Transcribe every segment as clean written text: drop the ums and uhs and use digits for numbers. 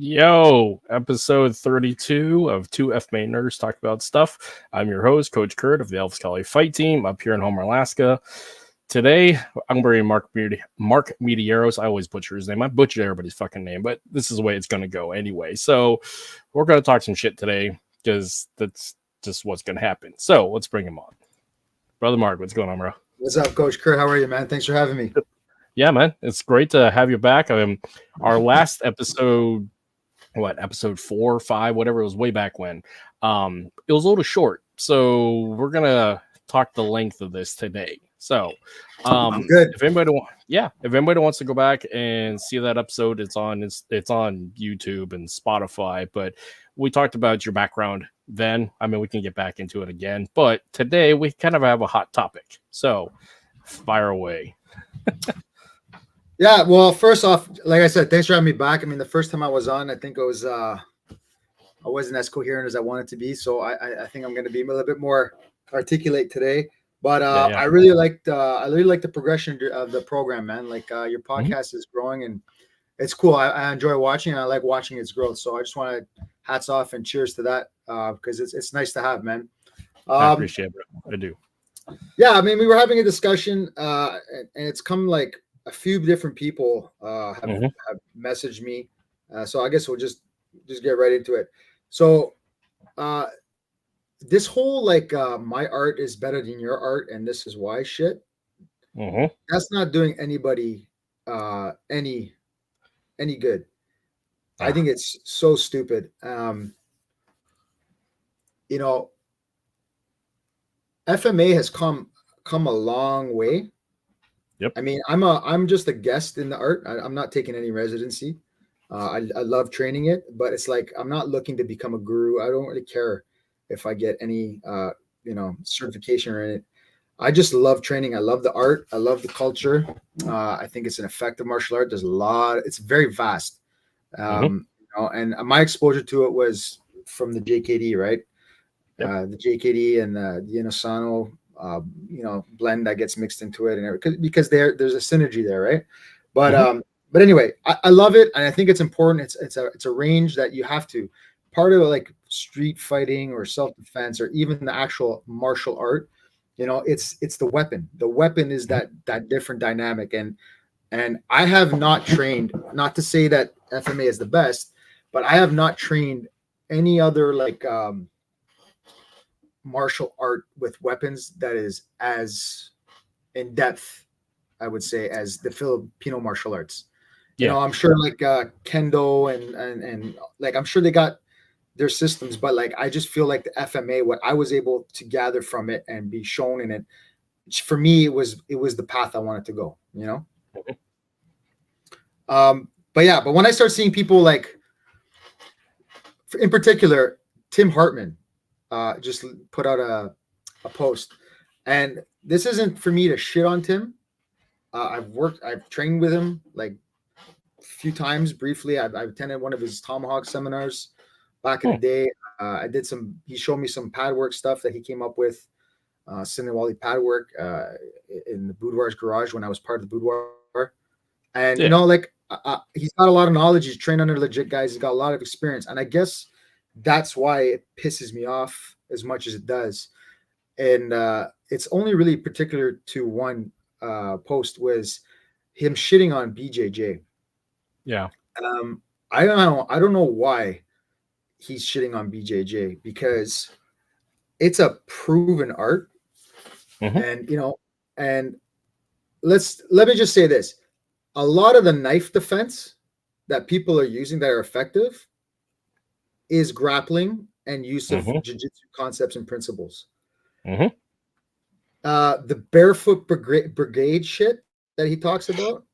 Yo, episode 32 of Two FMA-Nerds Talk About Stuff. I'm your host, Coach Kurt of the Elvis Cali Fight Team up here in Homer, Alaska. Today, I'm bringing Mark Medeiros. I always butcher his name. I butchered everybody's fucking name, but this is the way it's going to go anyway. So we're going to talk some shit today because that's just what's going to happen. So let's bring him on. Brother Mark, what's going on, bro? What's up, Coach Kurt? How are you, man? Thanks for having me. Yeah, man. It's great to have you back. Our last episode, episode 4 or 5, whatever, it was way back when. It was a little short. So we're going to talk the length of this today. So good. If anybody wants to go back and see that episode, it's on YouTube and Spotify. But we talked about your background then. I mean, we can get back into it again. But today we kind of have a hot topic. So fire away. Yeah, well, first off, like I said, thanks for having me back. I mean, the first time I was on, I think I wasn't as coherent as I wanted to be. So I think I'm going to be a little bit more articulate today. But I really liked the progression of the program, man. Like your podcast is growing and it's cool. I enjoy watching and I like watching its growth. So I just want to hats off and cheers to that because it's nice to have, man. I appreciate it, bro. I do. Yeah, I mean, we were having a discussion and it's come like a few different people have messaged me. So I guess we'll just get right into it. So this whole my art is better than your art and this is why shit. That's not doing anybody any good. I think it's so stupid. You know, FMA has come a long way. Yep. I mean, I'm just a guest in the art. I'm not taking any residency. I love training it, but it's like I'm not looking to become a guru. I don't really care if I get any certification or anything. I just love training. I love the art. I love the culture. I think it's an effective martial art. There's a lot. It's very vast. And my exposure to it was from the JKD, right? Yep. The JKD and the Inosano blend that gets mixed into it and everything, because there's a synergy there, right? But anyway, I love it and I think it's important. It's a range that you have to. Part of like street fighting or self-defense or even the actual martial art, it's the weapon. The weapon is that different dynamic. And I have not trained, not to say that FMA is the best, but I have not trained any other martial art with weapons that is as in depth, I would say, as the Filipino martial arts. Yeah. I'm sure Kendo and I'm sure they got their systems, but I just feel like the FMA, what I was able to gather from it and be shown in it, for me, it was the path I wanted to go, But when I start seeing people in particular, Tim Hartman, just put out a post, and this isn't for me to shit on Tim. I've trained with him few times briefly. I've attended one of his tomahawk seminars back in the day. I did some. He showed me some pad work stuff that he came up with, Sinawali pad work in the boudoir's garage when I was part of the boudoir. And you know, like he's got a lot of knowledge. He's trained under legit guys. He's got a lot of experience, and I guess that's why it pisses me off as much as it does. And it's only really particular to one post was him shitting on BJJ. Yeah. I don't know why he's shitting on BJJ, because it's a proven art. And you know, and let me just say this. A lot of the knife defense that people are using that are effective is grappling and use of jiu-jitsu concepts and principles. The barefoot brigade shit that he talks about.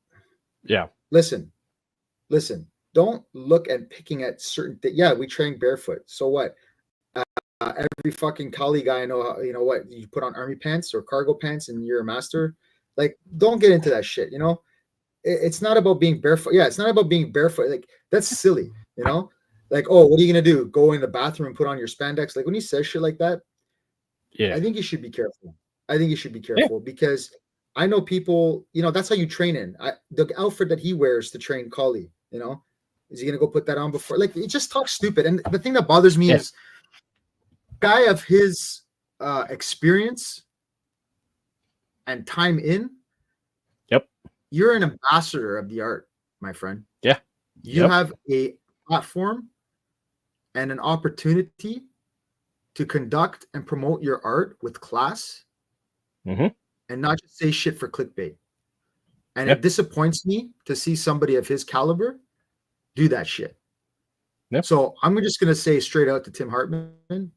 Yeah. Listen. Don't look at picking at certain things. Yeah, we train barefoot. So what? Every fucking Kali guy I know, you know what? You put on army pants or cargo pants and you're a master. Like, don't get into that shit, you know? It's not about being barefoot. Yeah, it's not about being barefoot. Like, that's silly, you know? Like, oh, what are you going to do? Go in the bathroom and put on your spandex? Like, when he says shit like that, yeah, I think you should be careful. Because I know people, you know, that's how you train in. The outfit that he wears to train Kali, you know, is he going to go put that on before? Like, it just talks stupid. And the thing that bothers me is guy of his experience and time in, you're an ambassador of the art, my friend. Yeah. You have a platform and an opportunity to conduct and promote your art with class and not just say shit for clickbait. And it disappoints me to see somebody of his caliber do that shit. So I'm just going to say straight out to Tim Hartman,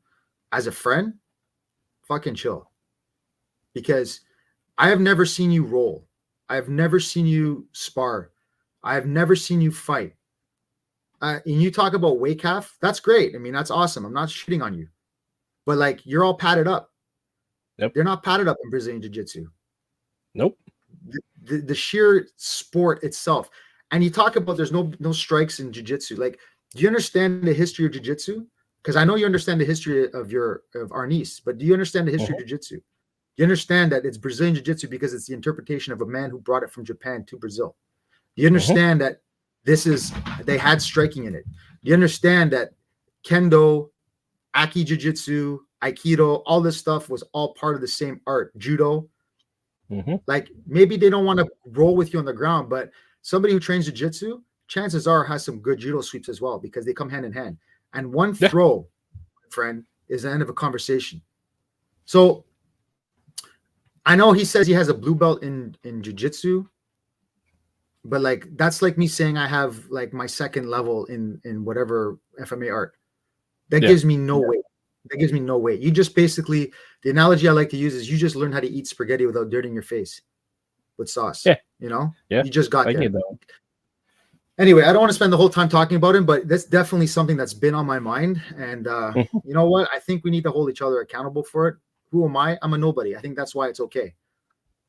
as a friend, fucking chill. Because I have never seen you roll. I have never seen you spar. I have never seen you fight. And you talk about weight calf. That's great. I mean, that's awesome. I'm not shitting on you. But like, you're all padded up. They're not padded up in Brazilian Jiu-Jitsu. Nope. The sheer sport itself. And you talk about there's no strikes in Jiu-Jitsu. Like, do you understand the history of Jiu-Jitsu? Because I know you understand the history of Arnis, but do you understand the history of Jiu-Jitsu? You understand that it's Brazilian Jiu-Jitsu because it's the interpretation of a man who brought it from Japan to Brazil. You understand that they had striking in it. You understand that Kendo, Aki Jiu-Jitsu, Aikido, all this stuff was all part of the same art. Judo. Like, maybe they don't want to roll with you on the ground, but somebody who trains Jiu-Jitsu, chances are has some good judo sweeps as well, because they come hand in hand. And one throw, friend, is the end of a conversation. So I know he says he has a blue belt in Jiu-Jitsu, but like, that's like me saying I have like my second level in whatever FMA art. That gives me no weight. That gives me no weight. You just basically, the analogy I like to use is you just learn how to eat spaghetti without dirtying your face with sauce. You know? You just got there. Anyway, I don't want to spend the whole time talking about him, but that's definitely something that's been on my mind. And you know what? I think we need to hold each other accountable for it. Who am I? I'm a nobody. I think that's why it's okay.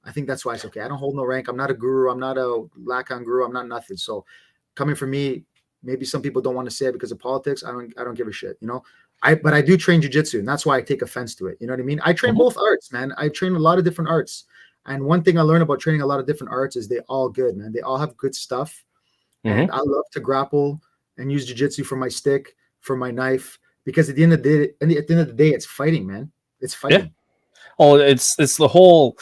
I don't hold no rank. I'm not a guru. I'm not a Lacan guru. I'm not nothing. So coming from me, maybe some people don't want to say it because of politics. I don't give a shit, you know? But I do train jiu-jitsu, and that's why I take offense to it. You know what I mean? I train both arts, man. I train a lot of different arts. And one thing I learned about training a lot of different arts is they all good, man. They all have good stuff. And I love to grapple and use jiu-jitsu for my stick, for my knife, because at the end of the day, it's fighting, man. It's fighting. Oh, it's the whole,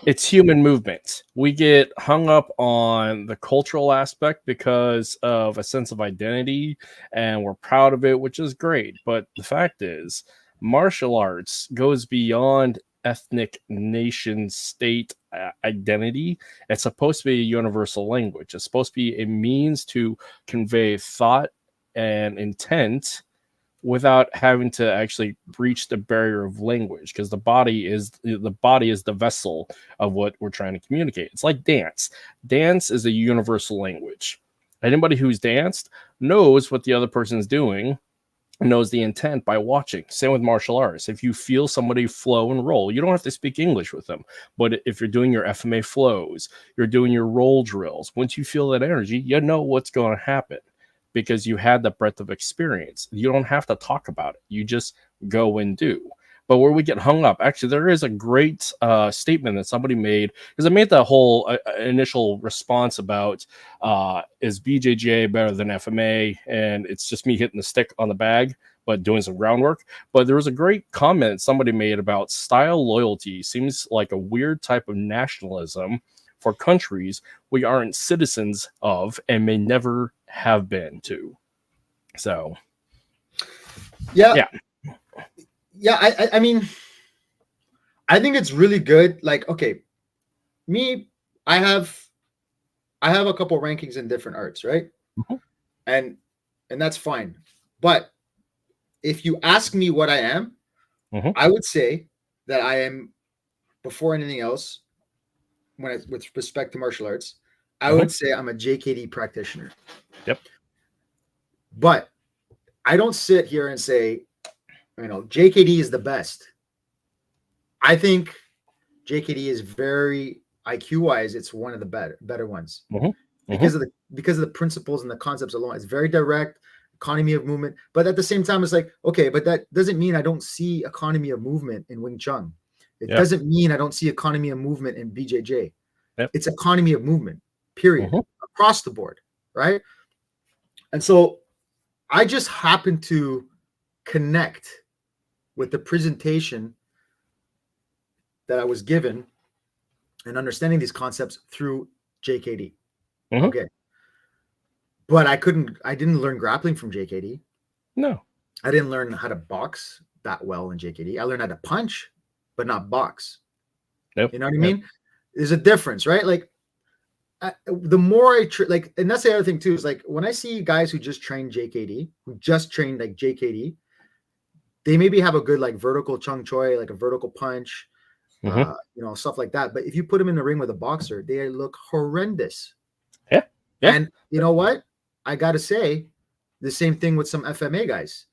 it's human movement. We get hung up on the cultural aspect because of a sense of identity, and we're proud of it, which is great. But the fact is, martial arts goes beyond ethnic, nation, state identity. It's supposed to be a universal language. It's supposed to be a means to convey thought and intent without having to actually breach the barrier of language, because the body is the vessel of what we're trying to communicate. It's like dance. Dance is a universal language. Anybody who's danced knows what the other person is doing knows the intent by watching. Same with martial arts. If you feel somebody flow and roll, you don't have to speak English with them. But if you're doing your FMA flows, you're doing your roll drills, once you feel that energy, you know what's going to happen because you had that breadth of experience. You don't have to talk about it. You just go and do. But where we get hung up, actually, there is a great statement that somebody made, because I made that whole initial response about is BJJ better than FMA? And it's just me hitting the stick on the bag, but doing some groundwork. But there was a great comment somebody made about style loyalty seems like a weird type of nationalism for countries we aren't citizens of and may never have been to. So, yeah. I mean, I think it's really good. Like, okay, I have a couple rankings in different arts, right? Mm-hmm. And that's fine. But if you ask me what I am, mm-hmm. I would say that I am, before anything else, with respect to martial arts, I would say I'm a JKD practitioner. Yep. But I don't sit here and say, JKD is the best. I think JKD is very IQ wise. It's one of the better ones because of the principles and the concepts alone. It's very direct, economy of movement. But at the same time, it's like, okay, but that doesn't mean I don't see economy of movement in Wing Chun. It doesn't mean I don't see economy of movement in BJJ. Yep. It's economy of movement, period, across the board, right? And so I just happen to connect with the presentation that I was given and understanding these concepts through JKD. Okay. But I didn't learn grappling from JKD. No. I didn't learn how to box that well in JKD. I learned how to punch, but not box. Yep. You know what I mean? There's a difference, right? Like, the more I and that's the other thing too, is like when I see guys who just train JKD, who just train like JKD, they maybe have a good like vertical chung choi, like a vertical punch, stuff like that. But if you put them in the ring with a boxer, they look horrendous. Yeah. And you know what? I got to say the same thing with some FMA guys.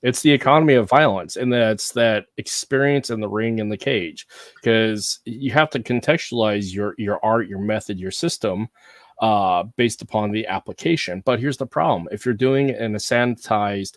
It's the economy of violence, and that's that experience in the ring and the cage, because you have to contextualize your art, your method, your system based upon the application. But here's the problem. If you're doing it in a sanitized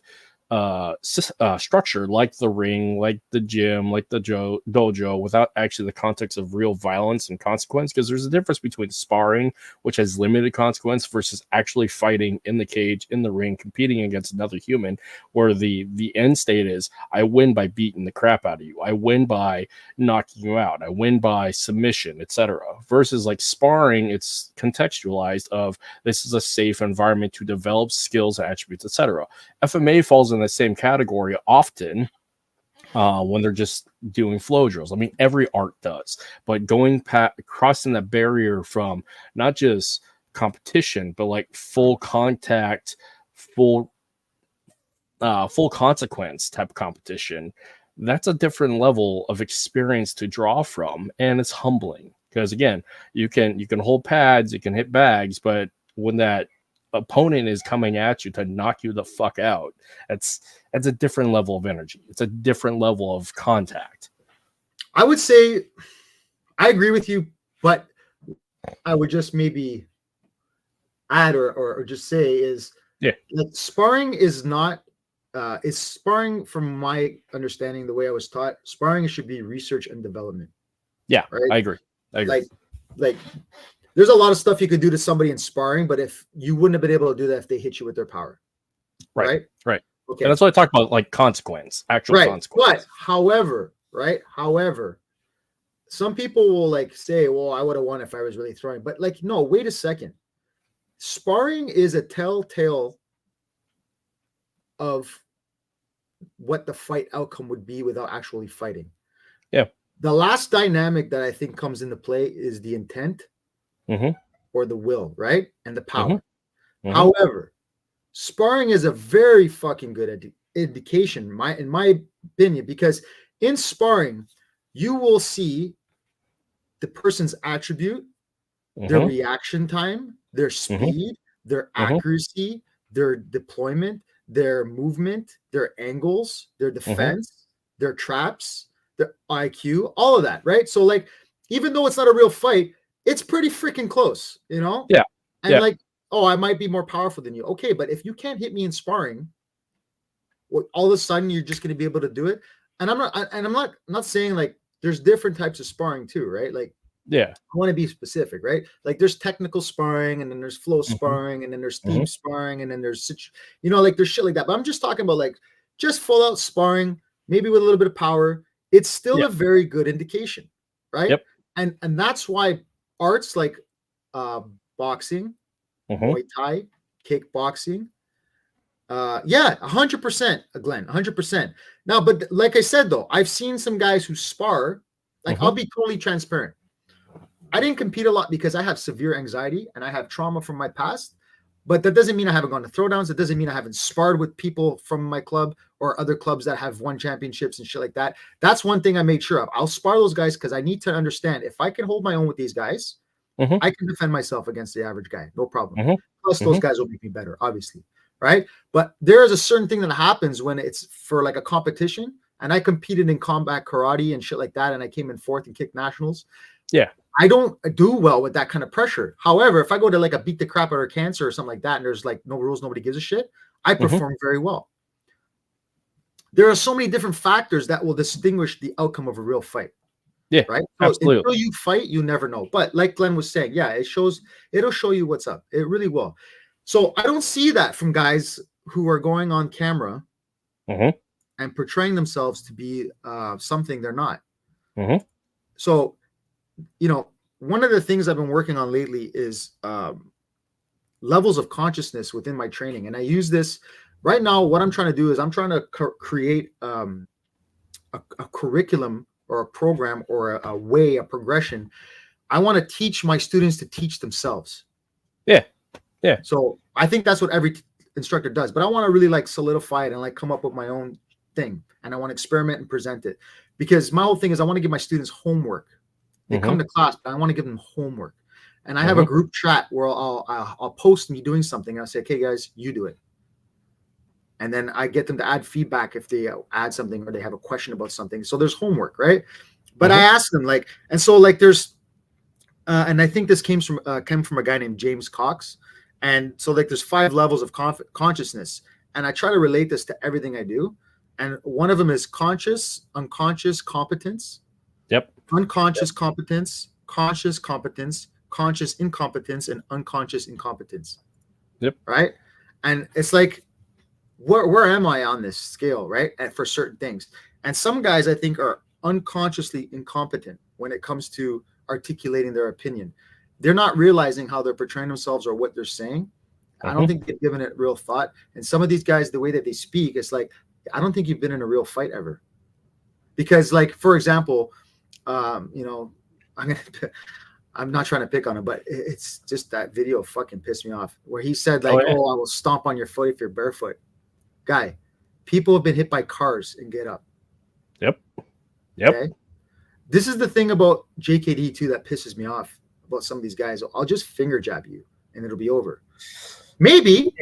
structure like the ring, like the gym, like the dojo, without actually the context of real violence and consequence, because there's a difference between sparring, which has limited consequence, versus actually fighting in the cage, in the ring, competing against another human, where the end state is I win by beating the crap out of you, I win by knocking you out, I win by submission, etc. Versus like sparring, it's contextualized of this is a safe environment to develop skills, attributes, etc. FMA falls in the same category often when they're just doing flow drills. I mean, every art does, but crossing that barrier from not just competition, but like full contact, full consequence type competition, that's a different level of experience to draw from, and it's humbling because again, you can hold pads, you can hit bags, but when that opponent is coming at you to knock you the fuck out, it's a different level of energy. It's a different level of contact. I would say I agree with you, but I would just maybe add or just say is like sparring is not is sparring, from my understanding, the way I was taught, sparring should be research and development. Yeah, right. I agree. Like there's a lot of stuff you could do to somebody in sparring, but if you wouldn't have been able to do that if they hit you with their power. Right. Okay. And that's what I talk about, like consequence, actual consequence. But however, some people will like say, well, I would have won if I was really throwing. But like, no, wait a second. Sparring is a telltale of what the fight outcome would be without actually fighting. Yeah. The last dynamic that I think comes into play is the intent or the will, right? And the power. However, sparring is a very fucking good indication, in my opinion, because in sparring, you will see the person's attribute, their reaction time, their speed, their accuracy, their deployment, their movement, their angles, their defense, their traps, their IQ, all of that, right? So like, even though it's not a real fight, it's pretty freaking close, you know? Yeah. And like, oh, I might be more powerful than you. Okay, but if you can't hit me in sparring, all of a sudden you're just going to be able to do it. And I'm not saying like there's different types of sparring too, right? Like, yeah, I want to be specific, right? Like there's technical sparring, and then there's flow sparring, and then there's team sparring, and then there's, you know, like there's shit like that. But I'm just talking about like just full out sparring, maybe with a little bit of power. It's still a very good indication, right? Yep. And that's why arts like boxing, Muay Thai, kickboxing, 100%, Glenn, 100%. Now, but like I said, though, I've seen some guys who spar. Like, I'll be totally transparent. I didn't compete a lot because I have severe anxiety and I have trauma from my past. But that doesn't mean I haven't gone to throwdowns. It doesn't mean I haven't sparred with people from my club or other clubs that have won championships and shit like that. That's one thing I made sure of. I'll spar those guys because I need to understand if I can hold my own with these guys, I can defend myself against the average guy. No problem. Plus, those guys will make me better, obviously. Right. But there is a certain thing that happens when it's for like a competition. And I competed in combat karate and shit like that. And I came in fourth and kicked nationals. Yeah. I don't do well with that kind of pressure. However, if I go to like a beat the crap out of cancer or something like that, and there's like no rules, nobody gives a shit, I perform very well. There are so many different factors that will distinguish the outcome of a real fight. Yeah. Right. So absolutely. until you fight, you never know. But like Glenn was saying, yeah, it'll show you what's up. It really will. So I don't see that from guys who are going on camera and portraying themselves to be something they're not. So, you know, one of the things I've been working on lately is levels of consciousness within my training. And I use this right now. What I'm trying to do is I'm trying to create a curriculum or a program or a progression. I want to teach my students to teach themselves. Yeah. Yeah. So I think that's what every instructor does, but I want to really like solidify it and like come up with my own thing. And I want to experiment and present it, because my whole thing is I want to give my students homework. They come to class, but I want to give them homework. And I have a group chat where I'll post me doing something. And I'll say, okay, guys, you do it. And then I get them to add feedback if they add something or they have a question about something. So there's homework, right? But I ask them like, and so like there's, and I think this came from a guy named James Cox. And so like there's 5 levels of consciousness. And I try to relate this to everything I do. And one of them is conscious, unconscious competence. Yep. Unconscious competence, conscious competence, conscious incompetence, and unconscious incompetence. Yep. Right. And it's like, where am I on this scale, right? And for certain things. And some guys I think are unconsciously incompetent when it comes to articulating their opinion. They're not realizing how they're portraying themselves or what they're saying. I don't think they've given it real thought. And some of these guys, the way that they speak, it's like, I don't think you've been in a real fight ever. Because like, for example, you know, I'm not trying to pick on him, but it's just that video fucking pissed me off where he said like, I will stomp on your foot if you're barefoot. Guy, people have been hit by cars and get up. Yep. Okay? This is the thing about JKD too that pisses me off about some of these guys. I'll just finger jab you and it'll be over. Maybe,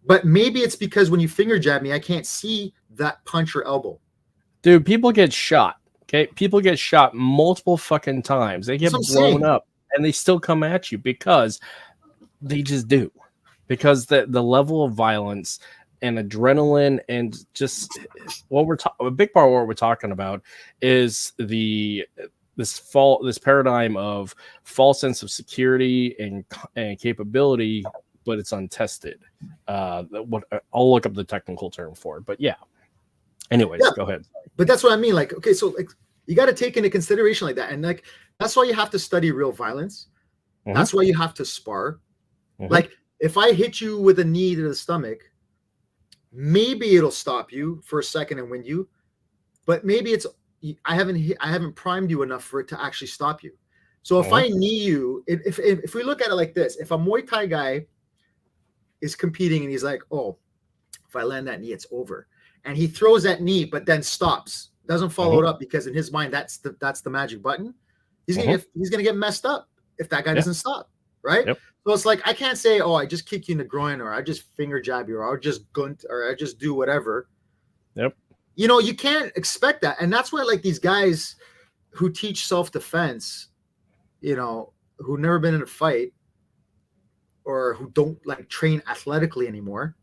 but maybe it's because when you finger jab me, I can't see that punch or elbow. Dude, people get shot. Okay, people get shot multiple fucking times. They get blown up, and they still come at you because they just do. Because the level of violence and adrenaline and just what a big part of what we're talking about is this paradigm of false sense of security and capability, but it's untested. What I'll look up the technical term for it, but yeah. Anyways, go ahead. But that's what I mean. Like, okay, so like you got to take into consideration like that, and like that's why you have to study real violence. That's why you have to spar. Like, if I hit you with a knee to the stomach, maybe it'll stop you for a second and win you, but maybe I haven't primed you enough for it to actually stop you. So if I knee you, if we look at it like this, if a Muay Thai guy is competing and he's like, oh, if I land that knee, it's over. And he throws that knee, but then stops, doesn't follow it up because in his mind that's the magic button. He's gonna get messed up if that guy doesn't stop, right? Yep. So it's like I can't say, oh, I just kick you in the groin, or I just finger jab you, or I'll just gunt, or I just do whatever. Yep. You know, you can't expect that. And that's why like these guys who teach self-defense, you know, who've never been in a fight or who don't like train athletically anymore,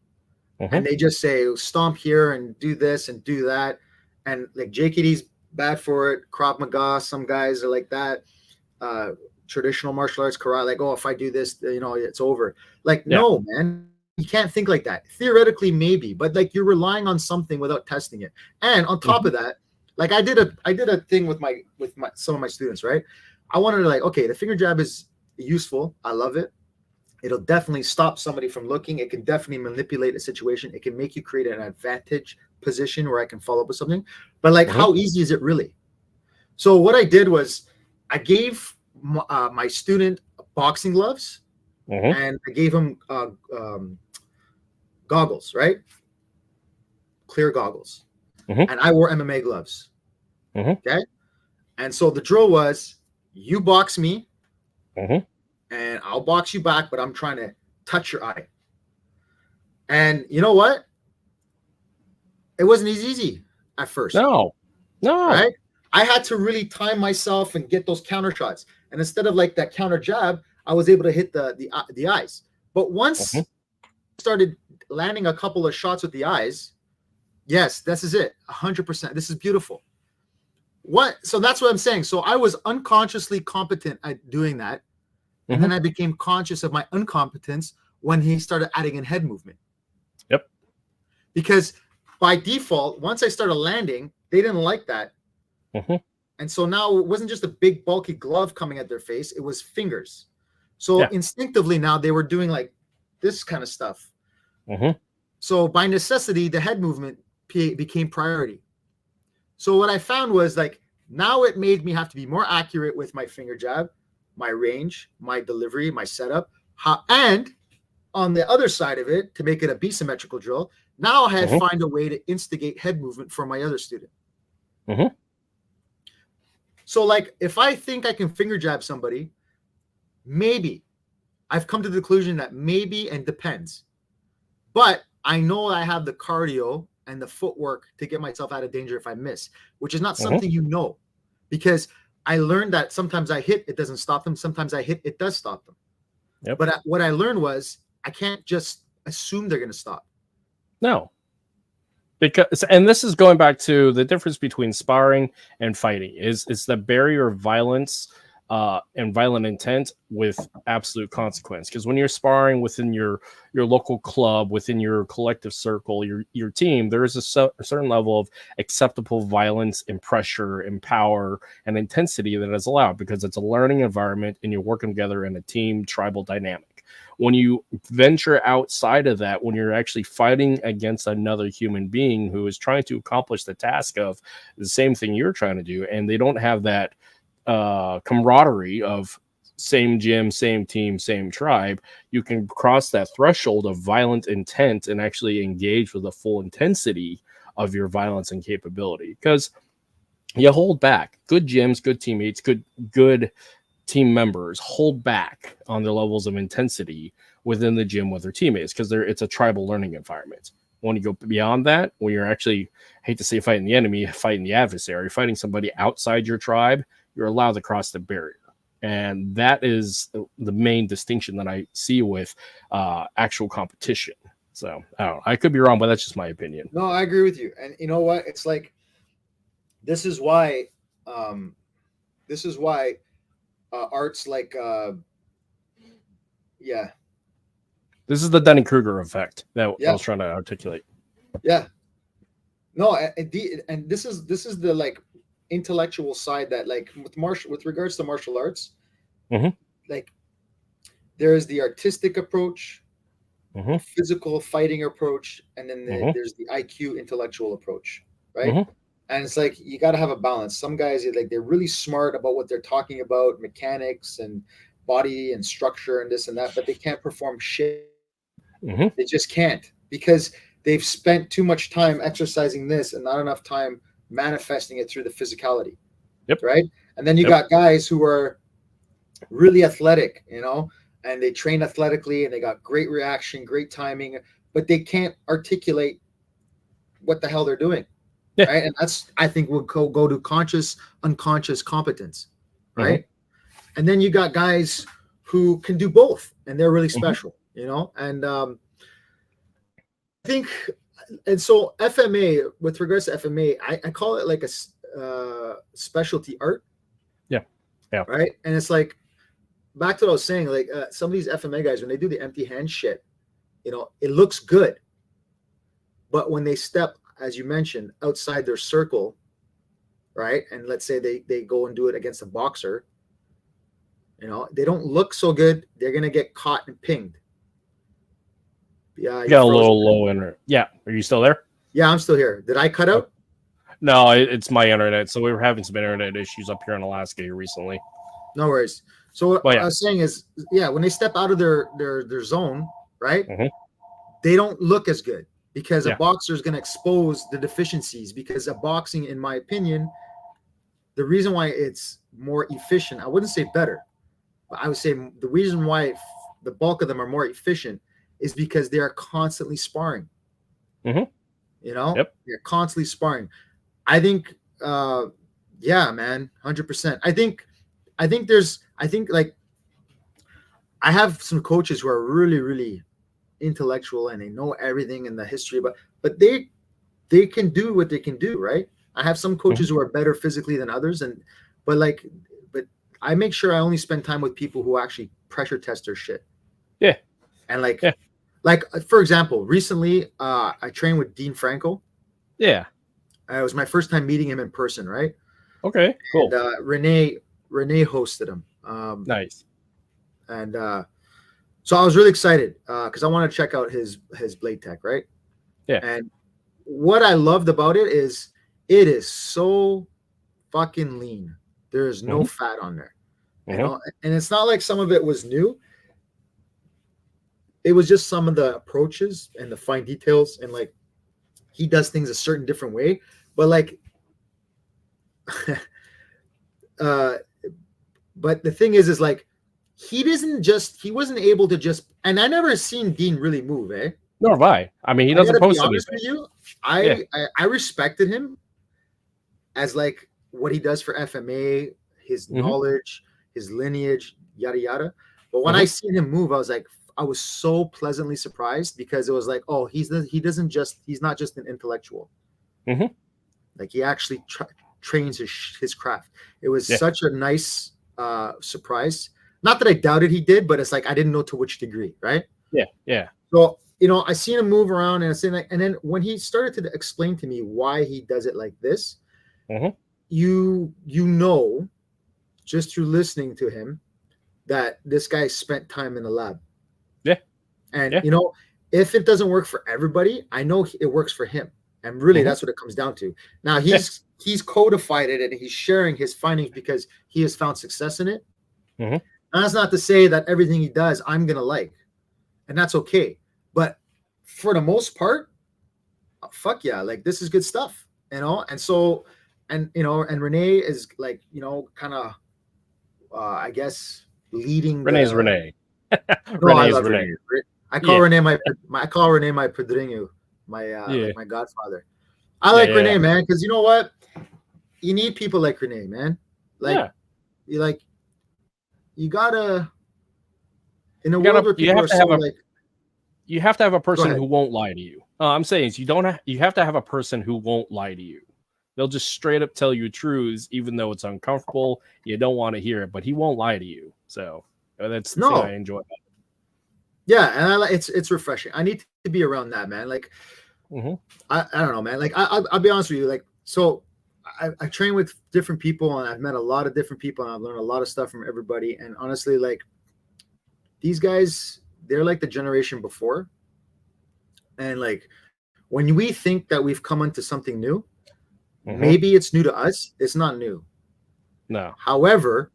and they just say stomp here and do this and do that, and like JKD's bad for it, Krav Maga, some guys are like that, traditional martial arts, karate, like, oh, if I do this, you know, it's over. Like, no, man, you can't think like that. Theoretically, maybe, but like you're relying on something without testing it. And on top of that, like I did a thing with some of my students, right? I wanted to like, okay, the finger jab is useful. I love it. It'll definitely stop somebody from looking. It can definitely manipulate a situation. It can make you create an advantage position where I can follow up with something. But like, how easy is it really? So what I did was I gave my student boxing gloves and I gave him goggles, right? Clear goggles. And I wore MMA gloves. Okay. And so the drill was, you box me and I'll box you back, but I'm trying to touch your eye. And you know what? It wasn't as easy at first. No. Right? I had to really time myself and get those counter shots. And instead of like that counter jab, I was able to hit the eyes. But once I started landing a couple of shots with the eyes, yes, this is it. 100%. This is beautiful. So that's what I'm saying. So I was unconsciously competent at doing that. And then I became conscious of my incompetence when he started adding in head movement. Yep. Because by default, once I started landing, they didn't like that. And so now it wasn't just a big bulky glove coming at their face, it was fingers. So instinctively now they were doing like this kind of stuff. So by necessity, the head movement became priority. So what I found was like, now it made me have to be more accurate with my finger jab, my range, my delivery, my setup. And on the other side of it, to make it a B-symmetrical drill, now I had to find a way to instigate head movement for my other student. So like, if I think I can finger jab somebody, maybe. I've come to the conclusion that maybe and depends. But I know I have the cardio and the footwork to get myself out of danger if I miss, which is not something you know. Because I learned that sometimes I hit, it doesn't stop them. Sometimes I hit, it does stop them. But what I learned was I can't just assume they're going to stop. No. Because, and this is going back to the difference between sparring and fighting is the barrier of violence and violent intent with absolute consequence. Because when you're sparring within your local club, within your collective circle, your team, there is a certain level of acceptable violence and pressure and power and intensity that is allowed because it's a learning environment and you're working together in a team tribal dynamic. When you venture outside of that, when you're actually fighting against another human being who is trying to accomplish the task of the same thing you're trying to do, and they don't have that camaraderie of same gym, same team, same tribe, you can cross that threshold of violent intent and actually engage with the full intensity of your violence and capability. Because you hold back. Good gyms, good teammates, good team members hold back on their levels of intensity within the gym with their teammates because it's a tribal learning environment. When you go beyond that, when you're actually, I hate to say fighting the enemy, fighting the adversary, fighting somebody outside your tribe, you're allowed to cross the barrier. And that is the main distinction that I see with actual competition. So I don't know. I could be wrong, but that's just my opinion. No, I agree with you. And you know what? It's like, this is why arts like, This is the Dunning-Kruger effect that I was trying to articulate. Yeah. No, and this is the like intellectual side that like with regards to martial arts, like there is the artistic approach, physical fighting approach, and then there's the IQ intellectual approach, right? And it's like you got to have a balance. Some guys they're really smart about what they're talking about, mechanics and body and structure and this and that, but they can't perform shit. They just can't because they've spent too much time exercising this and not enough time manifesting it through the physicality. Right. And then you got guys who are really athletic, you know, and they train athletically and they got great reaction, great timing, but they can't articulate what the hell they're doing. Yeah. Right. And that's, I think, will go to conscious, unconscious competence. Right. And then you got guys who can do both, and they're really special, and I think, and so FMA, with regards to FMA, I call it like a specialty art. Yeah. Right. And it's like, back to what I was saying, like some of these FMA guys, when they do the empty hand shit, it looks good. But when they step, as you mentioned, outside their circle, right? And let's say they go and do it against a boxer, they don't look so good. They're going to get caught and pinged. Yeah. You got a little low internet. Yeah. Are you still there? Yeah, I'm still here. Did I cut out? No, it's my internet. So we were having some internet issues up here in Alaska here recently. No worries. So what I was saying is, when they step out of their zone, right? They don't look as good because a boxer is going to expose the deficiencies, because a boxing, in my opinion, the reason why it's more efficient, I wouldn't say better, but I would say the reason why the bulk of them are more efficient is because they are constantly sparring. They're constantly sparring. I think, man, 100%. I think like I have some coaches who are really, really intellectual and they know everything in the history, but they can do what they can do, right? I have some coaches who are better physically than others, but I make sure I only spend time with people who actually pressure test their shit. Yeah. And like for example, recently I trained with Dean Franco. Yeah. It was my first time meeting him in person, right? Okay, cool. And, Renee hosted him. Nice. And so I was really excited because I want to check out his blade tech, right? Yeah. And what I loved about it is so fucking lean. There is no fat on there. And it's not like some of it was new. It was just some of the approaches and the fine details, and like he does things a certain different way. But like but the thing is like he wasn't able to just, and I never seen Dean really move, eh? Nor have I. I mean, he doesn't post anything. I respected him as like what he does for FMA, his knowledge, his lineage, yada yada. But when I seen him move, I was so pleasantly surprised, because it was like, oh, he's not just an intellectual. Like he actually trains his craft. It was such a nice surprise. Not that I doubted he did, but it's like I didn't know to which degree, right? Yeah. So I seen him move around, and I seen and then when he started to explain to me why he does it like this, just through listening to him, that this guy spent time in the lab. Yeah. And if it doesn't work for everybody, I know it works for him. And really that's what it comes down to. Now he's codified it and he's sharing his findings because he has found success in it. And that's not to say that everything he does I'm gonna like. And that's okay. But for the most part, fuck yeah, like this is good stuff. And so and Renee is like, kind of I guess leading Renee's Renee. Renee's Renee. I call Renee my padrinho, my godfather. I like Renee, man, because you know what? You need people like Renee, man. Like you gotta in a world where people are so like, you have to have a person who won't lie to you. I'm saying you have to have a person who won't lie to you. They'll just straight up tell you truths, even though it's uncomfortable. You don't want to hear it, but he won't lie to you. So that's the thing I enjoy. Yeah, and it's refreshing. I need to be around that, man. Like, I don't know, man. Like, I'll be honest with you. Like, so I train with different people, and I've met a lot of different people, and I've learned a lot of stuff from everybody. And honestly, like, these guys, they're like the generation before. And like, when we think that we've come into something new, maybe it's new to us. It's not new. No. However,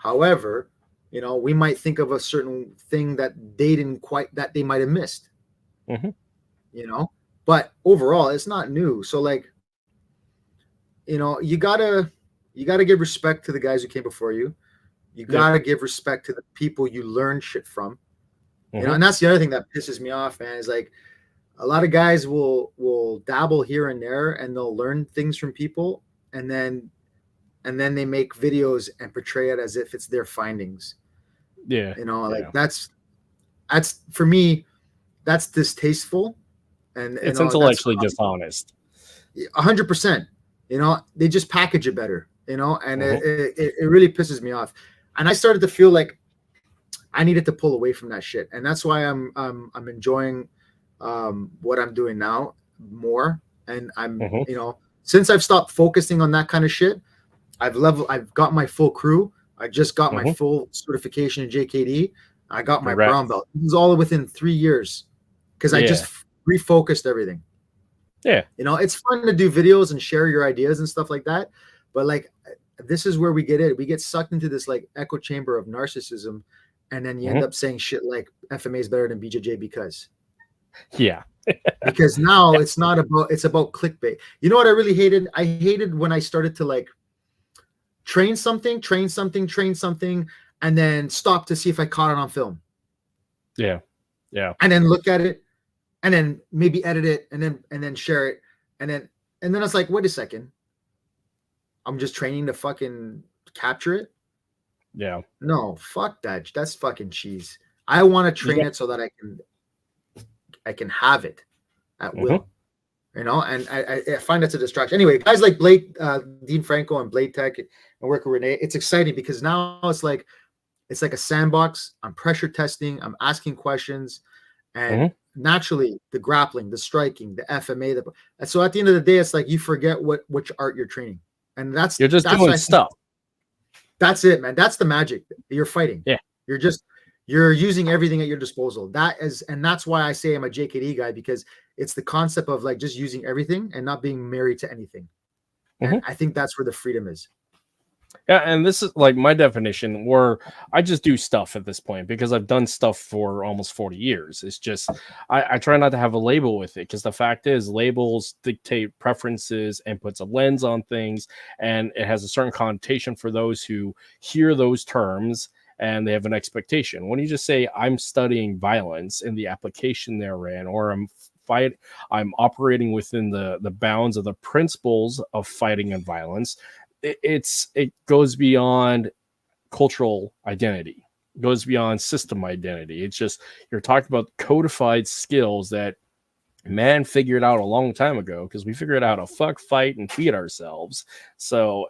we might think of a certain thing that they might have missed. But overall, it's not new. So like, you gotta give respect to the guys who came before you. You gotta give respect to the people you learn shit from. Mm-hmm. You know, and that's the other thing that pisses me off, man, is like a lot of guys will dabble here and there and they'll learn things from people and then they make videos and portray it as if it's their findings. Yeah. You know, like that's for me, that's distasteful. And it's you know, intellectually dishonest. 100%. You know, they just package it better, you know, and Mm-hmm. it really pisses me off. And I started to feel like I needed to pull away from that shit. And that's why I'm enjoying what I'm doing now more. And I'm, Mm-hmm. you know, since I've stopped focusing on that kind of shit, I've got my full crew. I just got my Mm-hmm. full certification in JKD. I got my Congrats. brown belt. This is all within 3 years because I just refocused everything. Yeah. You know, it's fun to do videos and share your ideas and stuff like that. But like, this is where we get it. We get sucked into this like echo chamber of narcissism. And then you end up saying shit like FMA is better than BJJ because. Yeah. Because now it's about clickbait. You know what I really hated? I hated when I started to like train something, and then stop to see if I caught it on film. Yeah. Yeah. And then look at it, and then maybe edit it, and then share it, and then it's like, wait a second. I'm just training to fucking capture it. Yeah. No, fuck that. That's fucking cheese. I want to train it so that I can have it at will. You know, and I find that's a distraction. Anyway, guys like Blake, Dean Franco, and Blade Tech, and working with Renee, it's exciting because now it's like a sandbox. I'm pressure testing. I'm asking questions, and naturally the grappling, the striking, the FMA. And so at the end of the day, it's like you forget which art you're training, and you're just doing stuff. That's it, man. That's the magic. You're fighting. Yeah, you're using everything at your disposal. That's why I say I'm a JKD guy, because it's the concept of like just using everything and not being married to anything. And I think that's where the freedom is. Yeah, and this is like my definition, where I just do stuff at this point because I've done stuff for almost 40 years. It's just I try not to have a label with it, because the fact is labels dictate preferences and puts a lens on things, and it has a certain connotation for those who hear those terms and they have an expectation. When you just say I'm studying violence in the application therein, or I'm operating within the bounds of the principles of fighting and violence, it goes beyond cultural identity, it goes beyond system identity. It's just, you're talking about codified skills that man figured out a long time ago, because we figured out how to fuck, fight, and feed ourselves. So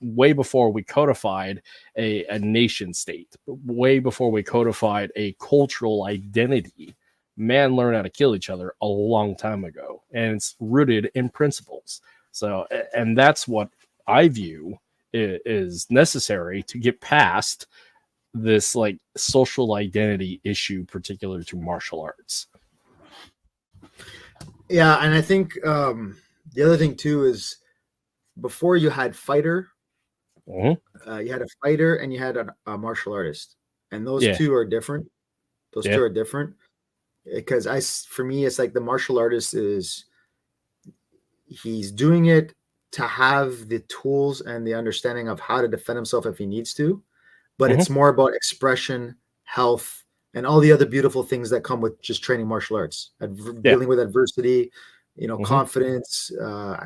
way before we codified a nation state, way before we codified a cultural identity, man learned how to kill each other a long time ago, and it's rooted in principles. So, and that's what I view is necessary to get past this like social identity issue, particular to martial arts. Yeah, and I think the other thing too is, before you had fighter, you had a fighter and you had a martial artist, and those two are different. Those two are different, because for me, it's like the martial artist he's doing it to have the tools and the understanding of how to defend himself if he needs to, but it's more about expression, health, and all the other beautiful things that come with just training martial arts, dealing with adversity, you know, confidence,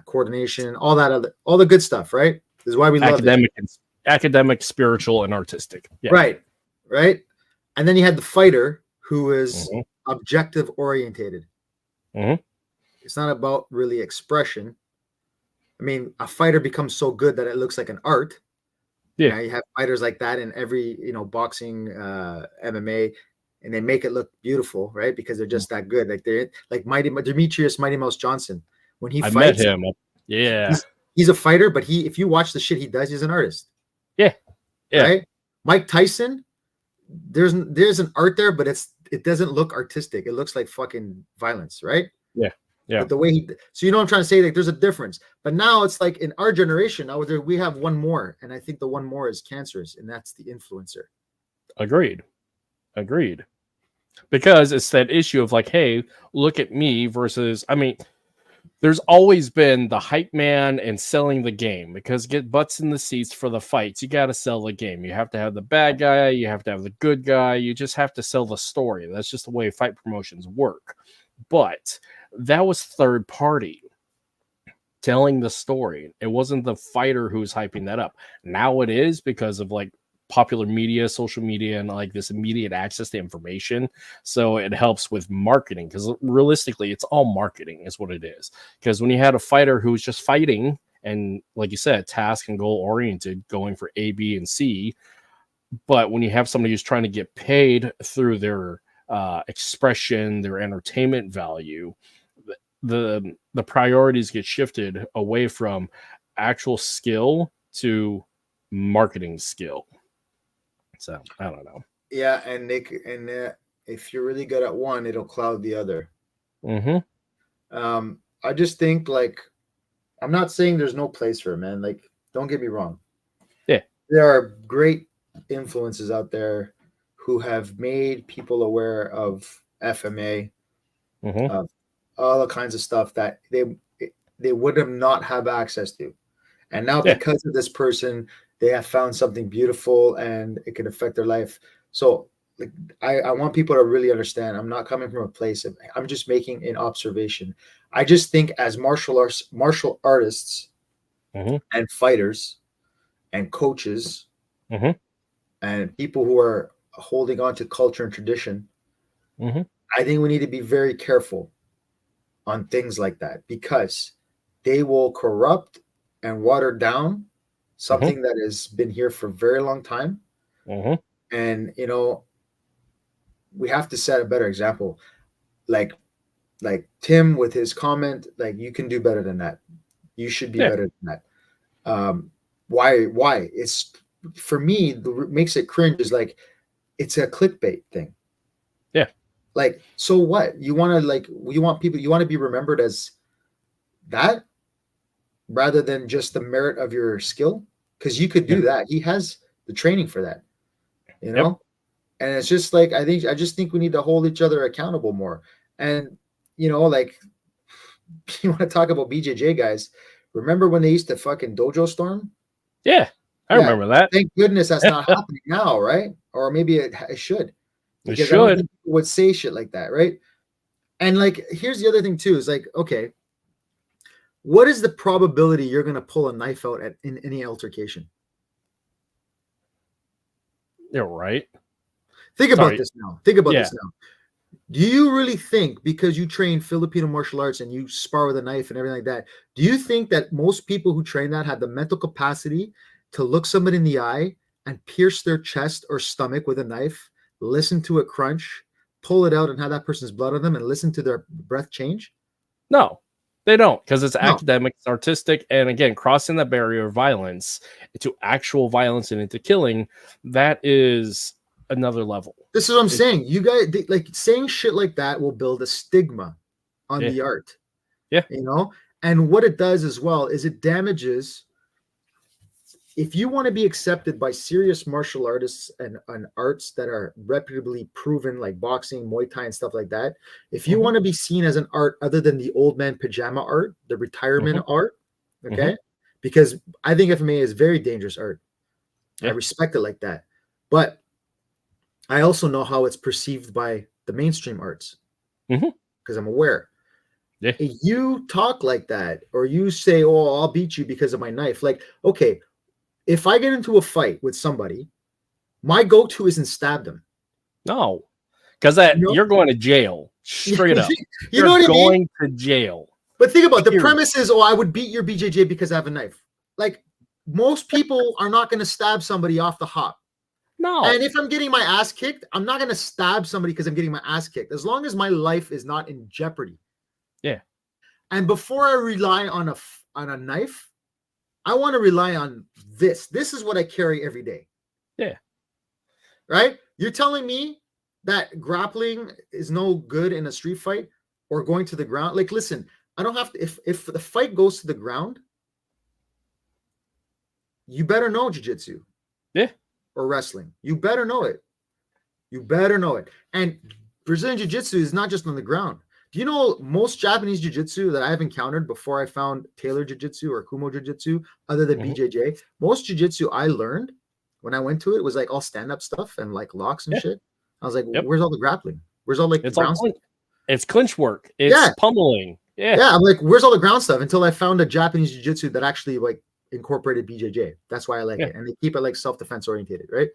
coordination, all the good stuff, right? This is why we love it. Academic, spiritual, and artistic. Yeah. Right. And then you had the fighter, who is objective orientated. It's not about really expression. I mean, a fighter becomes so good that it looks like an art. Yeah, you have fighters like that in every, boxing, MMA, and they make it look beautiful, right? Because they're just that good. Like they're like Demetrius Mighty Mouse Johnson. When he fights, met him. Yeah, he's a fighter, but if you watch the shit he does, he's an artist. Yeah. Right. Mike Tyson, there's an art there, but it doesn't look artistic. It looks like fucking violence, right? Yeah. But the way so you know what I'm trying to say? Like, there's a difference. But now it's like in our generation, now we have one more, and I think the one more is cancerous, and that's the influencer. Agreed. Because it's that issue of like, hey, look at me versus, I mean, there's always been the hype man and selling the game, because get butts in the seats for the fights. You got to sell the game. You have to have the bad guy. You have to have the good guy. You just have to sell the story. That's just the way fight promotions work. But that was third party telling the story. It wasn't the fighter who's hyping that up. Now it is, because of like popular media, social media, and like this immediate access to information. So it helps with marketing, because realistically, it's all marketing is what it is. Because when you had a fighter who's just fighting and, like you said, task and goal oriented, going for A, B, and C, but when you have somebody who's trying to get paid through their expression, their entertainment value, the priorities get shifted away from actual skill to marketing skill. So I don't know. Yeah, and Nick, and if you're really good at one, it'll cloud the other. I just think, like, I'm not saying there's no place for it, man. Like, don't get me wrong. Yeah, there are great influences out there who have made people aware of FMA, of all the kinds of stuff that they would have not have access to. And now because of this person, they have found something beautiful and it can affect their life. So like, I want people to really understand, I'm not coming from a place of, I'm just making an observation. I just think as martial artists and fighters and coaches and people who are holding on to culture and tradition, I think we need to be very careful on things like that, because they will corrupt and water down something that has been here for a very long time. And, you know, we have to set a better example. Like Tim with his comment, like, you can do better than that. You should be better than that. Why? It's, for me, makes it cringe is like, it's a clickbait thing. Yeah. Like, so what? You want to be remembered as that rather than just the merit of your skill? Because you could do that. He has the training for that, you know? And it's just like, I just think we need to hold each other accountable more. And, you know, like, you want to talk about BJJ guys, remember when they used to fucking dojo storm? Yeah, I remember that. Thank goodness that's not happening now, right? Or maybe it should. Because it should. I don't think people would say shit like that, right? And like, here's the other thing too, is like, okay, what is the probability you're going to pull a knife out in any altercation? You're right. Think about this now. Do you really think, because you train Filipino martial arts and you spar with a knife and everything like that, do you think that most people who train that have the mental capacity to look somebody in the eye and pierce their chest or stomach with a knife, listen to it crunch, pull it out and have that person's blood on them and listen to their breath change? No, they don't, because it's academic, it's artistic, and again, crossing that barrier of violence to actual violence and into killing, that is another level. This is what I'm saying. You guys, like, saying shit like that will build a stigma on the art. Yeah. You know? And what it does as well is it damages. If you want to be accepted by serious martial artists and arts that are reputably proven, like boxing, Muay Thai, and stuff like that, if you want to be seen as an art other than the old man pajama art, the retirement art, okay? Because I think FMA is very dangerous art. I respect it like that. But I also know how it's perceived by the mainstream arts because I'm aware. Yeah. If you talk like that, or you say, oh, I'll beat you because of my knife. Like, okay, if I get into a fight with somebody, my go-to isn't stab them. No, because you're going to jail, straight up. You know what I mean? Going to jail. But think about the premise is, oh, I would beat your BJJ because I have a knife. Like, most people are not going to stab somebody off the hop. No. And if I'm getting my ass kicked, I'm not going to stab somebody because I'm getting my ass kicked, as long as my life is not in jeopardy. Yeah. And before I rely on a knife, I want to rely on this. This is what I carry every day. Yeah. Right? You're telling me that grappling is no good in a street fight, or going to the ground? Like, listen, I don't have to, if the fight goes to the ground, you better know jiu-jitsu. Yeah. Or wrestling. You better know it. You better know it. And Brazilian jiu-jitsu is not just on the ground. Do you know most Japanese jiu-jitsu that I've encountered before I found Taylor jiu-jitsu or Kumo jiu-jitsu, other than BJJ, most jiu-jitsu I learned when I went to it was like all stand-up stuff and like locks and shit. I was like, where's all the grappling? Where's all like it's the ground stuff? It's clinch work. It's pummeling. Yeah. I'm like, where's all the ground stuff? Until I found a Japanese jiu-jitsu that actually like incorporated BJJ. That's why I like it. And they keep it like self-defense orientated, right?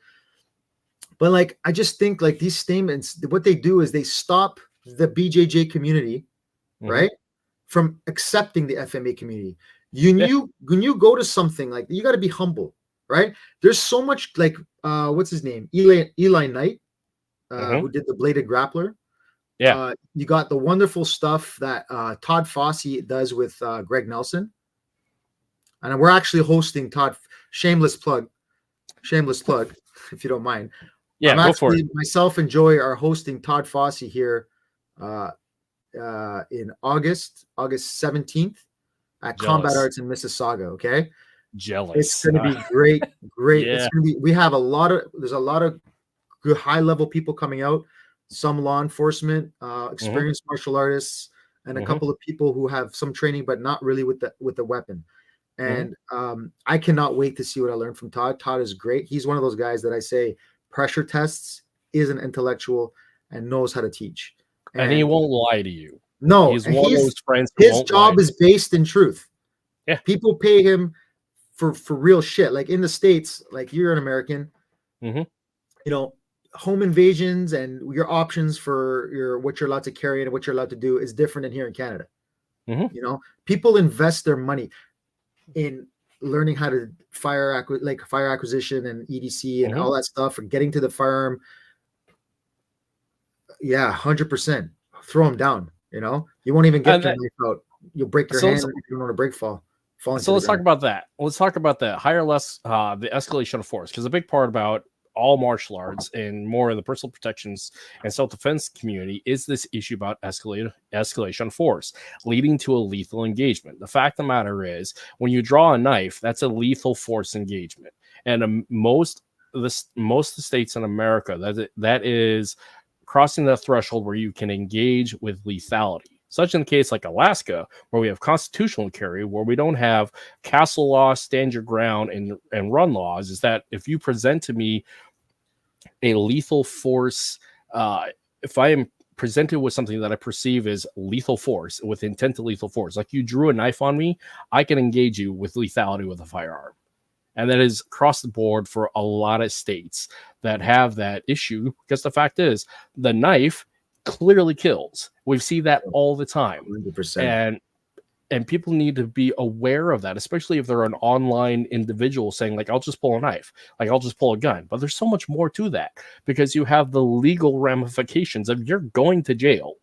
But like, I just think like these statements, what they do is they stop the BJJ community, right, from accepting the FMA community. When you go to something like, you got to be humble, right? There's so much like, what's his name? Eli Knight, who did the Bladed Grappler. Yeah. You got the wonderful stuff that Todd Fossey does with Greg Nelson. And we're actually hosting Todd, shameless plug, if you don't mind. Yeah, I'm actually, myself and Joy are hosting Todd Fossey here in August 17th at Combat Arts in Mississauga. Okay. Jealous. It's going to be great. It's going to be, there's a lot of good high level people coming out, some law enforcement, experienced martial artists, and a couple of people who have some training, but not really with the weapon. And I cannot wait to see what I learned from Todd. Todd is great. He's one of those guys that I say pressure tests, is an intellectual, and knows how to teach. And he won't lie to you. No, he's one of those friends. His job is based in truth. Yeah, people pay him for real shit. Like in the States, like you're an American, you know, home invasions and your options for what you're allowed to carry and what you're allowed to do is different than here in Canada. You know, people invest their money in learning how to fire acquisition and EDC and all that stuff for getting to the firearm. Yeah, 100%. Throw them down. You know, you won't even get your knife out. You'll break your hand. You don't want to break fall. So let's talk about that. Let's talk about that higher, less, the escalation of force, because a big part about all martial arts and more of the personal protections and self-defense community is this issue about escalation of force leading to a lethal engagement. The fact of the matter is, when you draw a knife, that's a lethal force engagement, and most of the states in America, that is crossing the threshold where you can engage with lethality. Such in the case like Alaska, where we have constitutional carry, where we don't have castle law, stand your ground, and run laws, is that if you present to me a lethal force, if I am presented with something that I perceive as lethal force, with intent to lethal force, like you drew a knife on me, I can engage you with lethality with a firearm. And that is across the board for a lot of states that have that issue, because the fact is, the knife clearly kills. We see that all the time. 100%. And people need to be aware of that, especially if they're an online individual saying, like, I'll just pull a knife, like, I'll just pull a gun. But there's so much more to that, because you have the legal ramifications of you're going to jail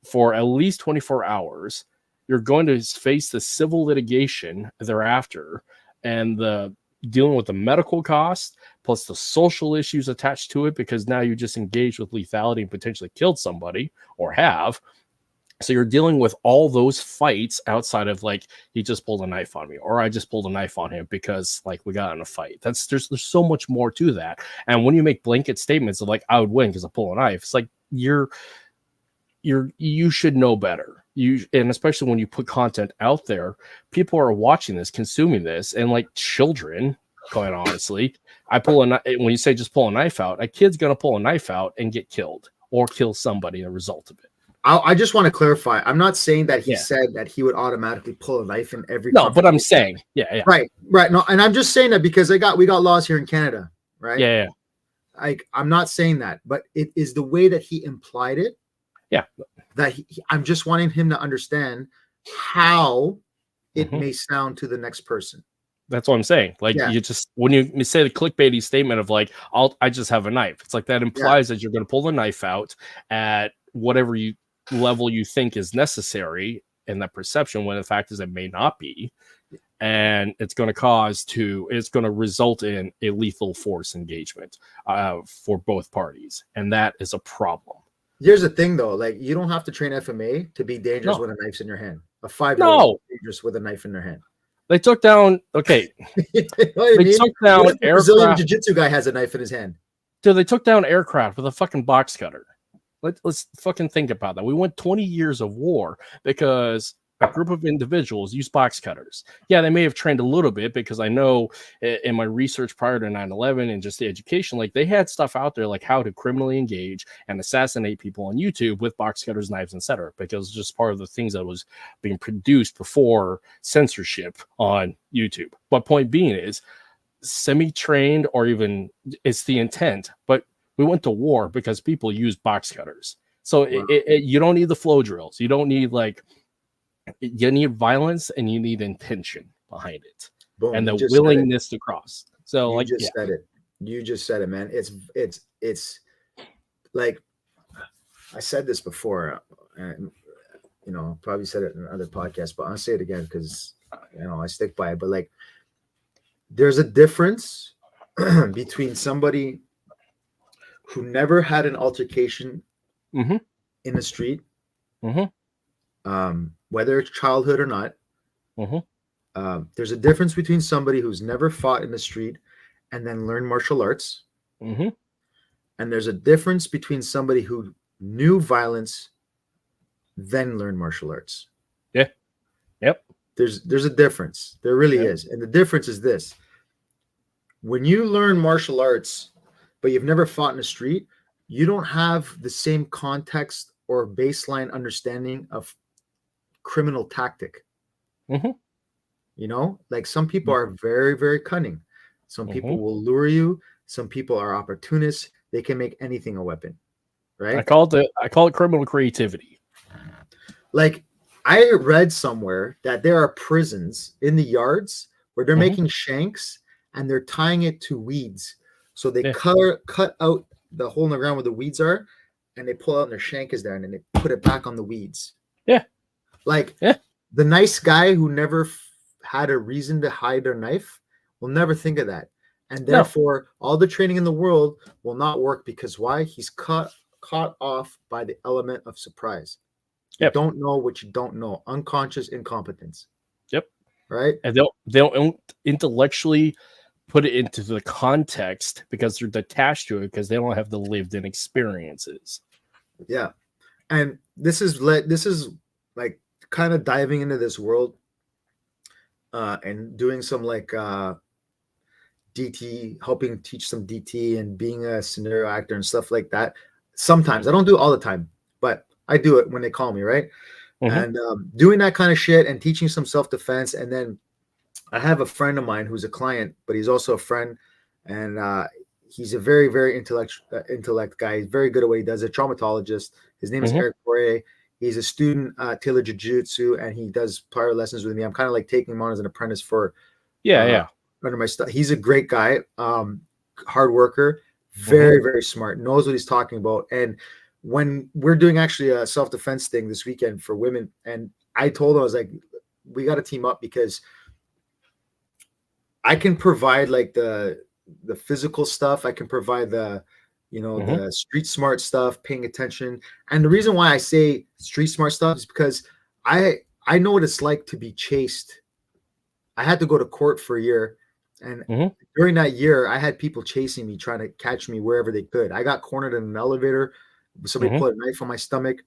for at least 24 hours. You're going to face the civil litigation thereafter, and the dealing with the medical costs, plus the social issues attached to it, because now you just engaged with lethality and potentially killed somebody or have. So you're dealing with all those fights outside of, like, he just pulled a knife on me, or I just pulled a knife on him because, like, we got in a fight. There's so much more to that. And when you make blanket statements of, like, I would win because I pull a knife, it's like you should know better. And especially when you put content out there, people are watching this, consuming this, and like children, quite honestly, when you say just pull a knife out, a kid's gonna pull a knife out and get killed or kill somebody as a result of it. I just want to clarify. I'm not saying that he said that he would automatically pull a knife in every. No, but I'm saying, right. No, and I'm just saying that because we got laws here in Canada, right? Yeah. I'm not saying that, but it is the way that he implied it. Yeah. That I'm just wanting him to understand how it may sound to the next person. That's what I'm saying. Like, you just, when you say the clickbaity statement of, like, I just have a knife, it's like that implies that you're going to pull the knife out at whatever level you think is necessary in that perception, when the fact is it may not be. And it's going to result in a lethal force engagement for both parties. And that is a problem. Here's the thing, though. Like, you don't have to train FMA to be dangerous with a knife's in your hand. A 5-year-old is dangerous with a knife in their hand. They took down, took down Brazilian jiu-jitsu guy has a knife in his hand. Dude, they took down aircraft with a fucking box cutter. let's fucking think about that. We went 20 years of war because a group of individuals use box cutters. Yeah, they may have trained a little bit, because I know in my research prior to 9/11 and just the education, like they had stuff out there like how to criminally engage and assassinate people on YouTube with box cutters, knives, etc. Because it's just part of the things that was being produced before censorship on YouTube. But point being is, semi-trained, or even it's the intent, but we went to war because people use box cutters. So you don't need the flow drills. You don't need you need violence, and you need intention behind it. Boom, and the willingness to cross. So you just said it. You just said it, man. It's like, I said this before, and probably said it in other podcasts, but I'll say it again because I stick by it. But like, there's a difference between somebody who never had an altercation in the street, whether it's childhood or not. There's a difference between somebody who's never fought in the street and then learned martial arts. And there's a difference between somebody who knew violence, then learned martial arts. Yeah. Yep. There's a difference. There really is. And the difference is this. When you learn martial arts, but you've never fought in the street, you don't have the same context or baseline understanding of criminal tactic. Like some people are very, very cunning. Some people will lure you. Some people are opportunists. They can make anything a weapon, right? I call it criminal creativity. Like, I read somewhere that there are prisons in the yards where they're making shanks and they're tying it to weeds. So they cut out the hole in the ground where the weeds are, and they pull out and their shank is there, and then they put it back on the weeds. The nice guy who never had a reason to hide their knife will never think of that. And therefore, all the training in the world will not work, because why? He's caught off by the element of surprise. You don't know what you don't know. Unconscious incompetence. Right? And they'll intellectually put it into the context because they're detached to it, because they don't have the lived-in experiences. Yeah. And this is like kind of diving into this world and doing some DT, helping teach some DT and being a scenario actor and stuff like that. Sometimes I don't do it all the time, but I do it when they call me, right? And doing that kind of shit and teaching some self-defense. And then I have a friend of mine who's a client, but he's also a friend, and he's a very, very intellect guy. He's very good at what he does. A traumatologist. His name is Eric Poirier. He's a student at Taylor Jiu-Jitsu, and he does prior lessons with me. I'm kind of like taking him on as an apprentice for under my stuff. He's a great guy, hard worker, very, very smart, knows what he's talking about. And when we're doing actually a self-defense thing this weekend for women, and I told him, I was like, we got to team up, because I can provide like the physical stuff. I can provide the street smart stuff, paying attention. And the reason why I say street smart stuff is because I know what it's like to be chased. I had to go to court for a year. And during that year, I had people chasing me, trying to catch me wherever they could. I got cornered in an elevator. Somebody put a knife on my stomach.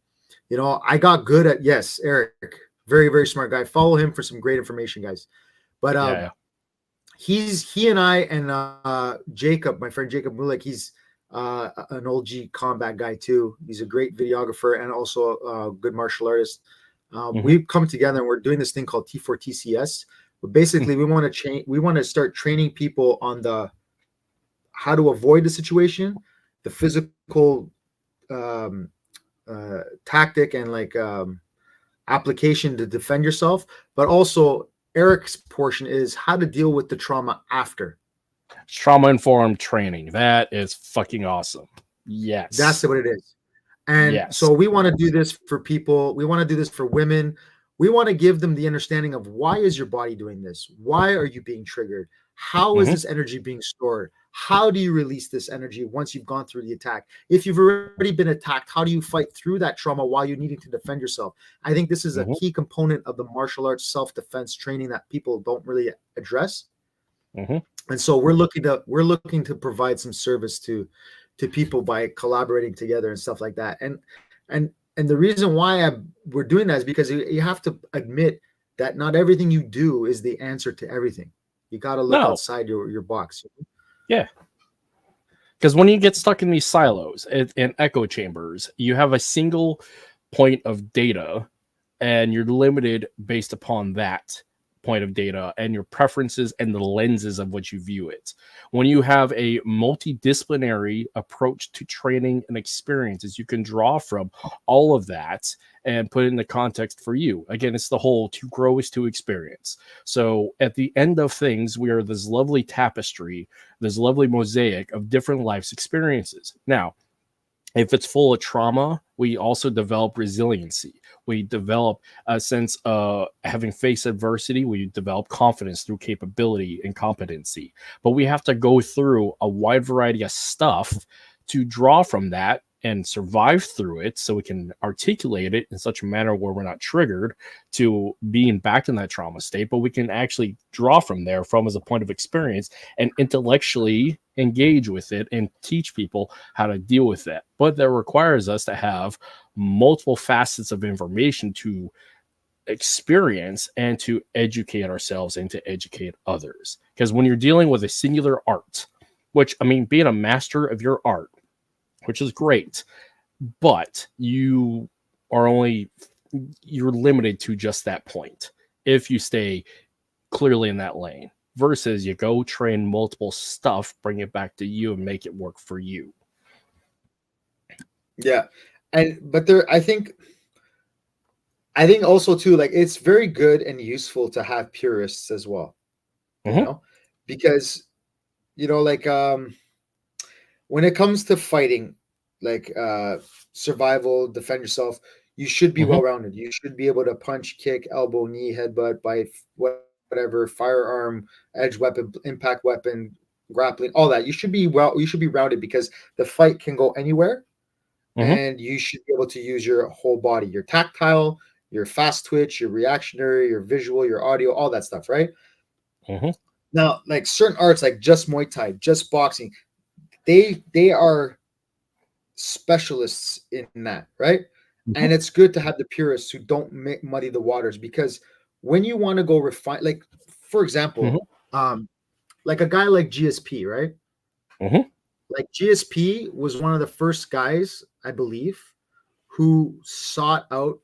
I got good at, Eric, very, very smart guy. Follow him for some great information, guys. But he and I and Jacob, my friend Jacob Mulek, he's an old G combat guy too. He's a great videographer and also a good martial artist. We've come together and we're doing this thing called T4TCS. But basically, we want to change. We want to start training people on the how to avoid the situation, the physical tactic and application to defend yourself, but also Eric's portion is how to deal with the trauma after. Trauma-informed training. That is fucking awesome. Yes. That's what it is. And so we want to do this for people. We want to do this for women. We want to give them the understanding of why is your body doing this? Why are you being triggered? How is this energy being stored? How do you release this energy once you've gone through the attack? If you've already been attacked, how do you fight through that trauma while you're needing to defend yourself? I think this is a key component of the martial arts self-defense training that people don't really address. And so we're looking to provide some service to to people by collaborating together and stuff like that. And the reason why we're doing that is because you have to admit that not everything you do is the answer to everything. You got to look outside your box. Yeah. Because when you get stuck in these silos and echo chambers, you have a single point of data and you're limited based upon that point of data and your preferences and the lenses of which you view it. When you have a multidisciplinary approach to training and experiences, you can draw from all of that and put it in the context for you. Again, it's the whole to grow is to experience. So at the end of things, we are this lovely tapestry, this lovely mosaic of different life's experiences. Now, if it's full of trauma, we also develop resiliency. We develop a sense of having faced adversity. We develop confidence through capability and competency. But we have to go through a wide variety of stuff to draw from that and survive through it so we can articulate it in such a manner where we're not triggered to being back in that trauma state, but we can actually draw from there from as a point of experience and intellectually engage with it and teach people how to deal with that. But that requires us to have multiple facets of information to experience and to educate ourselves and to educate others. Because when you're dealing with a singular art, which, I mean, being a master of your art, which is great, but you're limited to just that point if you stay clearly in that lane, versus you go train multiple stuff, bring it back to you and make it work for you. Yeah. I think also too, like, it's very good and useful to have purists as well, you know, because, you know, like, when it comes to fighting, like survival, defend yourself, you should be well-rounded. You should be able to punch, kick, elbow, knee, headbutt, bite, whatever, firearm, edge weapon, impact weapon, grappling, all that. You should be rounded because the fight can go anywhere, and you should be able to use your whole body, your tactile, your fast twitch, your reactionary, your visual, your audio, all that stuff, right? Now, like certain arts, like just Muay Thai, just boxing, they are specialists in that, right? And it's good to have the purists who don't muddy the waters, because when you want to go refine, like, for example, like a guy like GSP, right? Like GSP was one of the first guys, I believe, who sought out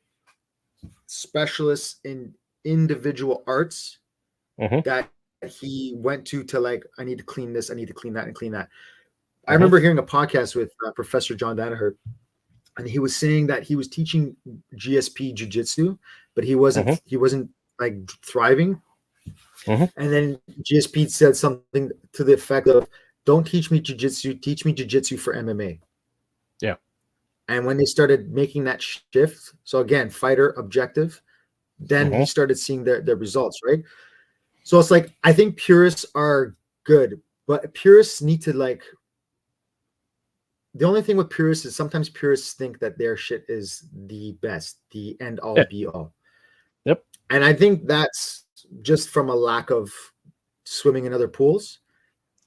specialists in individual arts that he went to like, I need to clean this, I need to clean that, and clean that. I remember hearing a podcast with Professor John Danaher, and he was saying that he was teaching GSP jiu-jitsu, but he wasn't like thriving. And then GSP said something to the effect of, "Don't teach me jiu-jitsu, teach me jiu-jitsu for MMA." Yeah. And when they started making that shift, so again, fighter objective, then he started seeing the results, right? So it's like, I think purists are good, but purists need to, like, the only thing with purists is sometimes purists think that their shit is the best, the end all be all. Yep. And I think that's just from a lack of swimming in other pools.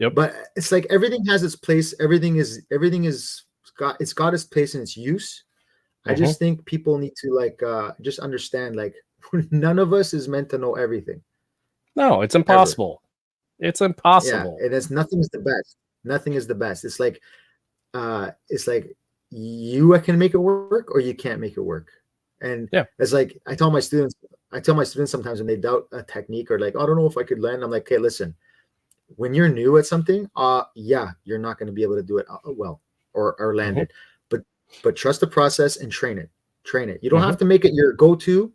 Yep. But it's like everything has its place. Everything is got its place in its use. I just think people need to, like, just understand, like, none of us is meant to know everything. No, it's impossible. Ever. It's impossible. Yeah, nothing is the best. Nothing is the best. It's like you can make it work or you can't make it work. And it's like, I tell my students sometimes when they doubt a technique or like, oh, I don't know if I could land. I'm like, okay, listen, when you're new at something, you're not going to be able to do it well or land it, but trust the process and train it. You don't have to make it your go-to,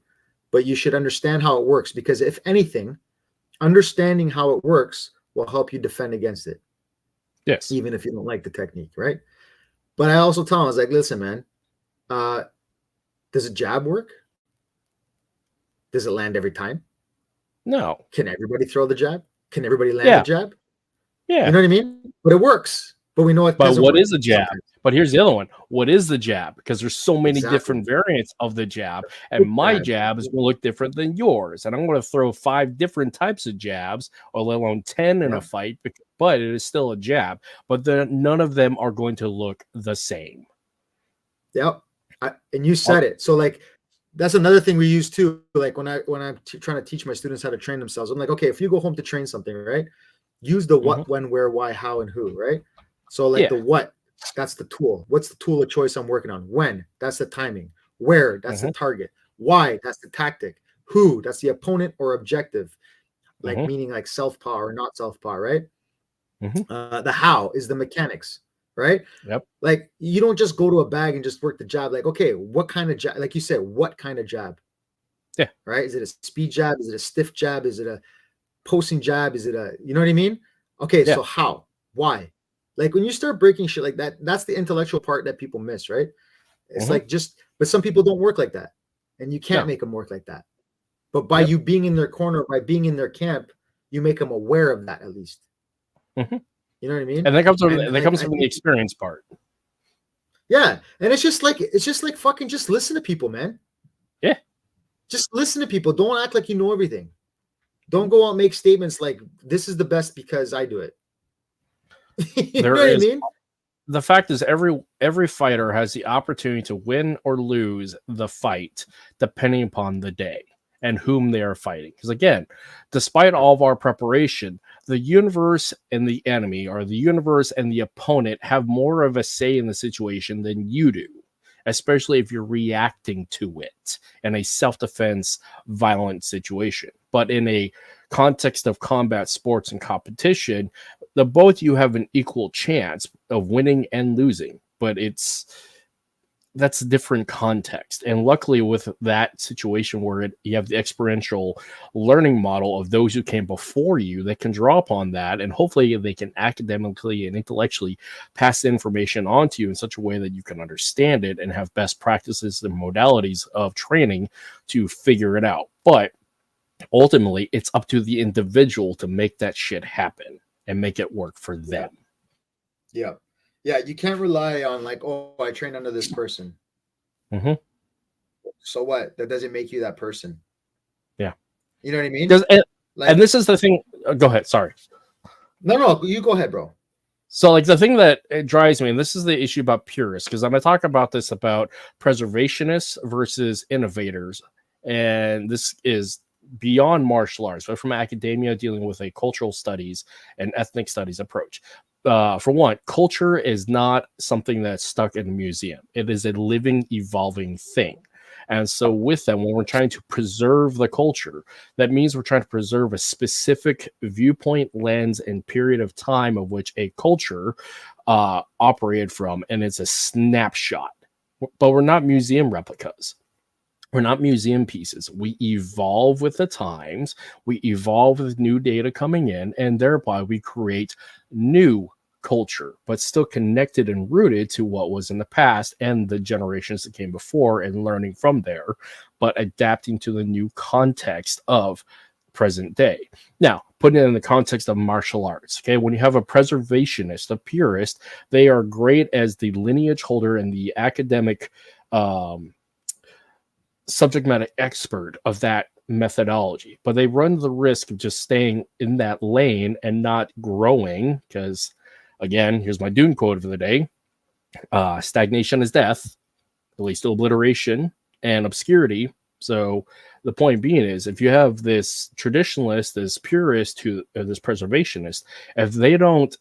but you should understand how it works, because if anything, understanding how it works will help you defend against it. Yes. Even if you don't like the technique, right? But I also tell them, I was like, listen, man, does a jab work? Does it land every time? No. Can everybody throw the jab? Can everybody land the jab? Yeah. You know what I mean? But it works. But we know it doesn't But what work is a jab? sometimes. But here's the other one. What is the jab? Because there's so many different variants of the jab. And my jab is going to look different than yours. And I'm going to throw 5 different types of jabs, or let alone 10 in a fight, but it is still a jab. But none of them are going to look the same. Yep. And you said it. So like, that's another thing we use too. Like when I'm trying to teach my students how to train themselves, I'm like, okay, if you go home to train something, right? Use the what, when, where, why, how, and who, right? So like the what, that's the tool. What's the tool of choice I'm working on? When, that's the timing. Where, that's the target. Why, that's the tactic. Who, that's the opponent or objective. Like meaning like self-paw or not self-paw, right? The how is the mechanics, right? Yep. Like you don't just go to a bag and just work the jab. Like, okay, what kind of jab? Like you said, what kind of jab? Yeah. Right? Is it a speed jab? Is it a stiff jab? Is it a posting jab? Is it a, you know what I mean? Okay, so how? Why? Like when you start breaking shit like that, that's the intellectual part that people miss, right? It's like but some people don't work like that, and you can't make them work like that. But by you being in their corner, by being in their camp, you make them aware of that at least. You know what I mean? And that comes from the experience part. Yeah, and it's just like fucking just listen to people, man. Yeah, just listen to people. Don't act like you know everything. Don't go out and make statements like this is the best because I do it. You know what I mean? The fact is, every fighter has the opportunity to win or lose the fight depending upon the day and whom they are fighting. Because again, despite all of our preparation, the universe and the enemy, or the universe and the opponent, have more of a say in the situation than you do, especially if you're reacting to it in a self-defense, violent situation. But in a context of combat sports and competition, both you have an equal chance of winning and losing. But that's a different context. And luckily with that situation where you have the experiential learning model of those who came before you that can draw upon that, and hopefully they can academically and intellectually pass the information on to you in such a way that you can understand it and have best practices and modalities of training to figure it out. But ultimately, it's up to the individual to make that shit happen and make it work for them. Yeah. Yeah, you can't rely on like, oh, I trained under this person. So what? That doesn't make you that person. Yeah. You know what I mean? And this is the thing. Go ahead. Sorry. No, you go ahead, bro. So like the thing that it drives me, and this is the issue about purists, because I'm going to talk about this about preservationists versus innovators. And this is beyond martial arts, but from academia dealing with a cultural studies and ethnic studies approach. For one, culture is not something that's stuck in a museum. It is a living, evolving thing. And so with that, when we're trying to preserve the culture, that means we're trying to preserve a specific viewpoint, lens, and period of time of which a culture operated from, and it's a snapshot. But we're not museum replicas. We're not museum pieces. We evolve with the times. We evolve with new data coming in, and thereby we create new culture, but still connected and rooted to what was in the past and the generations that came before, and learning from there, but adapting to the new context of present day. Now, putting it in the context of martial arts, okay, when you have a preservationist, a purist, they are great as the lineage holder and the academic subject matter expert of that methodology, but they run the risk of just staying in that lane and not growing, because again, here's my Dune quote of the day: stagnation is death, at least obliteration and obscurity. So the point being is, if you have this traditionalist, this purist, this preservationist, if they don't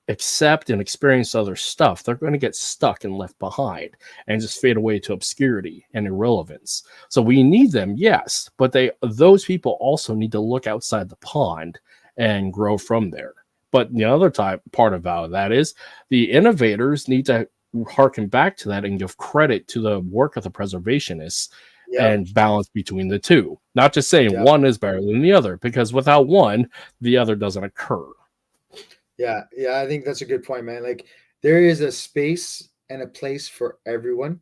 accept and experience other stuff, they're going to get stuck and left behind and just fade away to obscurity and irrelevance. So we need them, yes, but those people also need to look outside the pond and grow from there. But the other part about that is the innovators need to harken back to that and give credit to the work of the preservationists and balance between the two. Not just saying one is better than the other, because without one, the other doesn't occur. Yeah, I think that's a good point, man. Like there is a space and a place for everyone,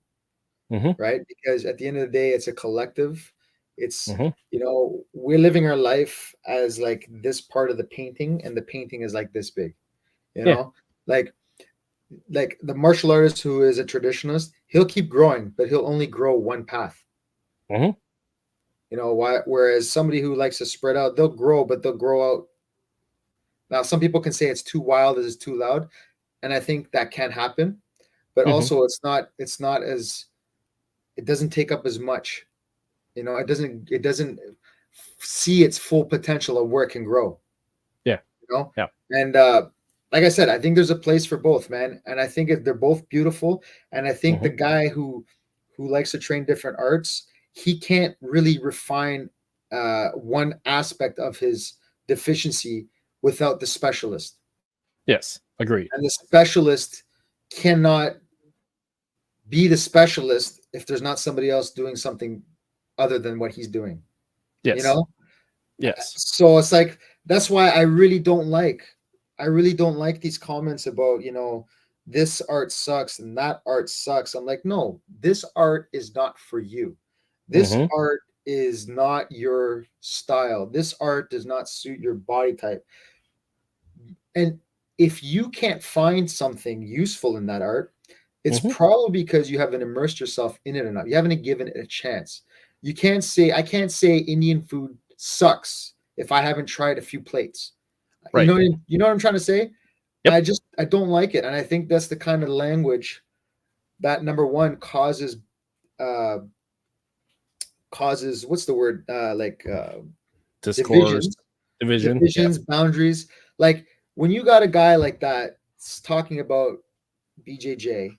right? Because at the end of the day, it's a collective. It's, you know, we're living our life as like this part of the painting, and the painting is like this big, you know, like the martial artist who is a traditionalist, he'll keep growing, but he'll only grow one path. You know why? Whereas somebody who likes to spread out, they'll grow, but they'll grow out Now, some people can say it's too wild, it's too loud, and I think that can happen. But also, it's not as, it doesn't take up as much. You know, it doesn't see its full potential of where it can grow. Yeah. You know? Yeah. And like I said, I think there's a place for both, man. And I think they're both beautiful. And I think the guy who likes to train different arts, he can't really refine one aspect of his deficiency without the specialist. Yes, agreed. And the specialist cannot be the specialist if there's not somebody else doing something other than what he's doing. Yes. You know? Yes. So it's like, that's why I really don't like these comments about, you know, this art sucks and that art sucks. I'm like, no, this art is not for you. This art is not your style. This art does not suit your body type. And if you can't find something useful in that art, it's probably because you haven't immersed yourself in it enough. You haven't given it a chance. I can't say Indian food sucks if I haven't tried a few plates. Right. You know what I'm trying to say? Yep. I don't like it. And I think that's the kind of language that, number one, causes what's the word? Discourse, divisions, boundaries. Like, when you got a guy like that talking about BJJ,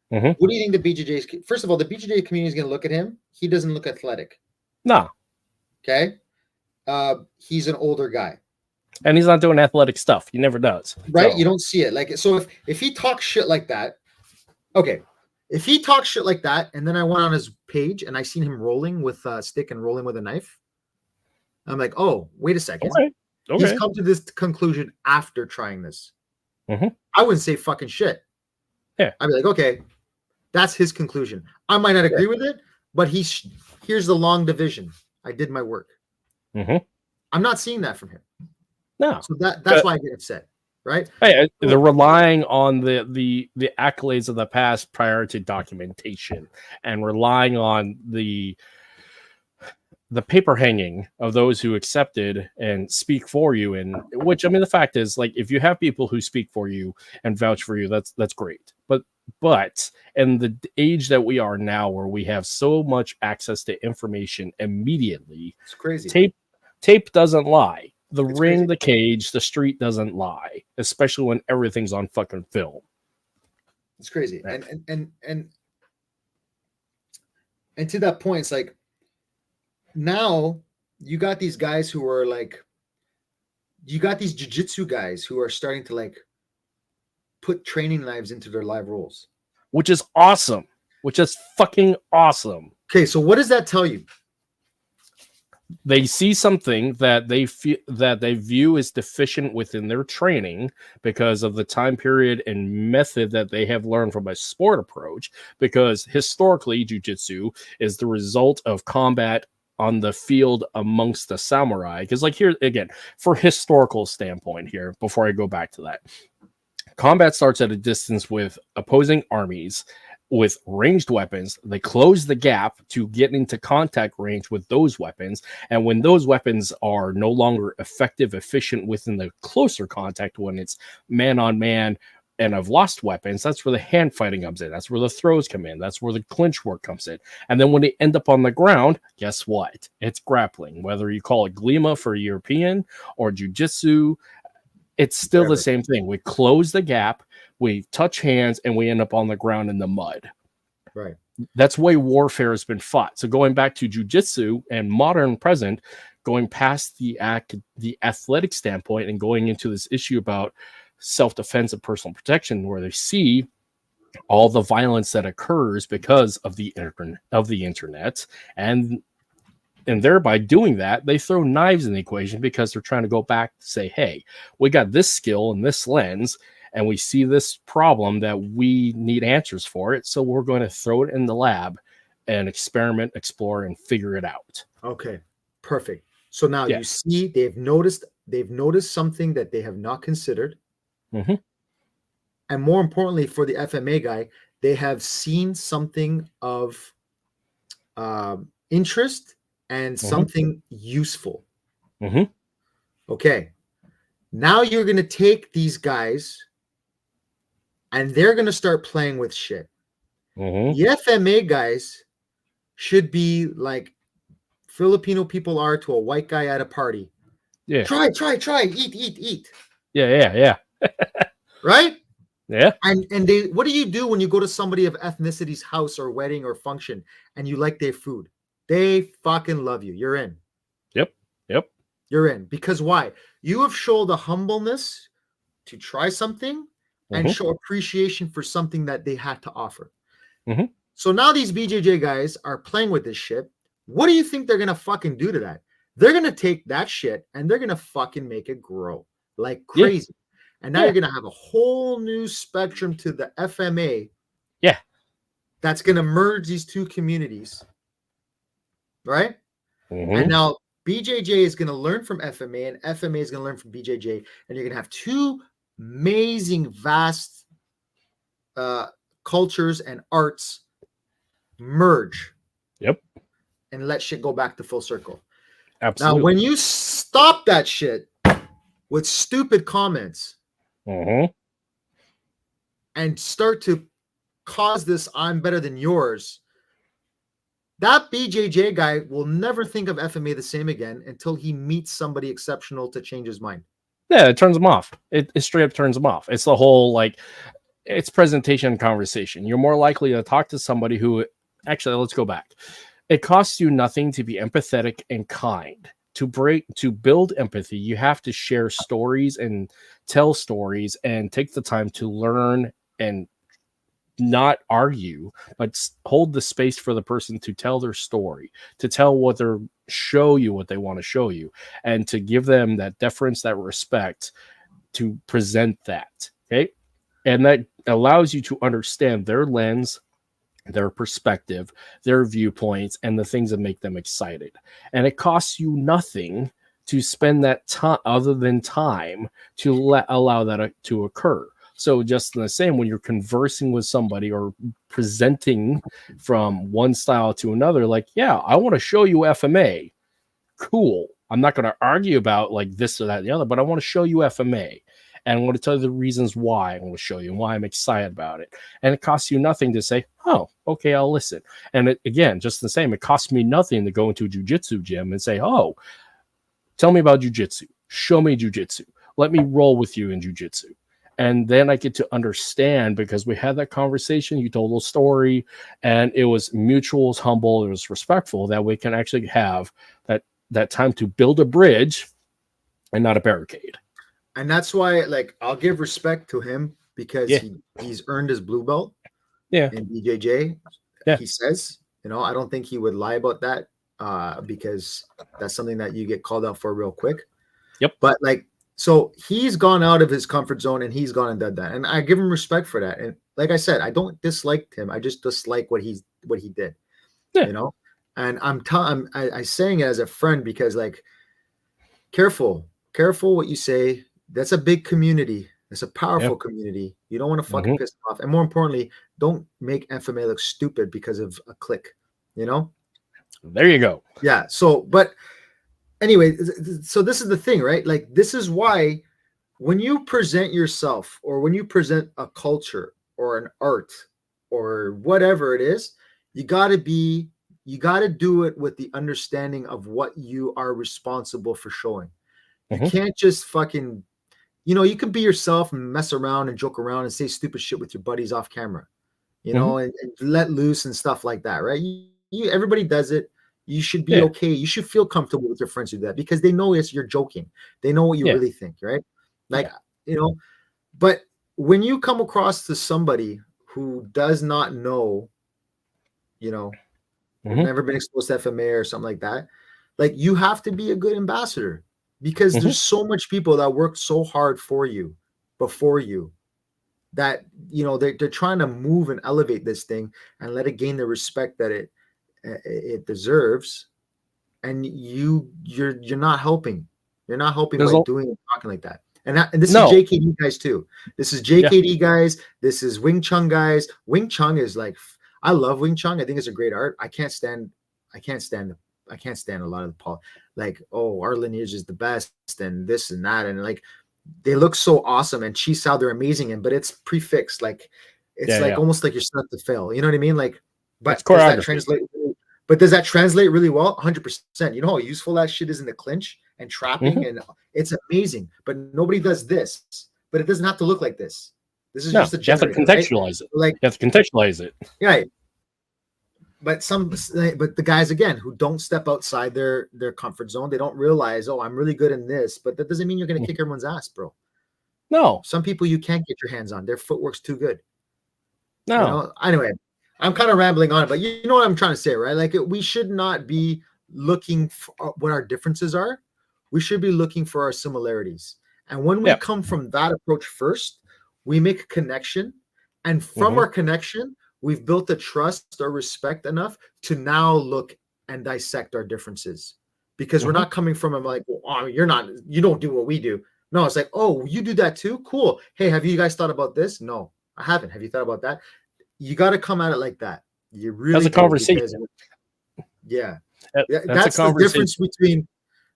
what do you think the BJJ? First of all, the BJJ community is going to look at him. He doesn't look athletic. No. Okay. He's an older guy. And he's not doing athletic stuff. He never does. Right? So. You don't see it. Like, so if he talks shit like that, okay. If he talks shit like that, and then I went on his page and I seen him rolling with a stick and rolling with a knife, I'm like, oh, wait a second. Okay. He's come to this conclusion after trying this. I wouldn't say fucking shit. Yeah. I'd be like, okay, that's his conclusion. I might not agree with it, but here's the long division. I did my work. I'm not seeing that from him. No. So that's why I get upset, right? Hey, they're relying on the accolades of the past prior to documentation, and relying on the paper hanging of those who accepted and speak for you. And which, I mean, the fact is, like, if you have people who speak for you and vouch for you, that's great. But in the age that we are now, where we have so much access to information immediately, it's crazy. Tape doesn't lie. The It's ring, crazy. the cage, the street doesn't lie, especially when everything's on fucking film. It's crazy. Right. And to that point, it's like, now you got these guys who are like, you got these jiu-jitsu guys who are starting to like put training knives into their live rolls, which is awesome. Which is fucking awesome. Okay, so what does that tell you? They see something that they view as deficient within their training because of the time period and method that they have learned from a sport approach. Because historically, jiu-jitsu is the result of combat on the field amongst the samurai. Because, like, here again, for historical standpoint here, before I go back to that, combat starts at a distance with opposing armies with ranged weapons. They close the gap to get into contact range with those weapons. And when those weapons are no longer effective, efficient within the closer contact, when it's man on man, and I've lost weapons, that's where the hand fighting comes in. That's where the throws come in. That's where the clinch work comes in. And then when they end up on the ground, guess what? It's grappling. Whether you call it Glima for European or jiu-jitsu, it's still the same thing. We close the gap, we touch hands, and we end up on the ground in the mud. Right. That's why warfare has been fought. So going back to jiu-jitsu and modern present, going past the athletic standpoint and going into this issue about self-defense and personal protection, where they see all the violence that occurs because of the internet, and thereby doing that, they throw knives in the equation because they're trying to go back to say, hey, we got this skill and this lens, and we see this problem that we need answers for it, so we're going to throw it in the lab and experiment, explore, and figure it out. Okay, perfect. So now you see they've noticed something that they have not considered. And more importantly, for the FMA guy, they have seen something of interest and something useful. Okay. Now you're going to take these guys and they're going to start playing with shit. The FMA guys should be like Filipino people are to a white guy at a party. Yeah. Try, eat. Yeah. Right? Yeah. And what do you do when you go to somebody of ethnicity's house or wedding or function and you like their food? They fucking love you. You're in. Yep. You're in. Because why? You have shown the humbleness to try something and show appreciation for something that they had to offer. So now these BJJ guys are playing with this shit. What do you think they're going to fucking do to that? They're going to take that shit and they're going to fucking make it grow like crazy. And now you're going to have a whole new spectrum to the FMA. Yeah. That's going to merge these two communities. Right? And now BJJ is going to learn from FMA and FMA is going to learn from BJJ. And you're going to have two amazing, vast cultures and arts merge. Yep. And let shit go back to full circle. Absolutely. Now, when you stop that shit with stupid comments and start to cause this I'm better than yours, that BJJ guy will never think of FMA the same again until he meets somebody exceptional to change his mind. Yeah, it turns him off. It straight up turns him off. It's the whole, like, it's presentation and conversation. You're more likely to talk to somebody who, actually, let's go back. It costs you nothing to be empathetic and kind. To build empathy, you have to share stories and tell stories and take the time to learn and not argue, but hold the space for the person to tell their story, to tell show you what they want to show you, and to give them that deference, that respect to present that. Okay. And that allows you to understand their lens, their perspective, their viewpoints, and the things that make them excited. And it costs you nothing to spend that time other than time to allow that to occur. So just in the same, when you're conversing with somebody or presenting from one style to another, like, yeah, I want to show you FMA. Cool. I'm not going to argue about like this or that and the other, but I want to show you FMA. And I want to tell you the reasons why I want to show you and why I'm excited about it. And it costs you nothing to say, oh, okay, I'll listen. And again, just the same, it costs me nothing to go into a jiu-jitsu gym and say, oh, tell me about jiu-jitsu. Show me jiu-jitsu. Let me roll with you in jiu-jitsu. And then I get to understand because we had that conversation. You told a story and it was mutual, it was humble, it was respectful, that we can actually have that time to build a bridge and not a barricade. And that's why, like, I'll give respect to him because he's earned his blue belt in BJJ. Yeah. He says, I don't think he would lie about that because that's something that you get called out for real quick. Yep. But like, so he's gone out of his comfort zone and he's gone and done that. And I give him respect for that. And like I said, I don't dislike him. I just dislike what he did, and I saying it as a friend because, like, careful what you say. That's a big community. It's a powerful community. You don't want to fucking piss them off. And more importantly, don't make FMA look stupid because of a click, There you go. Yeah. So, but anyway, so this is the thing, right? Like, this is why when you present yourself or when you present a culture or an art or whatever it is, you got to do it with the understanding of what you are responsible for showing. You can't just fucking, you can be yourself and mess around and joke around and say stupid shit with your buddies off camera, and let loose and stuff like that, right? Everybody does it. You should be okay. You should feel comfortable with your friends who do that because they know you're joking. They know what you really think, right? Like, but when you come across to somebody who does not know, never been exposed to FMA or something like that, like, you have to be a good ambassador because there's so much people that work so hard for you, before you, that, they're trying to move and elevate this thing and let it gain the respect that it deserves, and you're not helping. You're not helping by doing and talking like that. And this is JKD guys too. This is JKD guys. This is Wing Chun guys. Wing Chun is like, I love Wing Chun. I think it's a great art. I can't stand a lot of the like, oh, our lineage is the best and this and that, and like, they look so awesome, and Chi Sao they're amazing in, but it's prefixed. Like it's like almost like you're set up to fail. You know what I mean? Like, but does that translate? But does that translate really well? 100%. You know how useful that shit is in the clinch and trapping, and it's amazing. But nobody does this. But it doesn't have to look like this. This is just a generator. You have to contextualize it. Like you have to contextualize it. Yeah. But the guys again who don't step outside their comfort zone, they don't realize, oh, I'm really good in this, but that doesn't mean you're going to kick everyone's ass, bro. No. Some people you can't get your hands on. Their footwork's too good. No. You know? Anyway, I'm kind of rambling on, but you know what I'm trying to say, right? Like we should not be looking for what our differences are. We should be looking for our similarities. And when we come from that approach first, we make a connection. And from our connection, we've built a trust or respect enough to now look and dissect our differences, because we're not coming from them like, well, oh, you don't do what we do. No, it's like, oh, you do that too? Cool. Hey, have you guys thought about this? No, I haven't. Have you thought about that? You got to come at it like that. You really that's a conversation.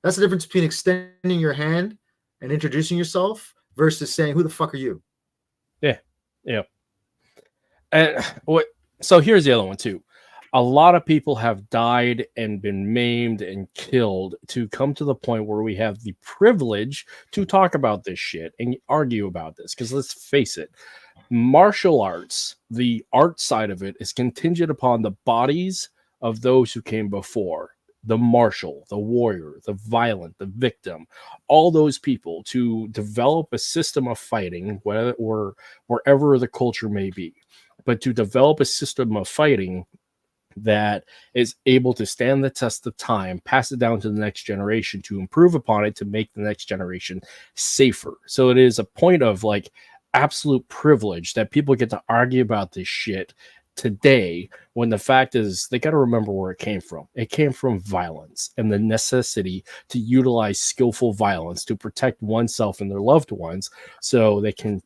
That's the difference between extending your hand and introducing yourself versus saying, who the fuck are you? Yeah. And so here's the other one too. A lot of people have died and been maimed and killed to come to the point where we have the privilege to talk about this shit and argue about this. Because let's face it, martial arts, the art side of it, is contingent upon the bodies of those who came before. The martial, the warrior, the violent, the victim, all those people to develop a system of fighting, wherever the culture may be, but to develop a system of fighting that is able to stand the test of time, pass it down to the next generation, to improve upon it, to make the next generation safer. So it is a point of like absolute privilege that people get to argue about this shit today, when the fact is they got to remember where it came from. It came from violence and the necessity to utilize skillful violence to protect oneself and their loved ones so they can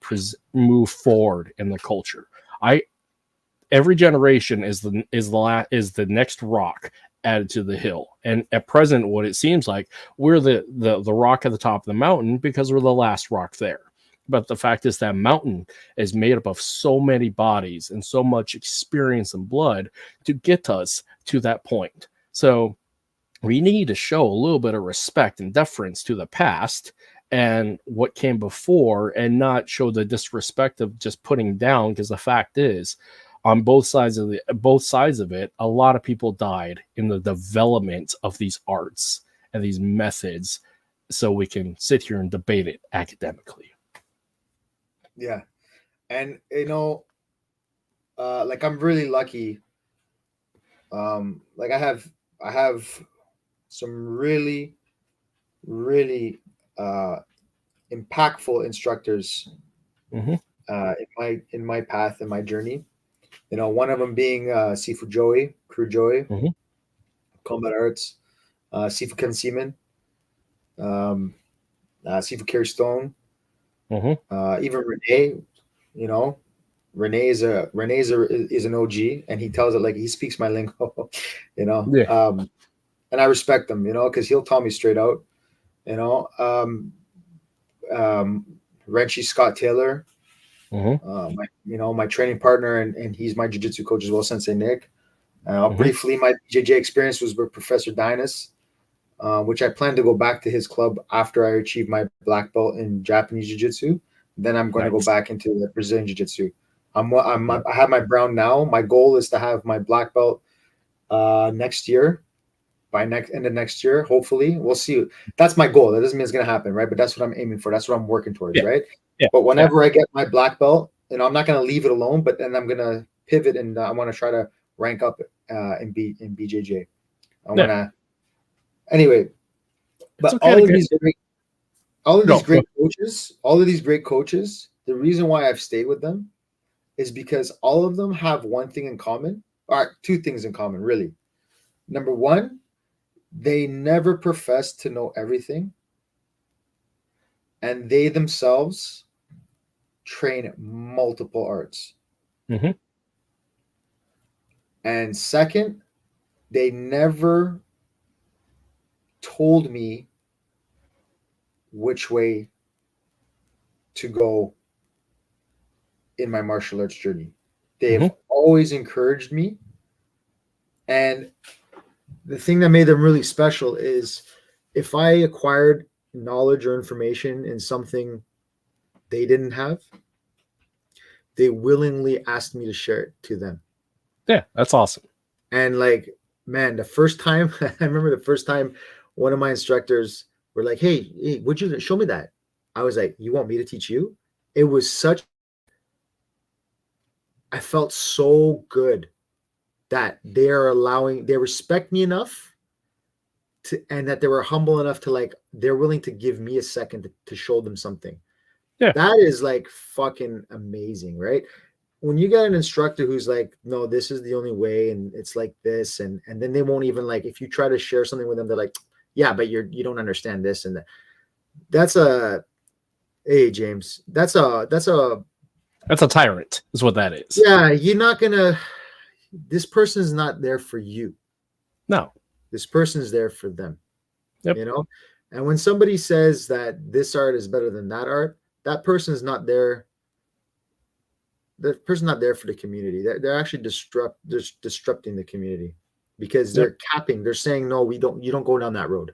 move forward in the culture. Every generation is the next rock added to the hill, and at present, what it seems like, we're the rock at the top of the mountain because we're the last rock there. But the fact is that mountain is made up of so many bodies and so much experience and blood to get us to that point. So we need to show a little bit of respect and deference to the past and what came before, and not show the disrespect of just putting down, because the fact is, on both sides of it, a lot of people died in the development of these arts and these methods, so we can sit here and debate it academically. Yeah. And like I'm really lucky. Like I have some really, really impactful instructors in my path, in my journey. One of them being Sifu Kru Combat Arts, Sifu Ken Seaman, Sifu Kerry Stone, even Renee. Renee is an OG, and he tells it like he speaks my lingo. And I respect him, because he'll tell me straight out. Renshi Scott Taylor, my training partner, and he's my jiu-jitsu coach as well, Sensei Nick. Briefly, my BJJ experience was with Professor Dinas, which I plan to go back to his club after I achieve my black belt in Japanese jiu-jitsu. Then I'm going to go back into the Brazilian jiu-jitsu. I have my brown now. My goal is to have my black belt next year, end of next year. Hopefully, we'll see. That's my goal. That doesn't mean it's going to happen, right? But that's what I'm aiming for. That's what I'm working towards, right? Yeah. But whenever I get my black belt, I'm not going to leave it alone. But then I'm going to pivot, and I want to try to rank up in BJJ. I want to. Anyway, but all of these great coaches, the reason why I've stayed with them is because all of them have one thing in common, or two things in common, really. Number one, they never profess to know everything, and they themselves train multiple arts. And second, they never told me which way to go in my martial arts journey. They've always encouraged me. And the thing that made them really special is if I acquired knowledge or information in something they didn't have, they willingly asked me to share it to them. Yeah, that's awesome. And like, man, the first time, I remember the first time one of my instructors were like, hey, would you show me that? I was like, you want me to teach you? It was such, I felt so good that they respect me enough to, and that they were humble enough to like, they're willing to give me a second to show them something. Yeah. That is like fucking amazing, right? When you get an instructor who's like, no, this is the only way, and it's like this, and then they won't even like, if you try to share something with them, they're like, yeah, but you don't understand this and that. That's a, hey James, that's a tyrant, is what that is. Yeah, you're not gonna. This person is not there for you. No, this person is there for them. Yep. You know, and when somebody says that this art is better than that art, that person is not there. The person's not there for the community. They're actually disrupting the community because they're capping. They're saying, no, you don't go down that road.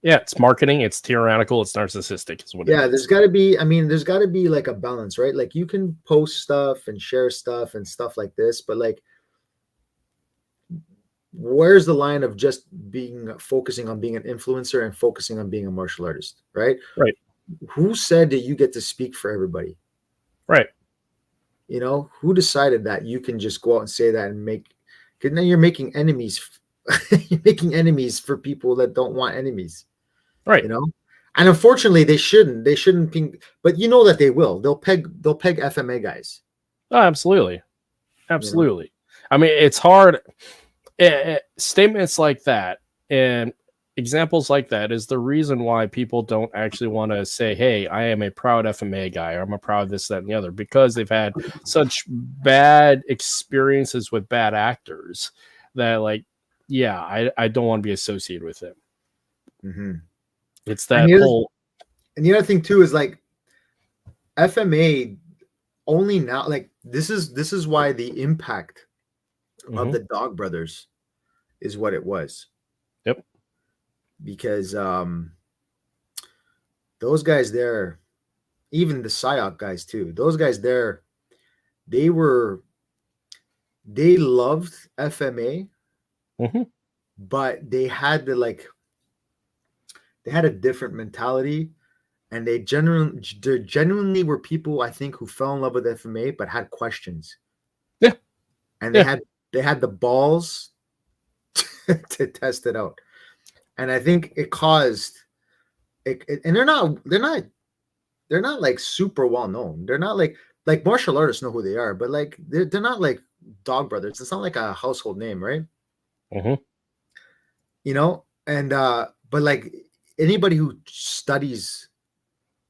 Yeah, it's marketing. It's tyrannical. It's narcissistic. Is what. Yeah, there's got to be. I mean, there's got to be like a balance, right? Like you can post stuff and share stuff and stuff like this, but like, where's the line of just focusing on being an influencer and focusing on being a martial artist, right? Right. Who said that you get to speak for everybody? Right. You know, who decided that you can just go out and say that and because then you're making enemies. You're making enemies for people that don't want enemies. Right. You know, and unfortunately they shouldn't but you know that they will. They'll peg FMA guys. Oh, absolutely. Absolutely. You know? I mean, it's hard. Statements like that and examples like that is the reason why people don't actually want to say, hey, I am a proud FMA guy, or I'm a proud this, that, and the other, because they've had such bad experiences with bad actors that, like, yeah, I don't want to be associated with him. Mm-hmm. It's that whole. And the other thing too is like FMA only now, like this is why the impact of the Dog Brothers is what it was. Yep. Because those guys there, even the PSYOP guys too, those guys there, they loved FMA, but they had a different mentality, and they genuinely were people, I think, who fell in love with FMA but had questions. Yeah. And they had the balls to test it out. And I think it caused it, and they're not like super well known. They're not like martial artists know who they are, but like they're not like Dog Brothers. It's not like a household name, right? You know, and but like anybody who studies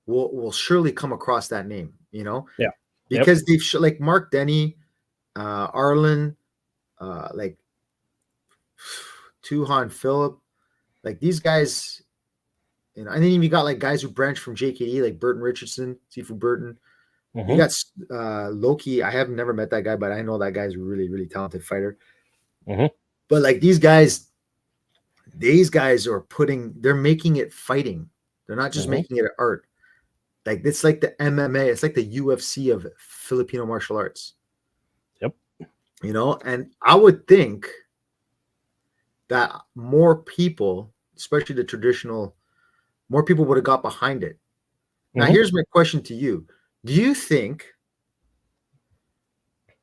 will surely come across that name, you know? Yeah. Because they've like Mark Denny, Arlen, like Tuhan Phillip, like these guys, you know, and then you got like guys who branched from JKD, like Burton Richardson, Sifu Burton. You got Loki. I have never met that guy, but I know that guy's a really, really talented fighter. But like these guys are they're making it fighting. They're not just making it art. Like it's like the MMA, it's like the UFC of Filipino martial arts. Yep. You know, and I would think that more people, especially the traditional, more people would have got behind it. Now, here's my question to you. Do you think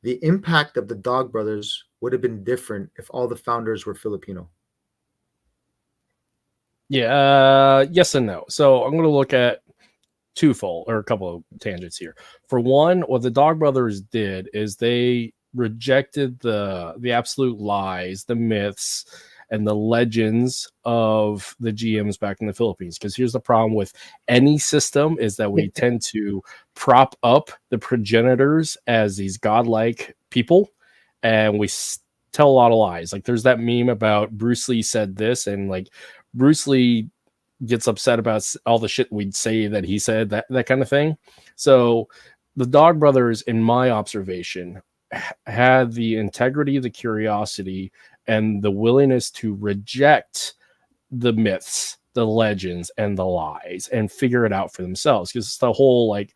the impact of the Dog Brothers would have been different if all the founders were Filipino? Yeah, yes and no. So I'm going to look at twofold, or a couple of tangents here. For one, what the Dog Brothers did is they rejected the absolute lies, the myths, and the legends of the GMs back in the Philippines. Because here's the problem with any system is that we tend to prop up the progenitors as these godlike people, and we tell a lot of lies. Like there's that meme about Bruce Lee said this, and like Bruce Lee gets upset about all the shit we'd say that he said, that kind of thing. So the Dog Brothers, in my observation, had the integrity, the curiosity, and the willingness to reject the myths, the legends, and the lies and figure it out for themselves. Because it's the whole, like,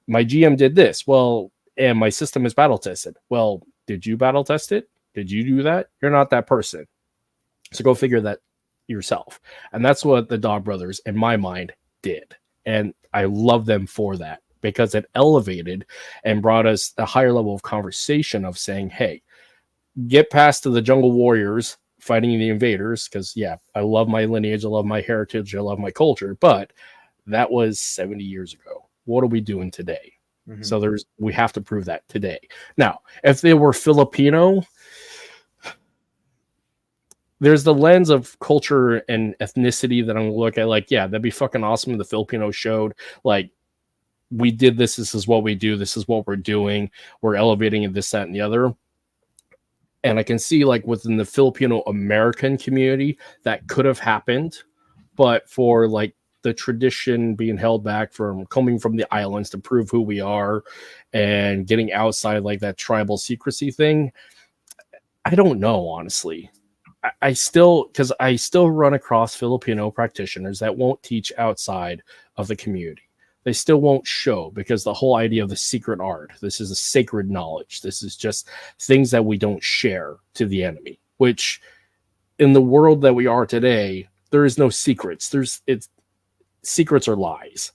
my GM did this. Well, and my system is battle tested. Well, did you battle test it? Did you do that? You're not that person. So go figure that yourself. And that's what the Dog Brothers, in my mind, did. And I love them for that, because it elevated and brought us a higher level of conversation of saying, hey, get past to the jungle warriors fighting the invaders. Because, yeah, I love my lineage. I love my heritage. I love my culture. But that was 70 years ago. What are we doing today? Mm-hmm. So we have to prove that today. Now, if they were Filipino, there's the lens of culture and ethnicity that I'm going to look at. Like, yeah, that'd be fucking awesome if the Filipinos showed, like, we did this. This is what we do. This is what we're doing. We're elevating in this, that, and the other. And I can see, like, within the Filipino American community, that could have happened. But for, like, the tradition being held back from coming from the islands to prove who we are and getting outside, like, that tribal secrecy thing, I don't know, honestly. I still run across Filipino practitioners that won't teach outside of the community. They still won't show, because the whole idea of the secret art, this is a sacred knowledge. This is just things that we don't share to the enemy, which in the world that we are today, there is no secrets. Secrets are lies.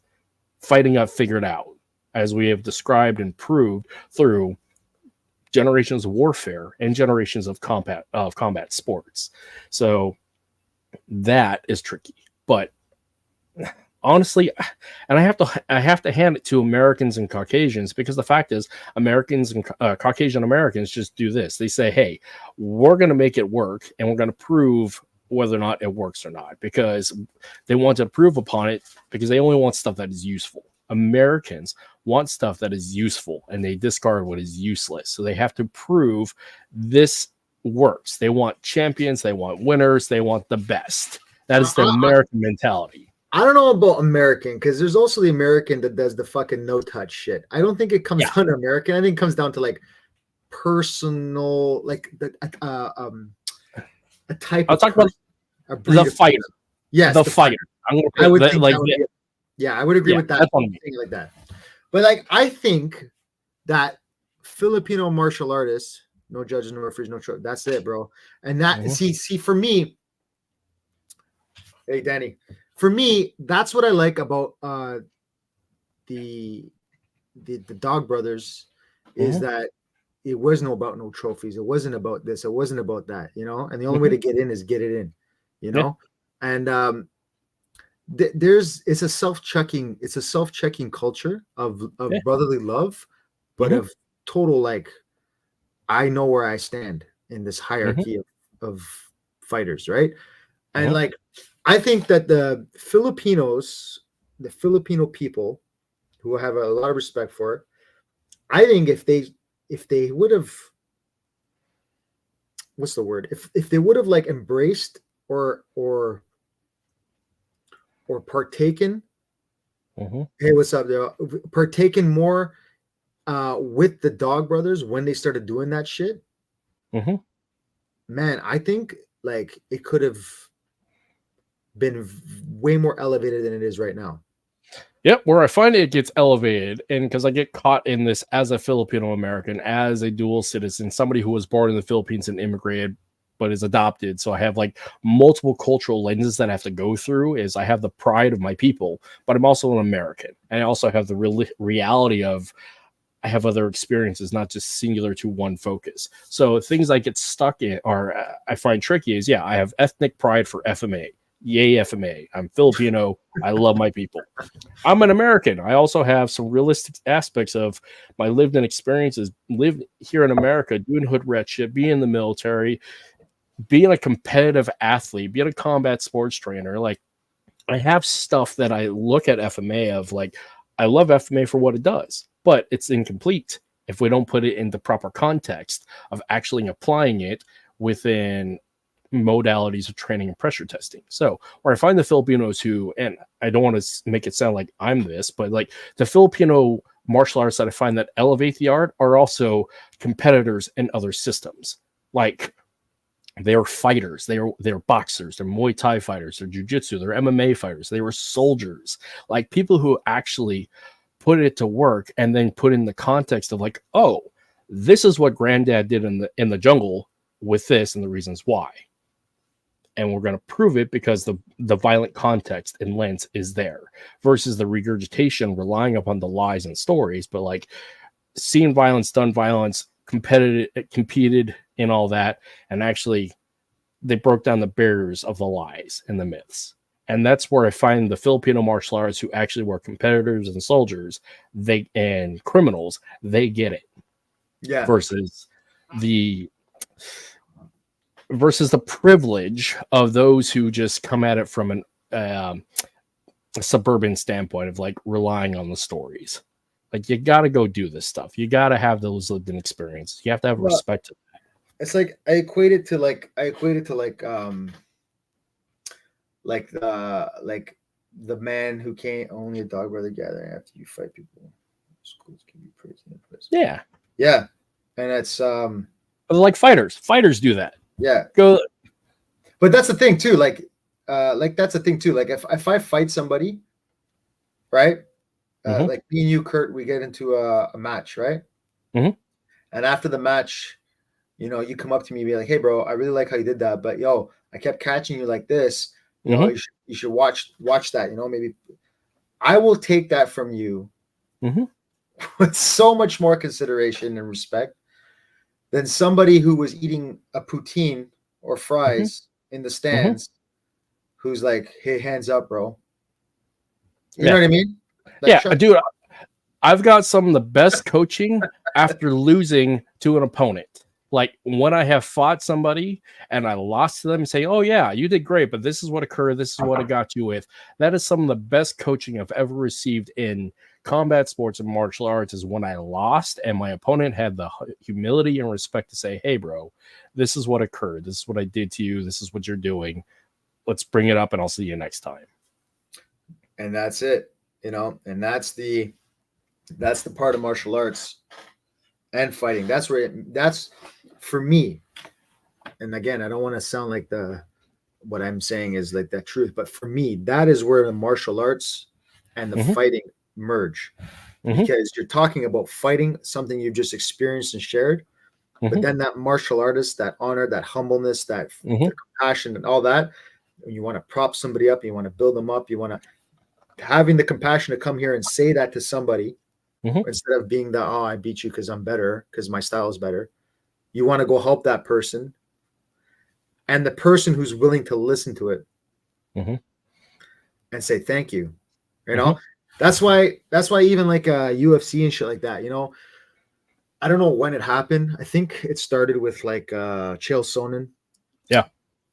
Fighting got figured out, as we have described and proved through generations of warfare and generations of combat sports. So that is tricky. But honestly, and I have to hand it to Americans and Caucasians, because the fact is, Americans and Caucasian Americans just do this. They say, hey, we're going to make it work, and we're going to prove whether or not it works or not, because they want to improve upon it, because they only want stuff that is useful. Americans want stuff that is useful, and they discard what is useless. So they have to prove this works. They want champions. They want winners. They want the best. That is the American mentality. I don't know about American, because there's also the American that does the fucking no-touch shit. I don't think it comes down to American. I think it comes down to, like, personal, like, a type. I'll talk about the fighter. Yes, the fighter. I would think like, I would agree with that. Thing like that. But, like, I think that Filipino martial artists, no judges, no referees, no trouble. That's it, bro. And that see for me, hey Danny, for me, that's what I like about the Dog Brothers, is that it wasn't about no trophies. It wasn't about this. It wasn't about that, you know. And the only way to get in is get it in, you know. And it's a self-checking culture of brotherly love, but of total, like, I know where I stand in this hierarchy of fighters, right? And like, I think that the Filipino people, who I have a lot of respect for, I think if they would have, what's the word? If they would have, like, embraced or partaken, hey, what's up there? Partaken more with the Dog Brothers when they started doing that shit. Man, I think, like, it could have been way more elevated than it is right now. Yep, where I find it gets elevated, and because I get caught in this as a Filipino American, as a dual citizen, somebody who was born in the Philippines and immigrated but is adopted. So I have, like, multiple cultural lenses that I have to go through. Is I have the pride of my people, but I'm also an American, and I also have the reality of I have other experiences, not just singular to one focus. So things I get stuck in, or I find tricky, is I have ethnic pride for FMA. Yay, FMA. I'm Filipino. I love my people. I'm an American. I also have some realistic aspects of my lived in experiences, lived here in America, doing hood rat shit, being in the military, being a competitive athlete, being a combat sports trainer. Like, I have stuff that I look at FMA of, like, I love FMA for what it does, but it's incomplete if we don't put it in the proper context of actually applying it within modalities of training and pressure testing. So where I find the Filipinos who, and I don't want to make it sound like I'm this, but like the Filipino martial arts that I find that elevate the art are also competitors in other systems. Like they're fighters, they're boxers, they're Muay Thai fighters, they're jiu-jitsu, they're MMA fighters, they were soldiers, like people who actually put it to work and then put in the context of like, oh, this is what granddad did in the jungle with this and the reasons why. And we're going to prove it because the violent context and lens is there versus the regurgitation relying upon the lies and stories, but like seeing violence, done violence, competed in all that. And actually they broke down the barriers of the lies and the myths. And that's where I find the Filipino martial arts who actually were competitors and soldiers, and criminals, they get it. Yeah. Versus the privilege of those who just come at it from a suburban standpoint of like relying on the stories. Like you got to go do this stuff. You got to have those lived in experiences. You have to have respect to that. It's like I equate it to the man who can't only a dog brother gathering after you fight people. Schools can be prison. Yeah. Yeah. And it's like fighters do that. Yeah. Go. But that's the thing too. Like that's the thing too. Like if I fight somebody, right? Like me and you, Kurt, we get into a match, right? Mm-hmm. And after the match, you know, you come up to me and be like, "Hey, bro, I really like how you did that, but yo, I kept catching you like this. You know, you should watch that. You know, maybe I will take that from you with so much more consideration and respect than somebody who was eating a poutine or fries in the stands, who's like, "Hey, hands up, bro." You know what I mean? Like, yeah, dude, I've got some of the best coaching after losing to an opponent. Like when I have fought somebody and I lost to them and say, "Oh yeah, you did great, but this is what occurred. This is what I got you with." That is some of the best coaching I've ever received in combat sports and martial arts, is when I lost and my opponent had the humility and respect to say, "Hey bro, this is what occurred. This is what I did to you. This is what you're doing. Let's bring it up and I'll see you next time." And that's it, you know, and that's the part of martial arts and fighting. That's for me. And again, I don't want to sound like what I'm saying is like that truth, but for me, that is where the martial arts and the fighting merge, because you're talking about fighting something you've just experienced and shared, but then that martial artist, that honor, that humbleness, that compassion and all that, when you want to prop somebody up, you want to build them up, you want to having the compassion to come here and say that to somebody instead of being the, "Oh, I beat you because I'm better, because my style is better." You want to go help that person, and the person who's willing to listen to it and say thank you. You know, that's why even like UFC and shit like that, you know, I don't know when it happened. I think it started with like Chael Sonnen. Yeah.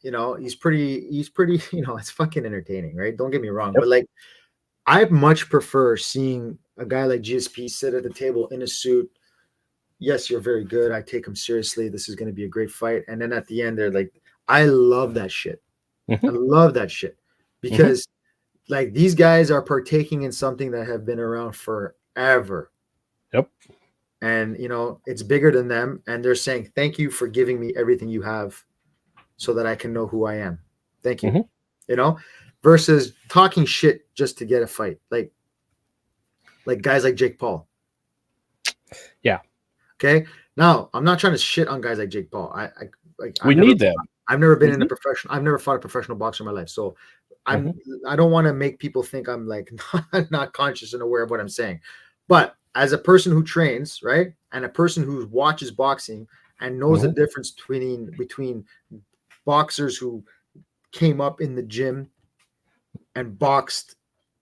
You know, he's pretty, you know, it's fucking entertaining, right? Don't get me wrong. But like, I much prefer seeing a guy like GSP sit at the table in a suit. Yes, you're very good. I take him seriously. This is going to be a great fight. And then at the end, they're like, I love that shit. I love that shit because like these guys are partaking in something that have been around forever. Yep. And, you know, it's bigger than them. And they're saying, thank you for giving me everything you have so that I can know who I am. Thank you. You know, versus talking shit just to get a fight. Like guys like Jake Paul. Yeah. Okay. Now, I'm not trying to shit on guys like Jake Paul. We need them. I've never been in a professional. I've never fought a professional boxer in my life. So I don't want to make people think I'm like not conscious and aware of what I'm saying. But as a person who trains, right, and a person who watches boxing and knows the difference between boxers who came up in the gym and boxed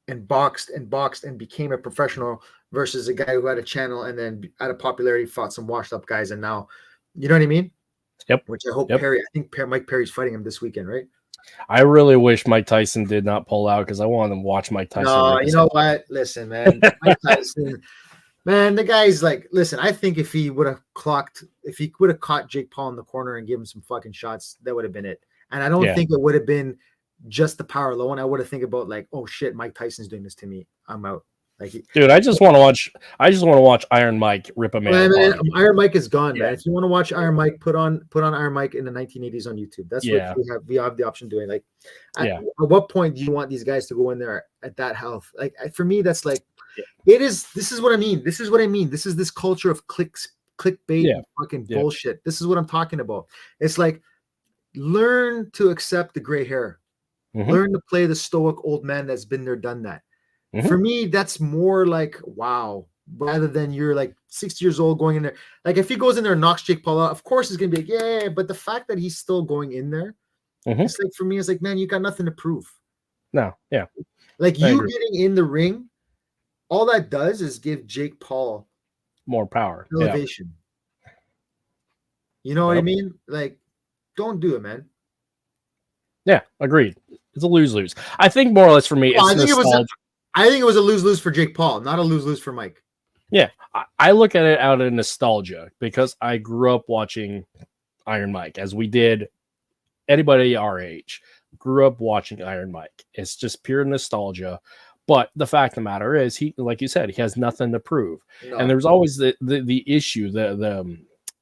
and became a professional versus a guy who had a channel and then out of popularity fought some washed up guys, and now, you know what I mean? Yep. Which I hope Perry. I think Mike Perry's fighting him this weekend, right? I really wish Mike Tyson did not pull out because I wanted to watch Mike Tyson. No, you know what? Listen, man, Mike Tyson, man, the guy's like, listen. I think if he would have caught Jake Paul in the corner and give him some fucking shots, that would have been it. And I don't Yeah. think it would have been just the power alone. I would have think about like, oh shit, Mike Tyson's doing this to me. I'm out. Like, Dude, I just want to watch Iron Mike rip a man apart. Iron Mike is gone, Yeah. man. If you want to watch Iron Mike, put on Iron Mike in the 1980s on YouTube. That's what we have the option of doing. Like, at what point do you want these guys to go in there at that health? Like, for me, that's like, this is what I mean. This is what I mean. This is this culture of clickbait, and fucking bullshit. This is what I'm talking about. It's like, learn to accept the gray hair. Learn to play the stoic old man that's been there, done that. For me, that's more like, wow, rather than you're like 60 years old going in there. Like, if he goes in there and knocks Jake Paul out, of course it's going to be like, yeah, but the fact that he's still going in there, it's like, for me, it's like, man, you got nothing to prove. No, yeah. Like, you getting in the ring, all that does is give Jake Paul more power, elevation. You know what I mean? Like, don't do it, man. Yeah, agreed. It's a lose-lose. I think more or less for me, I think it was a lose-lose for Jake Paul, not a lose-lose for Mike. Yeah, I look at it out of nostalgia because I grew up watching Iron Mike, as we did. Anybody our age grew up watching Iron Mike. It's just pure nostalgia. But the fact of the matter is, he, like you said, he has nothing to prove. No. And there's always the issue,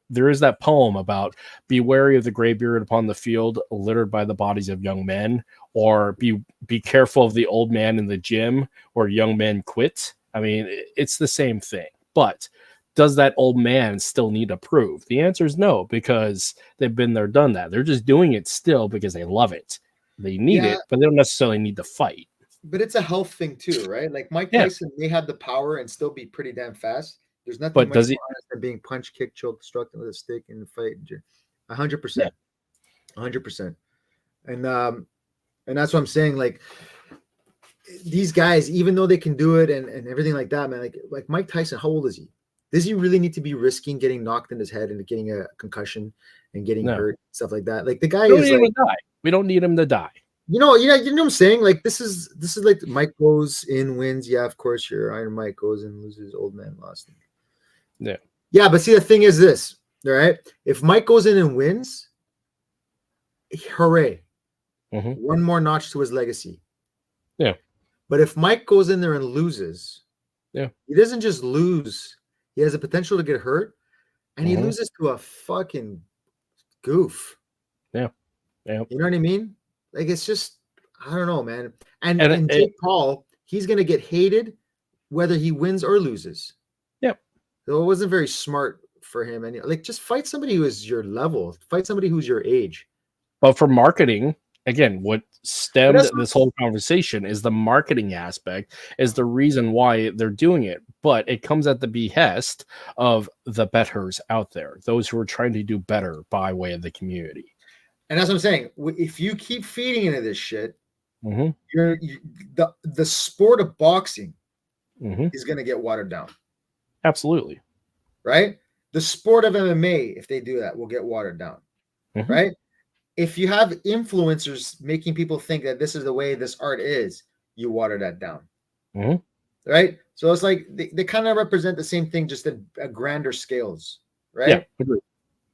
there is that poem about be wary of the gray beard upon the field littered by the bodies of young men, or be careful of the old man in the gym where young men quit. I mean, it's the same thing. But does that old man still need to prove? The answer is no, because they've been there, done that. They're just doing it still because they love it. They need it, but they don't necessarily need to fight. But it's a health thing too, right? Like, Mike Tyson may have the power and still be pretty damn fast. There's nothing but much does he than being punched, kicked, choked, struck with a stick in the fight. 100%. 100%. And that's what I'm saying. Like, these guys, even though they can do it and everything like that, man, like Mike Tyson, how old is he? Does he really need to be risking getting knocked in his head and getting a concussion and getting hurt, stuff like that? Like, the guy is like, we don't need him to die. You know what I'm saying? Like, this is like Mike goes in, wins. Yeah, of course, your Iron Mike goes in, loses, old man lost. Yeah, but see, the thing is this, all right? If Mike goes in and wins, hooray. One more notch to his legacy. Yeah. But if Mike goes in there and loses, he doesn't just lose. He has the potential to get hurt, and he loses to a fucking goof. Yeah. You know what I mean? Like, it's just, I don't know, man. And Jake Paul, he's going to get hated whether he wins or loses. Yep. So it wasn't very smart for him. And like, just fight somebody who is your level. Fight somebody who's your age. But for marketing, again, what stemmed this whole conversation is the marketing aspect, is the reason why they're doing it. But it comes at the behest of the betters out there, those who are trying to do better by way of the community. And that's what I'm saying. If you keep feeding into this shit, the sport of boxing is going to get watered down. Absolutely. Right? The sport of MMA, if they do that, will get watered down. Right? If you have influencers making people think that this is the way this art is, you water that down. Right? So it's like they kind of represent the same thing, just at grander scales. Right? Yeah, agree.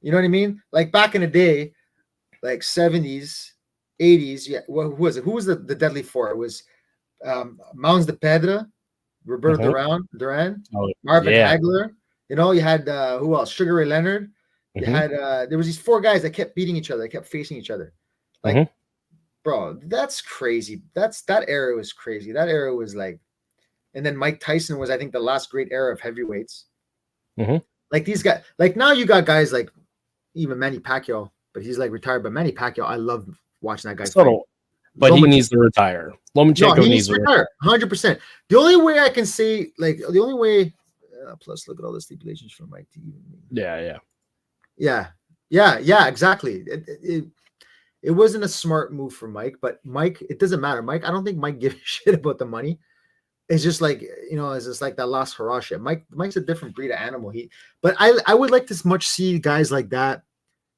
You know what I mean? Like, back in the day, like 70s, 80s. Yeah. Well, who was it? Who was the Deadly Four? It was Mounds de Pedra, Roberto Duran, Marvin Hagler. You know, you had who else? Sugar Ray Leonard. You had there was these four guys that kept beating each other, they kept facing each other. Like, bro, that's crazy. That era was crazy. That era was like, and then Mike Tyson was, I think, the last great era of heavyweights. Like, these guys, like, now you got guys like even Manny Pacquiao. But he's like retired. But Manny Pacquiao, I love watching that guy fight. But he needs to retire. Lomachenko needs to retire. 100%. The only way I can say, like, the only way. Plus, look at all the stipulations from Mike. Yeah. Exactly. It wasn't a smart move for Mike, but Mike, it doesn't matter. Mike, I don't think Mike gives a shit about the money. It's just like, you know, it's just like that last hurrah shit. Mike's a different breed of animal. But I would like to much see guys like that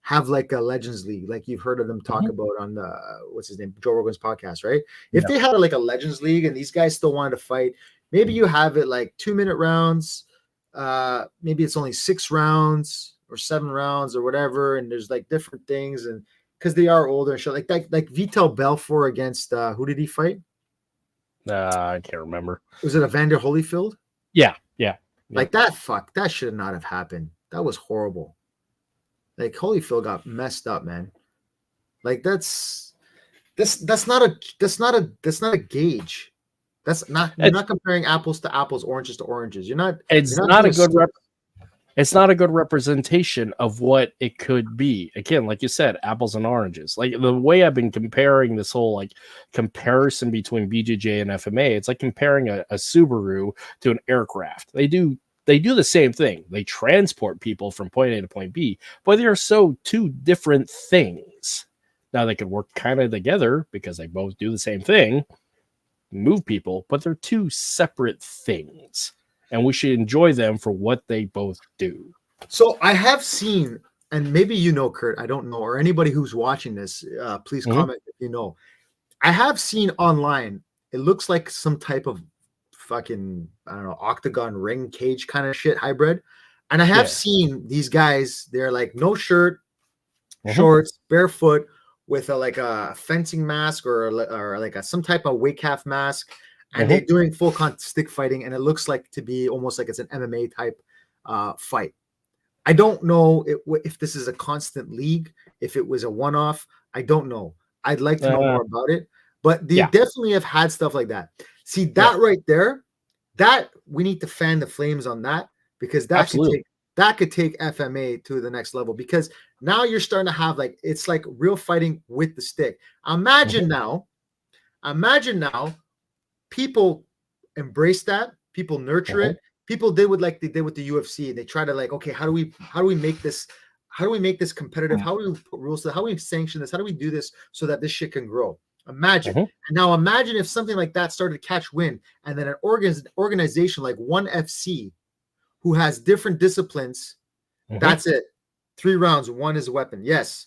have like a Legends League, like you've heard of them talk about on the what's his name, Joe Rogan's podcast, right? If they had like a Legends League and these guys still wanted to fight, maybe you have it like 2-minute rounds, maybe it's only 6 rounds or 7 rounds or whatever, and there's like different things, and because they are older and shit. Like Vital Belfort against who did he fight? I can't remember. Was it Evander Holyfield? Yeah. Like that should not have happened. That was horrible. Like Holyfield got messed up, man. Like that's not a gauge. You're not comparing apples to apples, oranges to oranges. It's not a good representation of what it could be. Again, like you said, apples and oranges. Like the way I've been comparing this whole like comparison between BJJ and FMA, it's like comparing a Subaru to an aircraft. They do the same thing. They transport people from point A to point B, but they are so two different things. Now they could work kind of together because they both do the same thing, move people, but they're two separate things. And we should enjoy them for what they both do. So I have seen, and maybe you know, Kurt, I don't know, or anybody who's watching this, please comment if you know. I have seen online, it looks like some type of fucking, I don't know, octagon ring cage kind of shit hybrid. And I have seen these guys, they're like no shirt, shorts, barefoot, with a fencing mask or like some type of weight calf mask. And they're doing full contact stick fighting, and it looks like to be almost like it's an MMA type fight. I don't know if this is a constant league, if it was a one-off. I don't know. I'd like to know more about it. But they definitely have had stuff like that. See, that right there, that we need to fan the flames on that, because that could take FMA to the next level, because now you're starting to have it's like real fighting with the stick. Imagine now, people embrace that, people nurture it, people did what they did with the UFC. They try to okay, how do we make this competitive? How do we put rules to, how do we sanction this? How do we do this so that this shit can grow? Imagine. And now imagine if something like that started to catch wind, and then an organization like ONE FC, who has different disciplines, that's it. 3 rounds, one is a weapon. Yes.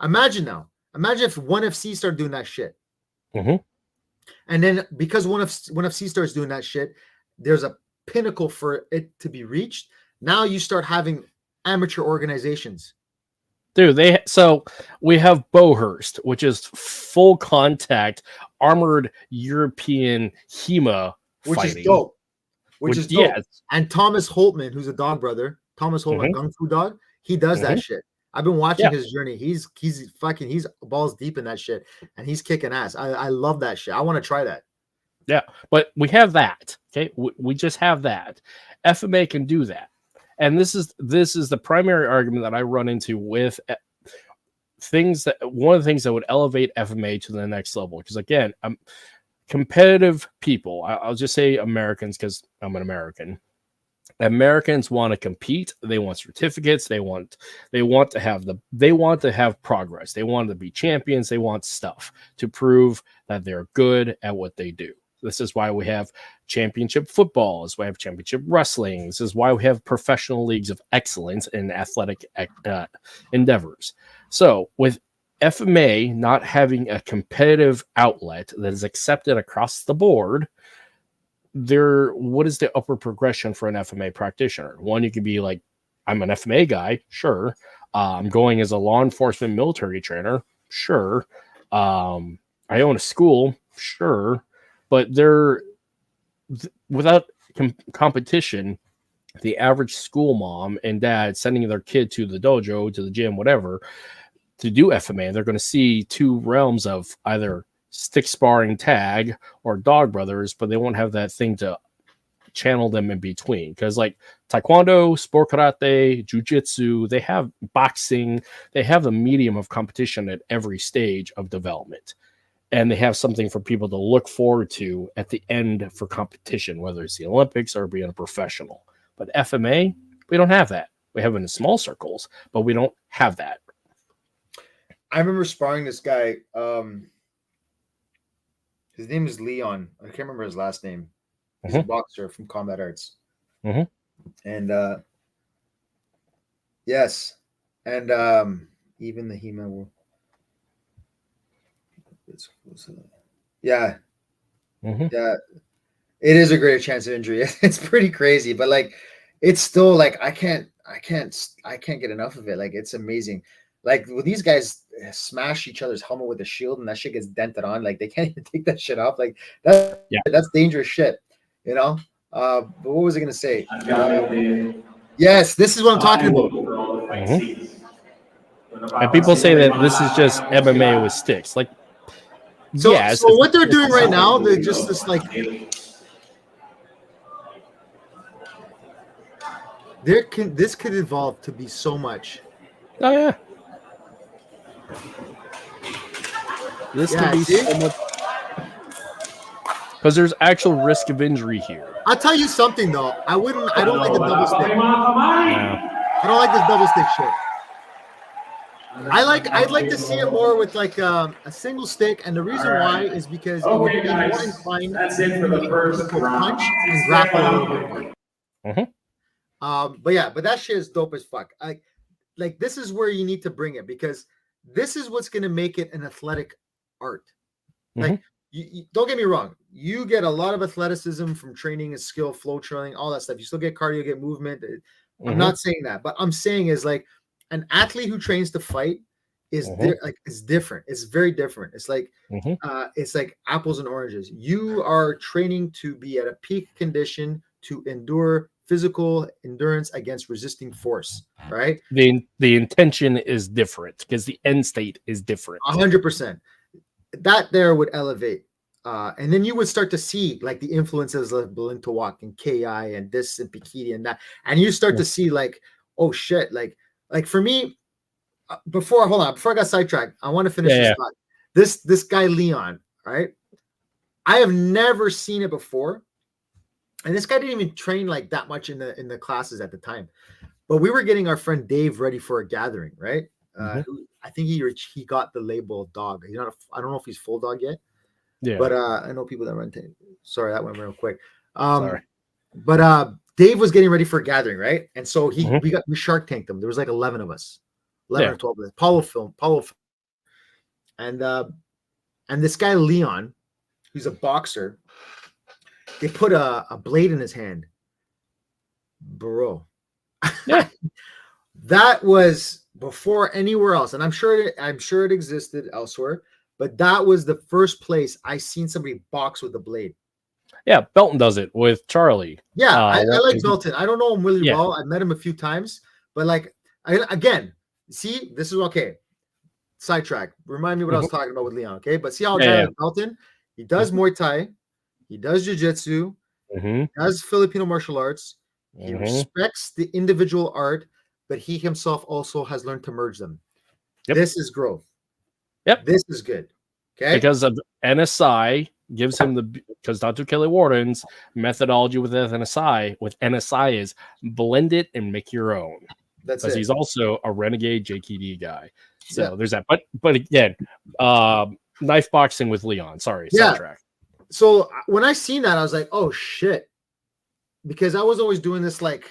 Imagine if ONE FC started doing that shit. And then because ONE FC starts doing that shit, there's a pinnacle for it to be reached. Now you start having amateur organizations. Dude, so we have Bowhurst, which is full contact armored European HEMA fighting. Is dope. Which is dope. And Thomas Holtman, who's a dog brother, Thomas Holtman, Kung Fu Dog, he does that shit. I've been watching his journey. He's balls deep in that shit, and he's kicking ass. I love that shit. I want to try that. Yeah, but we have that. Okay, we just have that. FMA can do that, and this is the primary argument that I run into with one of the things that would elevate FMA to the next level. Because again, competitive people. I'll just say Americans because I'm an American. Americans want to compete. They want certificates. They want to have progress. They want to be champions. They want stuff to prove that they're good at what they do. This is why we have championship football. This is why we have championship wrestling. This is why we have professional leagues of excellence in athletic endeavors. So with FMA not having a competitive outlet that is accepted across the board, what is the upper progression for an FMA practitioner? One, you could be like, I'm an FMA guy, sure. I'm going as a law enforcement military trainer, sure. I own a school, sure. But without competition, the average school mom and dad sending their kid to the dojo, to the gym, whatever, to do FMA, they're going to see two realms of either stick sparring tag or dog brothers, but they won't have that thing to channel them in between. Because like taekwondo, sport karate, jiu-jitsu, they have boxing, they have a medium of competition at every stage of development. And they have something for people to look forward to at the end for competition, whether it's the Olympics or being a professional. But FMA, we don't have that. We have it in small circles, but we don't have that. I remember sparring this guy. His name is Leon. I can't remember his last name. He's a boxer from Combat Arts. And yes. And even the HEMA will. Yeah. Yeah. It is a greater chance of injury. It's pretty crazy, but like it's still like I can't get enough of it. Like it's amazing. Like with these guys, smash each other's helmet with a shield and that shit gets dented on. Like they can't even take that shit off. Like that's dangerous shit, you know. But what was I gonna say? Yes, this is what I'm talking about. And people say that this is just MMA with sticks. Like, so, yes. So what they're doing right now, they're just this like. This could evolve to be so much. Oh yeah. This could be so much. Because there's actual risk of injury here. I'll tell you something though. I don't like the double stick. I don't like this double stick shit. I'd like to see it more with like a single stick, and the reason why is because it would be more inclined to punch and grapple a little bit more. But that shit is dope as fuck. Like this is where you need to bring it, because this is what's gonna make it an athletic art. Like you don't get me wrong, you get a lot of athleticism from training and skill, flow training, all that stuff. You still get cardio, get movement. I'm not saying that, but I'm saying is like an athlete who trains to fight is is different. It's very different. It's like apples and oranges. You are training to be at a peak condition to endure physical endurance against resisting force, right? The intention is different because the end state is different. 100%. That there would elevate. And then you would start to see like the influences of Balintawak and KI and this and Pikiti and that. And you start to see like, oh shit, like for me, before I got sidetracked, I want to finish this thought. This guy Leon, right? I have never seen it before. And this guy didn't even train like that much in the classes at the time. But we were getting our friend Dave ready for a gathering, right? Who, I think he got the label dog. He's not I don't know if he's full dog yet. Yeah. But I know people that run. Sorry, that went real quick. Sorry. But Dave was getting ready for a gathering, right? And so we Shark Tanked them. There was like 11 of us, 11 or 12 of us. Paulo film. And this guy Leon, who's a boxer, they put a blade in his hand. Bro. Yeah. That was before anywhere else. And I'm sure it existed elsewhere, but that was the first place I seen somebody box with a blade. Yeah, Belton does it with Charlie. Yeah, I like Belton. I don't know him really well. I've met him a few times, but like again, see, this is okay. Sidetrack. Remind me what I was talking about with Leon, okay? But see how Belton, he does Muay Thai, he does jiu-jitsu, he does Filipino martial arts, he respects the individual art, but he himself also has learned to merge them. This is growth. This is good. Okay. Because of NSI gives him because Dr. Kelly Warden's methodology with NSI is blend it and make your own. That's it. Because he's also a renegade JKD guy. So there's that. But again, knife boxing with Leon. Sorry, sidetrack. So when I seen that, I was like, oh shit. Because I was always doing this like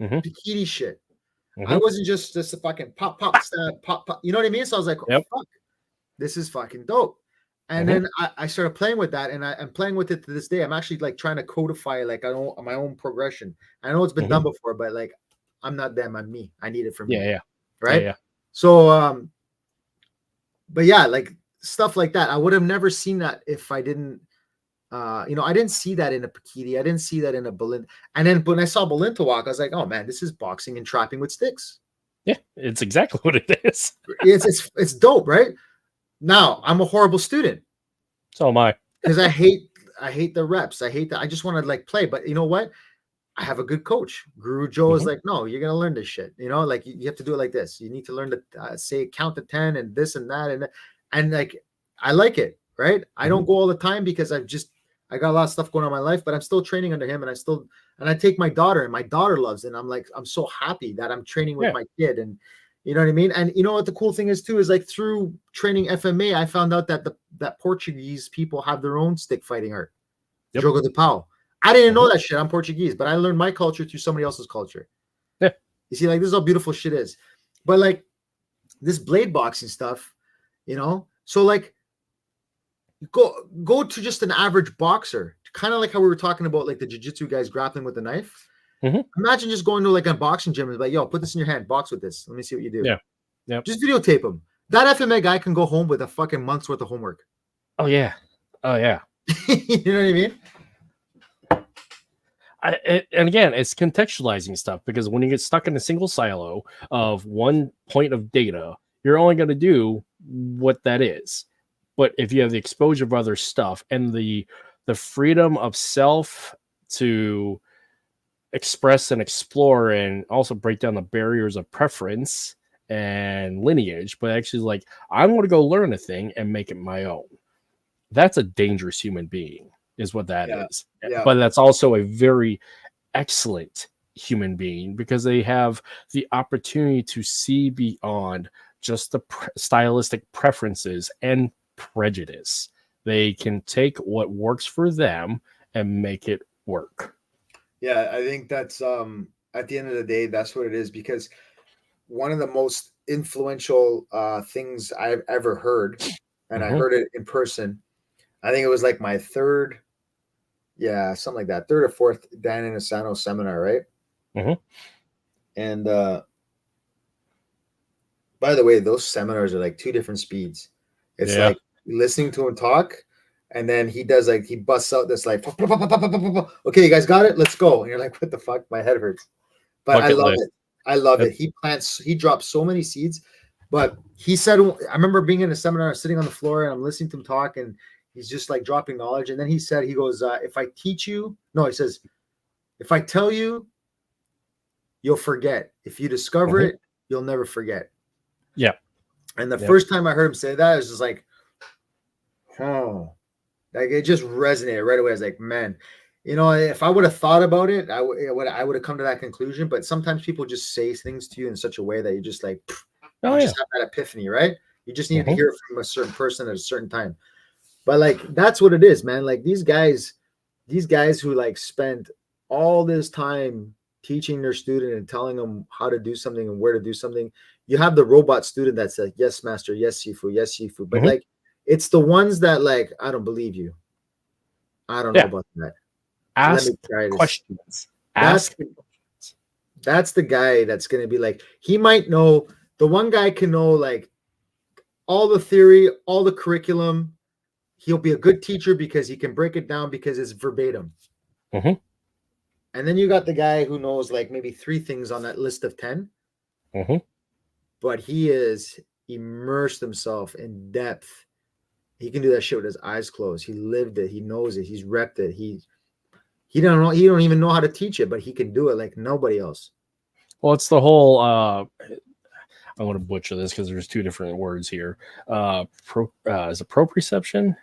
bikini shit. I wasn't just a fucking pop, stab, pop. You know what I mean? So I was like, oh, fuck, this is fucking dope. And then I started playing with that, and I'm playing with it to this day. I'm actually like trying to codify like my own progression. I know it's been done before, but like I'm not them, I'm me. I need it for me. Yeah. Right. Yeah. So but yeah, like stuff like that. I would have never seen that if I didn't I didn't see that in a Pikiti. I didn't see that in a Balint. And then when I saw Balintawak, I was like, oh man, this is boxing and trapping with sticks. Yeah, it's exactly what it is. It's dope, right? Now I'm a horrible student. So am I. Because I hate the reps. I hate that. I just want to like play. But you know what? I have a good coach. Guru Joe is like, no, you're gonna learn this shit. You know, like you have to do it like this. You need to learn to say count to 10 and this and that and like I like it, right? I don't go all the time because I got a lot of stuff going on in my life, but I'm still training under him, and I take my daughter, and my daughter loves it. And I'm like, I'm so happy that I'm training with my kid, and you know what I mean? And you know what the cool thing is too, is like through training FMA, I found out that that Portuguese people have their own stick fighting art. Jogo de pau. I didn't know that shit. I'm Portuguese, but I learned my culture through somebody else's culture. Yeah. You see, like this is how beautiful shit is. But like this blade boxing stuff, you know, so like go to just an average boxer, kind of like how we were talking about like the jiu-jitsu guys grappling with the knife. Imagine just going to like a boxing gym and like, yo, put this in your hand, box with this. Let me see what you do. Yeah. Yep. Just videotape him. That FMA guy can go home with a fucking month's worth of homework. Oh yeah. You know what I mean? And again, it's contextualizing stuff, because when you get stuck in a single silo of one point of data, you're only going to do what that is. But if you have the exposure of other stuff and the freedom of self to express and explore, and also break down the barriers of preference and lineage, but actually like, I'm going to go learn a thing and make it my own. That's a dangerous human being, is what that is. Yeah. But that's also a very excellent human being, because they have the opportunity to see beyond just the stylistic preferences and prejudice. They can take what works for them and make it work. Yeah, I think that's at the end of the day, that's what it is, because one of the most influential things I've ever heard, and I heard it in person. I think it was like my third, something like that, third or fourth Dan Inosanto seminar, right? And by the way, those seminars are like two different speeds. It's like listening to him talk, and then he does like, he busts out this like, okay, you guys got it, let's go. And you're like, what the fuck? My head hurts. But I love it. I love it. He drops so many seeds. But he said, I remember being in a seminar, sitting on the floor, and I'm listening to him talk, and he's just like dropping knowledge. And then he said, he goes, if I teach you, no, he says, if I tell you, you'll forget. If you discover it, you'll never forget. Yeah. And the first time I heard him say that, I was just like, oh, like it just resonated right away. I was like, man, you know, if I would have thought about it, I would have come to that conclusion. But sometimes people just say things to you in such a way that you just like, just have that epiphany, right? You just need to hear it from a certain person at a certain time. But like, that's what it is, man. Like these guys who like spend all this time teaching their student and telling them how to do something and where to do something. You have the robot student that's like, yes, master, yes, Sifu, yes, Sifu. But like, it's the ones that like, I don't believe you. I don't know about that. Ask questions. That's the guy that's going to be like, he might know, the one guy can know like all the theory, all the curriculum. He'll be a good teacher because he can break it down because it's verbatim. And then you got the guy who knows like maybe 3 things on that list of 10. But he is immersed himself in depth. He can do that shit with his eyes closed. He lived it. He knows it. He's repped it. He don't know. He don't even know how to teach it, but he can do it like nobody else. Well, it's the whole. I want to butcher this because there's 2 different words here. Is it proprioception?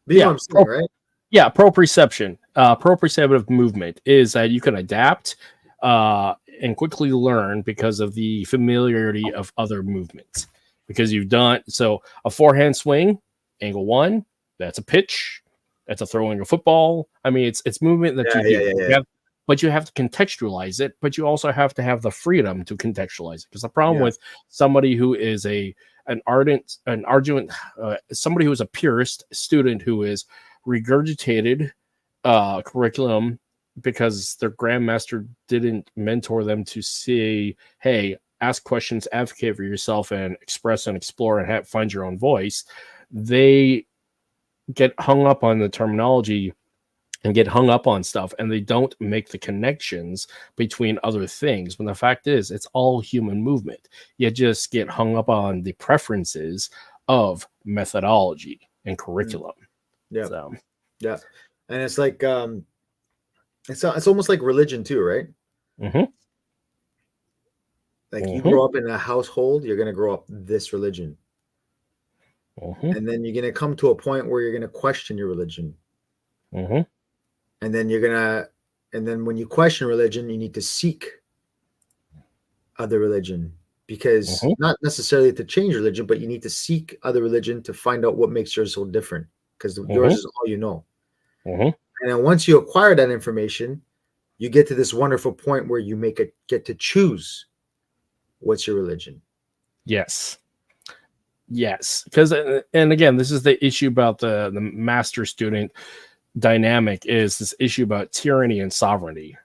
What I'm saying, right? Yeah, proprioception. Proprioceptive movement is that you can adapt and quickly learn because of the familiarity of other movements. Because you've done so, a forehand swing, angle 1, that's a pitch, that's a throwing a football. I mean, it's movement that you do. But you have to contextualize it. But you also have to have the freedom to contextualize it. Because the problem with somebody who is somebody who is a purist student who is regurgitated curriculum because their grandmaster didn't mentor them to say, hey, ask questions, advocate for yourself, and express and explore and find your own voice. They get hung up on the terminology and get hung up on stuff, and they don't make the connections between other things. When the fact is, it's all human movement. You just get hung up on the preferences of methodology and curriculum. Yeah. And it's like, it's almost like religion too, right? Like you grow up in a household, you're going to grow up this religion. And then you're going to come to a point where you're going to question your religion. And then and then when you question religion, you need to seek other religion, because not necessarily to change religion, but you need to seek other religion to find out what makes yours so different, because yours is all you know. And then once you acquire that information, you get to this wonderful point where you get to choose what's your religion. Yes. Because, and again, this is the issue about the master student dynamic, is this issue about tyranny and sovereignty.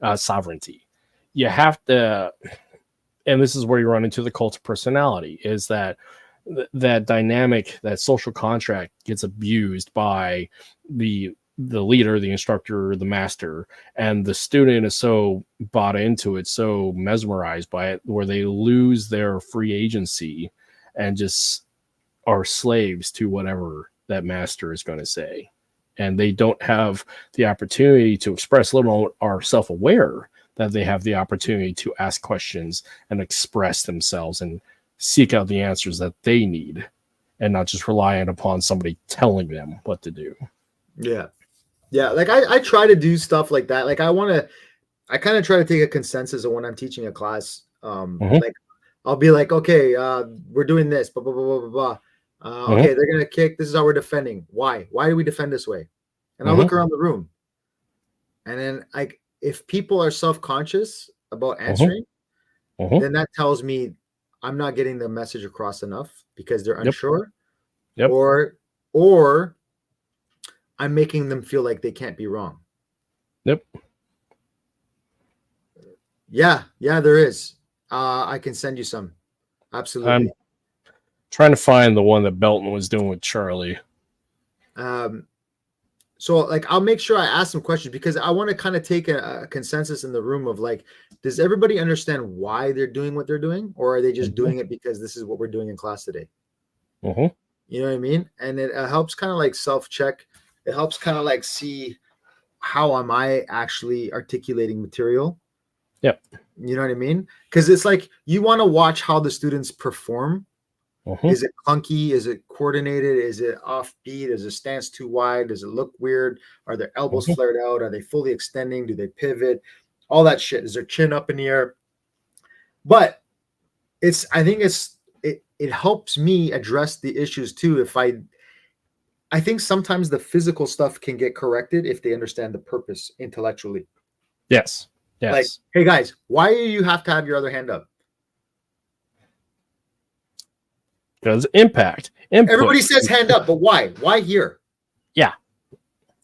you have to, and this is where you run into the cult of personality, is that that dynamic, that social contract gets abused by the leader, the instructor, the master, and the student is so bought into it, so mesmerized by it, where they lose their free agency and just are slaves to whatever that master is going to say. And they don't have the opportunity to express, let alone are self-aware that they have the opportunity to ask questions and express themselves and seek out the answers that they need, and not just relying upon somebody telling them what to do. Yeah. Yeah. Like I try to do stuff like that. Like I kind of try to take a consensus of when I'm teaching a class. Like I'll be like, okay, we're doing this, blah, blah, blah, blah, blah. Okay, they're going to kick. This is how we're defending. Why? Why do we defend this way? And I'll look around the room. And then like, if people are self-conscious about answering, then that tells me I'm not getting the message across enough because they're unsure. Yep. Or I'm making them feel like they can't be wrong. Yep. Yeah, there is. I can send you some. Absolutely. I'm trying to find the one that Belton was doing with Charlie. So like I'll make sure I ask some questions because I want to kind of take a consensus in the room of like, does everybody understand why they're doing what they're doing, or are they just doing it because this is what we're doing in class today? You know what I mean? And it helps kind of like self-check. It helps kind of like see how am I actually articulating material. Yep. You know what I mean? Because it's like you want to watch how the students perform. Is it clunky? Is it coordinated? Is it offbeat? Is the stance too wide? Does it look weird? Are their elbows flared out? Are they fully extending? Do they pivot? All that shit. Is their chin up in the air? But I think it helps me address the issues too. I think sometimes the physical stuff can get corrected if they understand the purpose intellectually. Yes. Like, hey guys, why do you have to have your other hand up? Because impact. Everybody says hand up, but why? Why here? Yeah.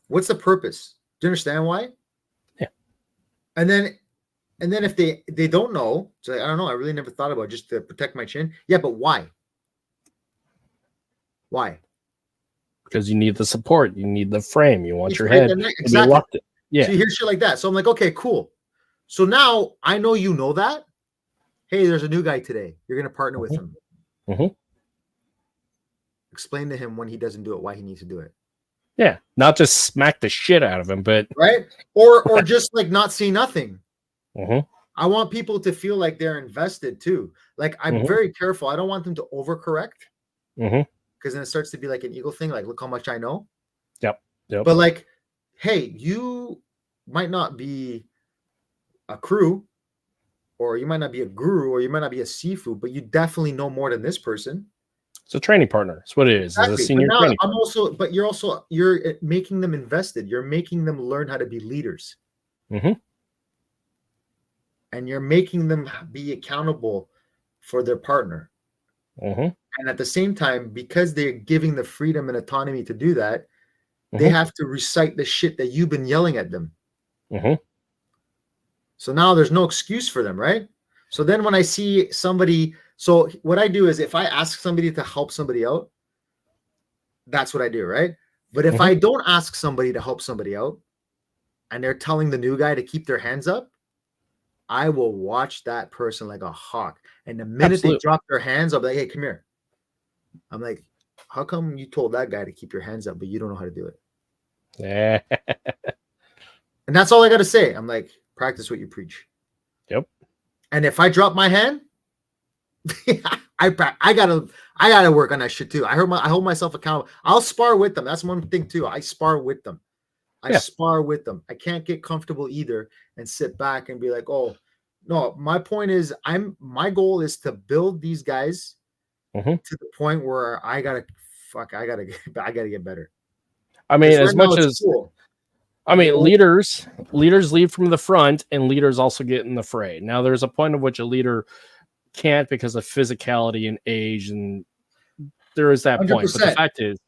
What's the purpose? Do you understand why? Yeah. And then if they don't know, so I don't know, I really never thought about it, just to protect my chin. Yeah, but why? Why? Because you need the support. You need the frame. You want your head to be locked in. Yeah. So you hear shit like that. So I'm like, okay, cool. So now I know you know that. Hey, there's a new guy today. You're going to partner with him. Explain to him when he doesn't do it, why he needs to do it. Yeah. Not just smack the shit out of him, but right. Or just like not see nothing. I want people to feel like they're invested too. Like I'm very careful. I don't want them to overcorrect. Because then it starts to be like an ego thing. Like, look how much I know. Yep. But like, hey, you might not be a crew, or you might not be a guru, or you might not be a Sifu, but you definitely know more than this person. It's a training partner. That's what it is. Exactly. It's a senior training partner. You're making them invested. You're making them learn how to be leaders. And you're making them be accountable for their partner. And at the same time, because they're giving the freedom and autonomy to do that, they have to recite the shit that you've been yelling at them. So now there's no excuse for them, right? So then when I see somebody, so what I do is if I ask somebody to help somebody out, that's what I do, right? But if I don't ask somebody to help somebody out and they're telling the new guy to keep their hands up, I will watch that person like a hawk. And the minute they drop their hands, I'll be like, hey, come here. I'm like, how come you told that guy to keep your hands up, but you don't know how to do it? Yeah. And that's all I got to say. I'm like, practice what you preach. Yep. And if I drop my hand, I gotta work on that shit too. I hold myself accountable. I'll spar with them. That's one thing too. I spar with them. Spar with them. I can't get comfortable either and sit back and be like, oh no. My point is, my goal is to build these guys to the point where I gotta get better. I mean, as much as cool. I mean, leaders lead from the front, and leaders also get in the fray. Now, there's a point at which a leader can't because of physicality and age, and there is that 100%. Point. But the fact is,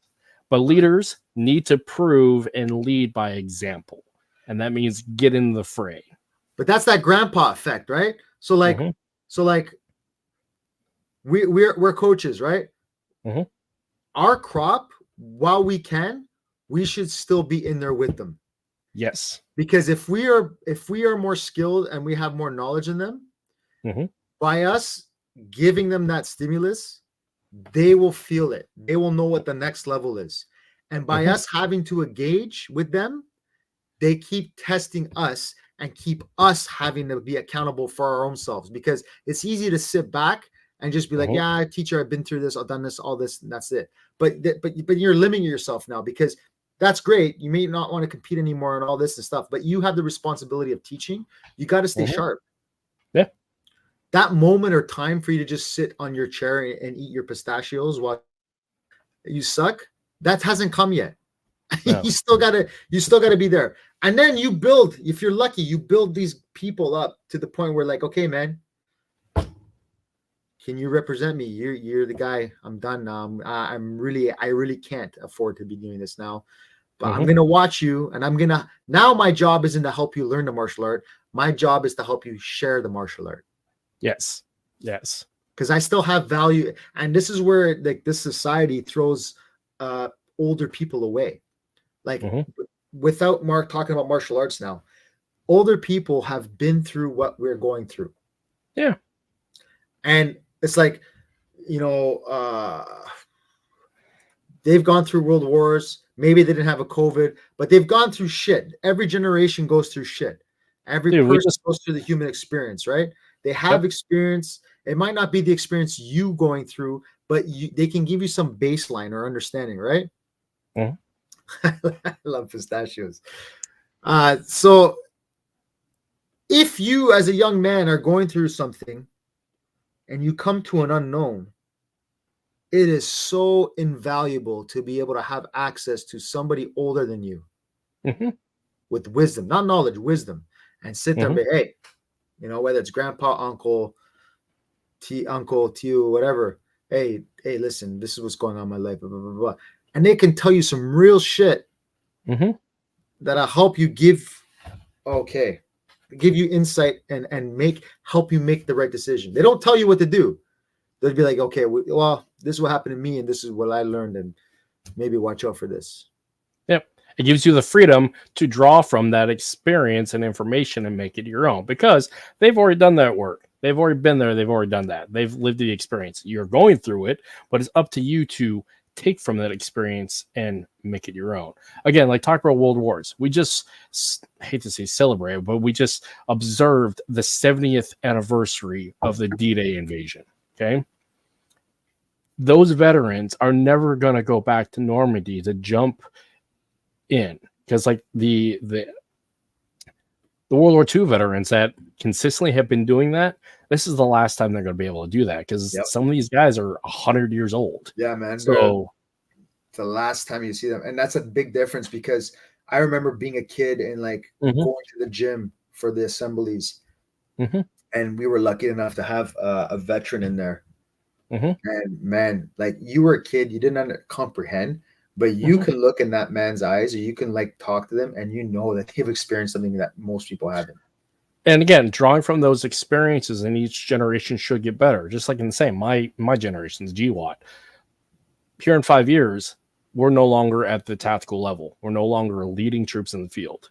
leaders need to prove and lead by example, and that means get in the fray. But that's that grandpa effect, right? So like, Mm-hmm. we're coaches, right? Mm-hmm. Our crop, while we can, we should still be in there with them. Yes. Because if we are more skilled and we have more knowledge than them, Mm-hmm. by us giving them that stimulus, they will feel it. They will know what the next level is. And by Mm-hmm. us having to engage with them, they keep testing us and keep us having to be accountable for our own selves, because it's easy to sit back and just be like, Mm-hmm. yeah, teacher, I've been through this, I've done this, all this, and that's it. But you're limiting yourself now, because that's great. You may not want to compete anymore and all this and stuff, but you have the responsibility of teaching. You got to stay Mm-hmm. sharp. Yeah. That moment or time for you to just sit on your chair and eat your pistachios while you suck, that hasn't come yet. No. you still gotta be there. And then you build, if you're lucky, you build these people up to the point where, like, okay, man, can you represent me? You're the guy. I'm done now. I really can't afford to be doing this now. But I'm gonna watch you, and now my job isn't to help you learn the martial art. My job is to help you share the martial art. Yes. Yes. Because I still have value. And this is where, like, this society throws older people away. Like, without Mark talking about martial arts now, older people have been through what we're going through. Yeah. And it's like, they've gone through world wars. Maybe they didn't have a COVID, but they've gone through shit. Every generation goes through shit. Every person goes through the human experience, right? They have experience. It might not be the experience you going through, but they can give you some baseline or understanding, right? Mm-hmm. I love pistachios. So if you as a young man are going through something and you come to an unknown, it is so invaluable to be able to have access to somebody older than you with wisdom, not knowledge, wisdom, and sit there and be, hey, whether it's grandpa, uncle, Tio, whatever. Hey, listen, this is what's going on in my life, blah, blah, blah, blah. And they can tell you some real shit that'll help you give you insight and help you make the right decision. They don't tell you what to do. They'll be like, okay, well, this is what happened to me, and this is what I learned, and maybe watch out for this. Yep. It gives you the freedom to draw from that experience and information and make it your own, because they've already done that work. They've already been there. They've already done that. They've lived the experience. You're going through it, but it's up to you to take from that experience and make it your own. Again, like talk about world wars. We just, hate to say celebrate, but we just observed the 70th anniversary of the D-Day invasion. Okay. Those veterans are never going to go back to Normandy to jump in, because like the World War II veterans that consistently have been doing that, this is the last time they're going to be able to do that, because some of these guys are 100 years old. Yeah, man. So it's the last time you see them, and that's a big difference, because I remember being a kid and like going to the gym for the assemblies, and we were lucky enough to have a veteran in there. And man, like, you were a kid, you didn't comprehend, but you can look in that man's eyes, or you can like talk to them, and you know that they've experienced something that most people haven't. And again, drawing from those experiences, and each generation should get better. Just like in the same, my generation's GWAT. Here in 5 years, we're no longer at the tactical level. We're no longer leading troops in the field.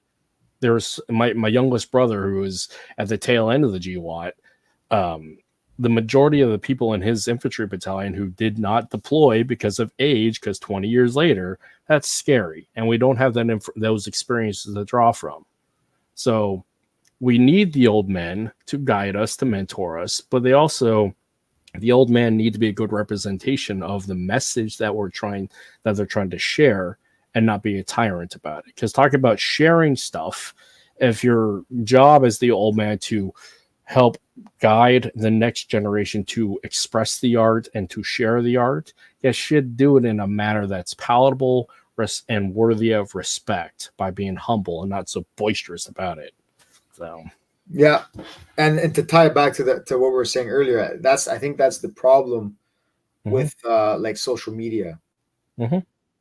There's my youngest brother, who is at the tail end of the GWAT. The majority of the people in his infantry battalion who did not deploy because of age, because 20 years later, that's scary. And we don't have those experiences to draw from. So we need the old men to guide us, to mentor us, but the old men need to be a good representation of the message that they're trying to share, and not be a tyrant about it. Because talking about sharing stuff, if your job as the old man to help guide the next generation to express the art and to share the art, you should do it in a manner that's palatable and worthy of respect, by being humble and not so boisterous about it. So yeah, and to tie it back to what we were saying earlier, I think that's the problem with like social media,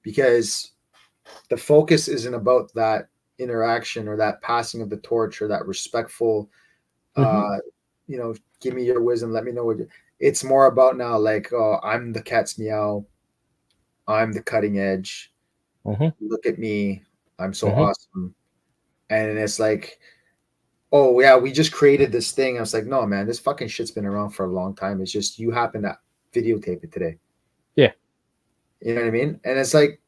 because the focus isn't about that interaction or that passing of the torch or that respectful, Mhm. you know, give me your wisdom, let me know what it's more about now. Like, oh, I'm the cat's meow, I'm the cutting edge. Mhm. Look at me, I'm so Mhm. awesome. And it's like, oh yeah, we just created this thing. I was like, no, man, this fucking shit's been around for a long time. It's just you happen to videotape it today. Yeah. You know what I mean? And it's like,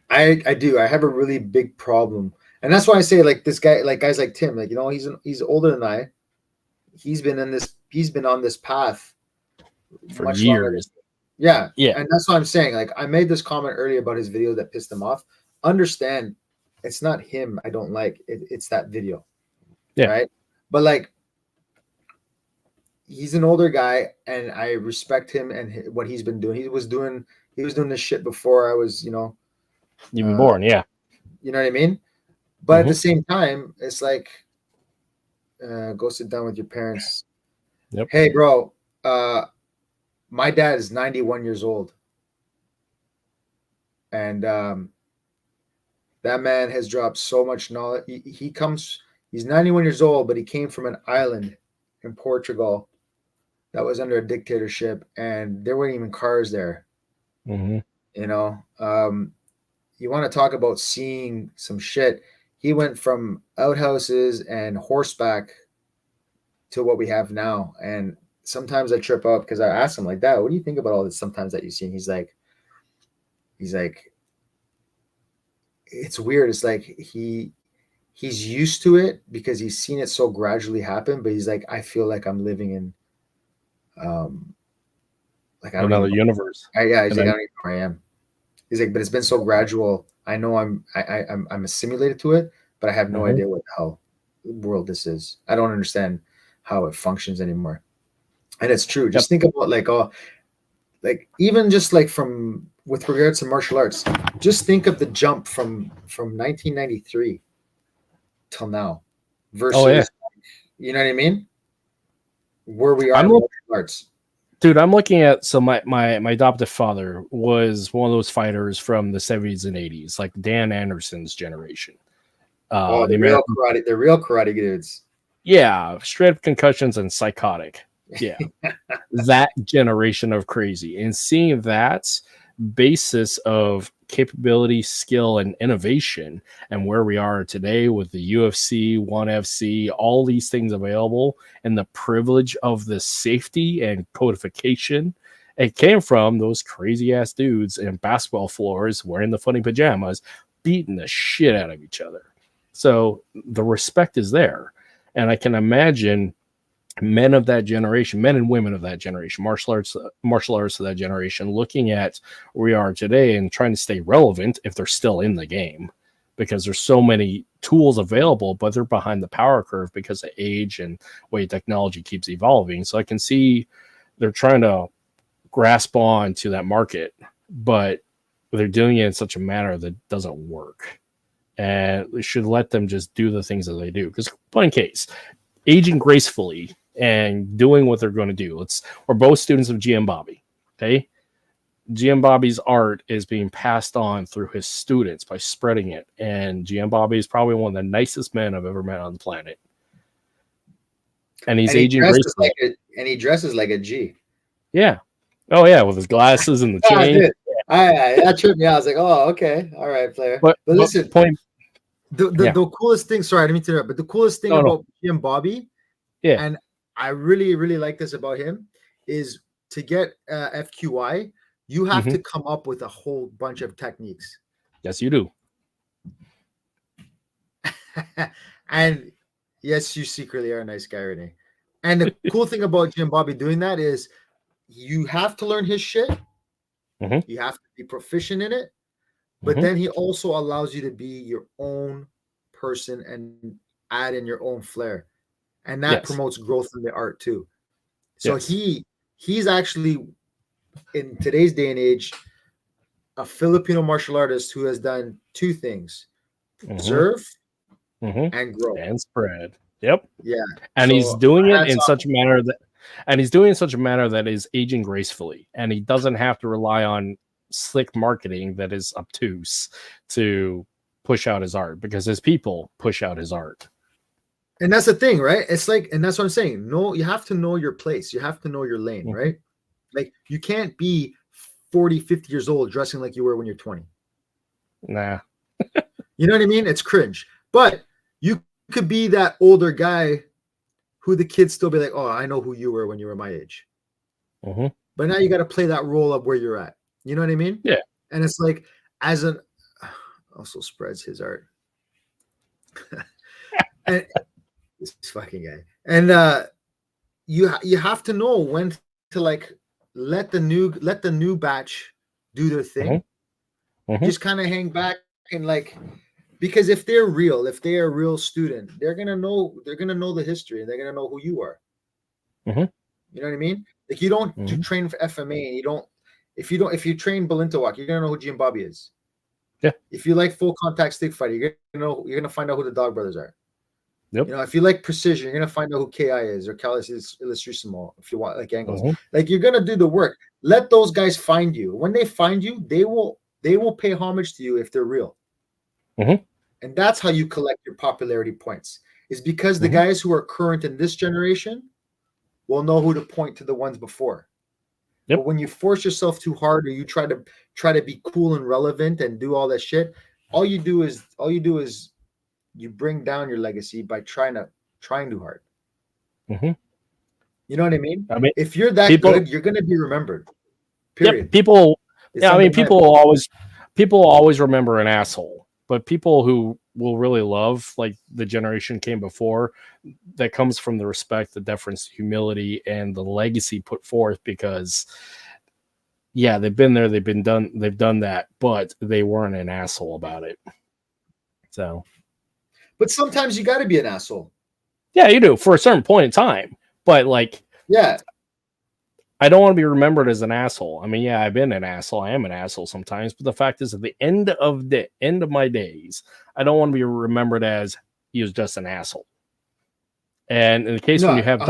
I have a really big problem, and that's why I say like this guy, like guys like Tim, like, you know, he's older than I. He's been on this path For much longer than years. me. Yeah, Yeah. and that's what I'm saying. Like, I made this comment earlier about his video that pissed him off. Understand, it's not him I don't like. It's that video, Yeah. right? But like, he's an older guy, and I respect him and what he's been doing. He was doing this shit before I was, You've been uh, born. Yeah. you know what I mean. But at the Mhm. same time, it's like, go sit down with your parents. Yep. Hey, bro, my dad is 91 years old, and that man has dropped so much knowledge. He's 91 years old, but he came from an island in Portugal that was under a dictatorship, and there weren't even cars there. Mhm. You know, you want to talk about seeing some shit. He went from outhouses and horseback to what we have now. And sometimes I trip up because I ask him like, Dad, what do you think about all this sometimes that you see? And he's like, it's weird. It's like he's used to it because he's seen it so gradually happen, but he's like, I feel like I'm living in like I don't Another even know. universe. Yeah, he's And like, I then don't even know where I am. He's like, but it's been so gradual. I know I'm assimilated to it, but I have no mhm. idea what the hell world this is. I don't understand how it functions anymore. And it's true. Yep. Just think about like even just like from with regards to martial arts, just think of the jump from 1993 till now Oh yeah. versus, you know what I mean, where we are I'm in look, martial arts. dude. I'm looking at my adoptive father was one of those fighters from the 70s and 80s, like Dan Anderson's generation. Oh, The American. the real karate dudes. Yeah, straight up concussions and psychotic. Yeah, that generation of crazy, and seeing that basis of capability, skill, and innovation, and where we are today with the UFC, ONE FC, all these things available, and the privilege of the safety and codification. It came from those crazy ass dudes in basketball floors wearing the funny pajamas, beating the shit out of each other. So the respect is there. And I can imagine men of that generation, men and women of that generation, martial artists of that generation, looking at where we are today and trying to stay relevant if they're still in the game, because there's so many tools available, but they're behind the power curve because of age and way technology keeps evolving. So I can see they're trying to grasp on to that market, but they're doing it in such a manner that doesn't work. And we should let them just do the things that they do. Because, plain case, aging gracefully and doing what they're going to do. We're both students of GM Bobby. Okay. GM Bobby's art is being passed on through his students by spreading it. And GM Bobby is probably one of the nicest men I've ever met on the planet. And he's aging gracefully. And he dresses like a G. Yeah. Oh, yeah. With his glasses and the Ah, chain. dude. That tripped me out. I was like, oh, okay. All right, player. But listen, point. the coolest thing, sorry, I didn't mean to interrupt, but the coolest thing about Jim Bobby, Yeah. and I really, really like this about him, is to get FQI, you have to come up with a whole bunch of techniques. Yes, you do. And yes, you secretly are a nice guy, Renee. And the cool thing about Jim Bobby doing that is you have to learn his shit. You have to be proficient in it. But then he also allows you to be your own person and add in your own flair. And that promotes growth in the art too. So he's actually, in today's day and age, a Filipino martial artist who has done two things: preserve and grow and spread. Yep. Yeah. And he's doing it in such a manner that is aging gracefully, and he doesn't have to rely on slick marketing that is obtuse to push out his art because his people push out his art. And that's the thing, right? It's like, and that's what I'm saying. No, you have to know your place. You have to know your lane, right? Like you can't be 40, 50 years old dressing like you were when you're 20. Nah. You know what I mean? It's cringe. But you could be that older guy who the kids still be like, oh, I know who you were when you were my age. But now you got to play that role of where you're at. You know what I mean? Yeah. And it's like, as an also spreads his art. And this fucking guy. And you have to know when to like let the new batch do their thing. Just kind of hang back and like, because if they're a real student, they're gonna know the history and they're gonna know who you are. You know what I mean? Like you don't train for FMA and you don't if you train Balintawak, you're gonna know who Jeet Bobby is. Yeah. If you like full contact stick fighting, you're gonna find out who the Dog Brothers are. Yep. You know, if you like precision, you're gonna find out who KI is or Calis Illustrissimo. If you want like angles, like you're gonna do the work. Let those guys find you. When they find you, they will pay homage to you if they're real. And that's how you collect your popularity points. Is because the guys who are current in this generation will know who to point to the ones before. But when you force yourself too hard or you try to be cool and relevant and do all that shit, all you do is you bring down your legacy by trying too hard. You know what I mean? If you're that good, you're going to be remembered. Period. Yep. People always remember an asshole, but people who will really love like the generation came before, that comes from the respect, the deference, humility, and the legacy put forth because they've been there, they've done that, but they weren't an asshole about it. So, but sometimes you got to be an asshole. Yeah, you do for a certain point in time, but like, I don't want to be remembered as an asshole. I mean, I've been an asshole. I am an asshole sometimes, but the fact is, at the end of my days, I don't want to be remembered as he was just an asshole. And in the case when you have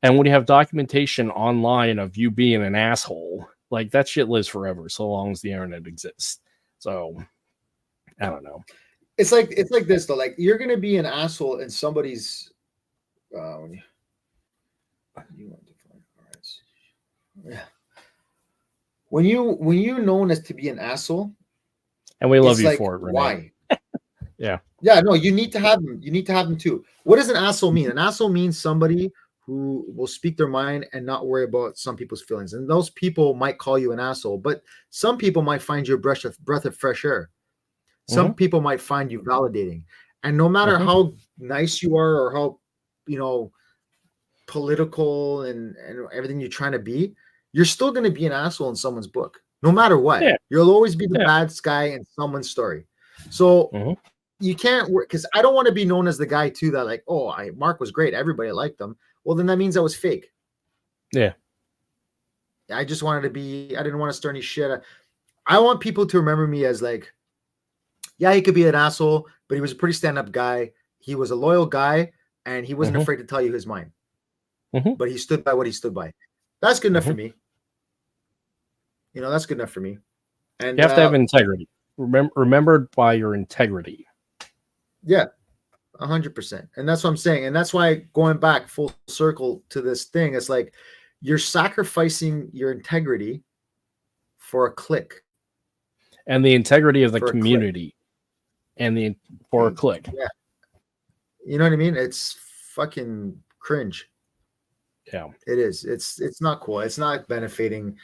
when you have documentation online of you being an asshole, like that shit lives forever, so long as the internet exists. So I don't know. It's like this though. Like you're gonna be an asshole in somebody's. When you're known as to be an asshole, and we love you like, for it, Renee. Why? Yeah, no, you need to have them. You need to have them too. What does an asshole mean? An asshole means somebody who will speak their mind and not worry about some people's feelings. And those people might call you an asshole, but some people might find you a breath of fresh air. Some people might find you validating. And no matter how nice you are or how, political and everything you're trying to be, you're still going to be an asshole in someone's book, no matter what. Yeah. You'll always be the bad guy in someone's story. So you can't work, because I don't want to be known as the guy too that like, Mark was great, everybody liked him. Well, then that means I was fake. Yeah. I just wanted to be, I didn't want to stir any shit. I want people to remember me as like, he could be an asshole, but he was a pretty stand-up guy. He was a loyal guy, and he wasn't afraid to tell you his mind. But he stood by what he stood by. That's good enough for me. That's good enough for me. And you have to have integrity. Remembered by your integrity. Yeah, 100%. And that's what I'm saying. And that's why going back full circle to this thing, it's like you're sacrificing your integrity for a click. And the integrity of the community. And for a click. Yeah. You know what I mean? It's fucking cringe. Yeah. It is. It's not cool. It's not benefiting.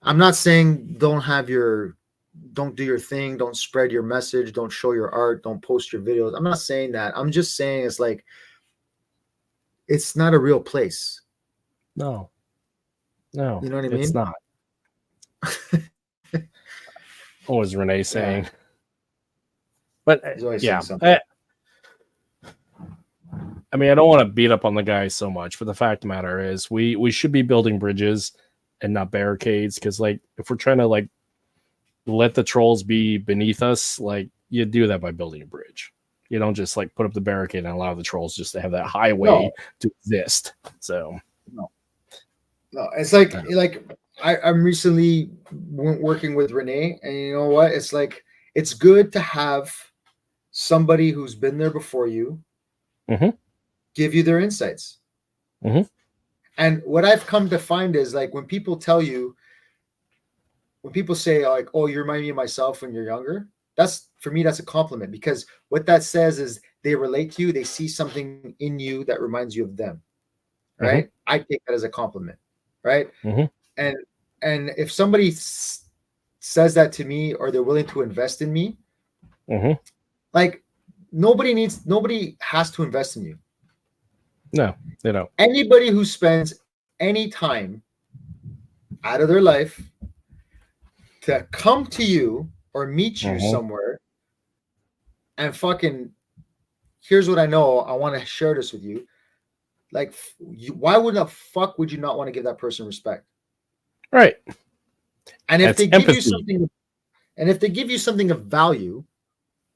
I'm not saying don't do your thing, don't spread your message, don't show your art, don't post your videos. I'm not saying that. I'm just saying it's like it's not a real place. No. You know what I mean? It's not. What was Renee saying? Yeah. But yeah, I mean, I don't want to beat up on the guy so much, but the fact of the matter is we should be building bridges and not barricades, because like if we're trying to like let the trolls be beneath us, like you do that by building a bridge. You don't just like put up the barricade and allow the trolls just to have that highway to exist. So no, it's like I'm recently working with Renee, and you know what? It's like it's good to have somebody who's been there before you give you their insights. And what I've come to find is like when people say like, oh, you remind me of myself when you're younger, for me, that's a compliment, because what that says is they relate to you. They see something in you that reminds you of them. Right. I take that as a compliment. Right. And if somebody says that to me, or they're willing to invest in me, like nobody has to invest in you. No, they don't. Anybody who spends any time out of their life to come to you or meet you somewhere and fucking, here's what I know, I want to share this with you. Like, why would the fuck would you not want to give that person respect? Right. And if they give you something, and if they give you something of value,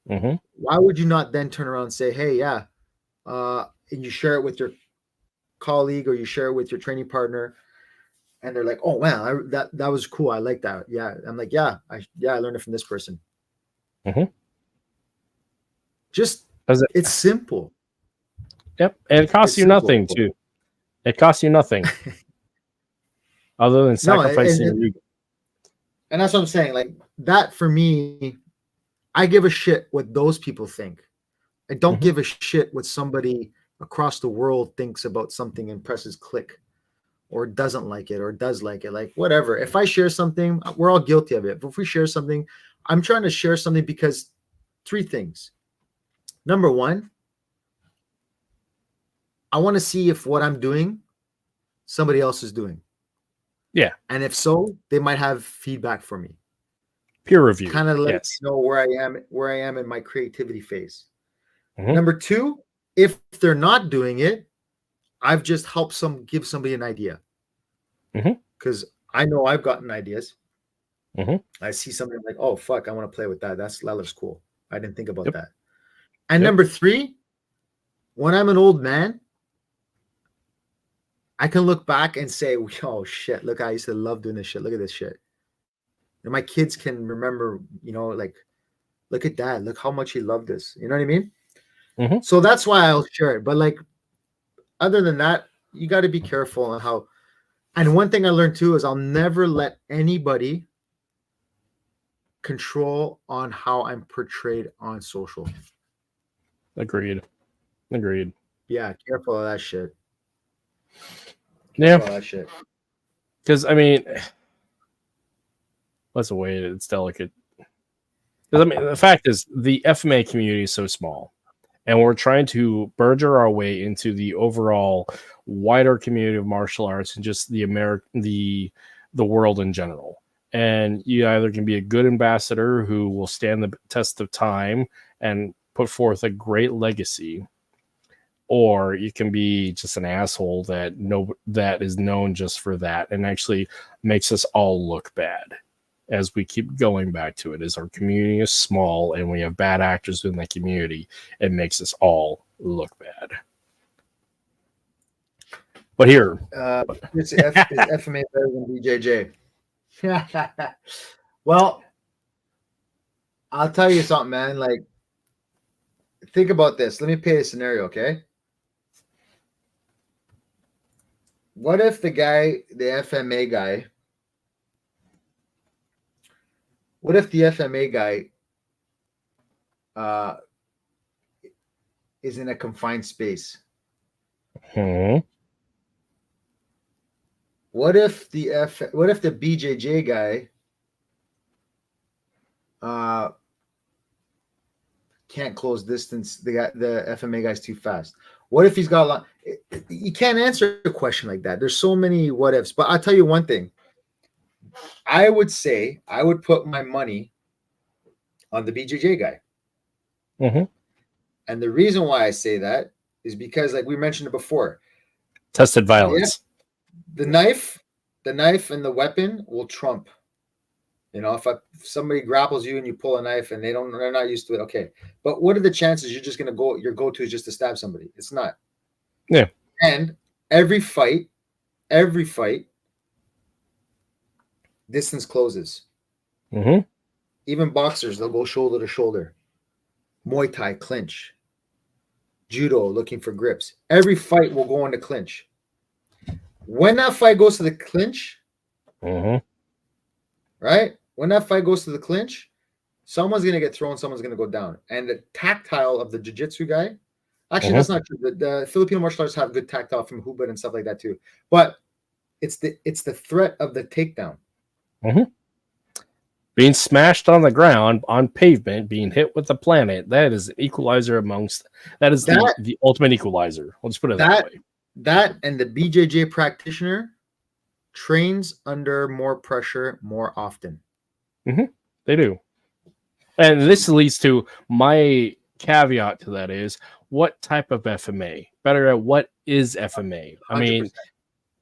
why would you not then turn around and say, hey, yeah, and you share it with your colleague, or you share it with your training partner, and they're like, oh wow, that was cool, I like that. Yeah. I'm like, I learned it from this person. Just, it's simple. Yep. And it costs you nothing too. It costs you nothing other than sacrificing your ego. And that's what I'm saying. Like that, for me, I give a shit what those people think. I don't give a shit what somebody across the world thinks about something and presses click, or doesn't like it, or does like it. Like whatever. If I share something, we're all guilty of it. But if we share something, I'm trying to share something because 3 things. Number 1, I want to see if what I'm doing, somebody else is doing. Yeah. And if so, they might have feedback for me. Peer review. Kind of let me know where I am in my creativity phase. Number 2, if they're not doing it, I've just helped give somebody an idea. Because I know I've gotten ideas. I see something like, oh fuck, I want to play with that. That looks cool. I didn't think about that. And number 3, when I'm an old man, I can look back and say, oh shit, look, I used to love doing this shit. Look at this shit. And my kids can remember, like, look at that. Look how much he loved this. You know what I mean? So that's why I'll share it. But like, other than that, you got to be careful on how. And one thing I learned too is I'll never let anybody control on how I'm portrayed on social. Agreed. Yeah, careful of that shit. Yeah. Because I mean, that's a way it's delicate. Because I mean, the fact is, the FMA community is so small, and we're trying to burgeon our way into the overall wider community of martial arts and just the world in general. And you either can be a good ambassador who will stand the test of time and put forth a great legacy, or you can be just an asshole that is known just for that and actually makes us all look bad. As we keep going back to it, as our community is small and we have bad actors in the community, it makes us all look bad. But here, is FMA better than BJJ? Well, I'll tell you something, man. Like, think about this. Let me paint a scenario, okay? What if the FMA guy, is in a confined space? What if the BJJ guy can't close distance? The FMA guy's too fast. What if he's got a lot? You can't answer a question like that. There's so many what ifs. But I'll tell you one thing. I would say I would put my money on the BJJ guy. And the reason why I say that is because, like we mentioned it before, tested violence. The knife and the weapon will trump. If somebody grapples you and you pull a knife and they're not used to it, okay. But what are the chances you're just gonna your go-to is just to stab somebody? It's not. Yeah. And every fight, distance closes. Even boxers, they'll go shoulder to shoulder. Muay Thai, clinch. Judo, looking for grips. Every fight will go into clinch. When that fight goes to the clinch, right? When that fight goes to the clinch, someone's going to get thrown, someone's going to go down. And the tactile of the jiu-jitsu guy, actually, that's not true. The Filipino martial arts have good tactile from Hubert and stuff like that too. But it's the threat of the takedown. Being smashed on the ground, on pavement, being hit with the planet, that is an equalizer the ultimate equalizer. Let's put it that way. That and the BJJ practitioner trains under more pressure more often. They do. And this leads to my caveat to that is, what type of FMA? Better at what is FMA? 100%.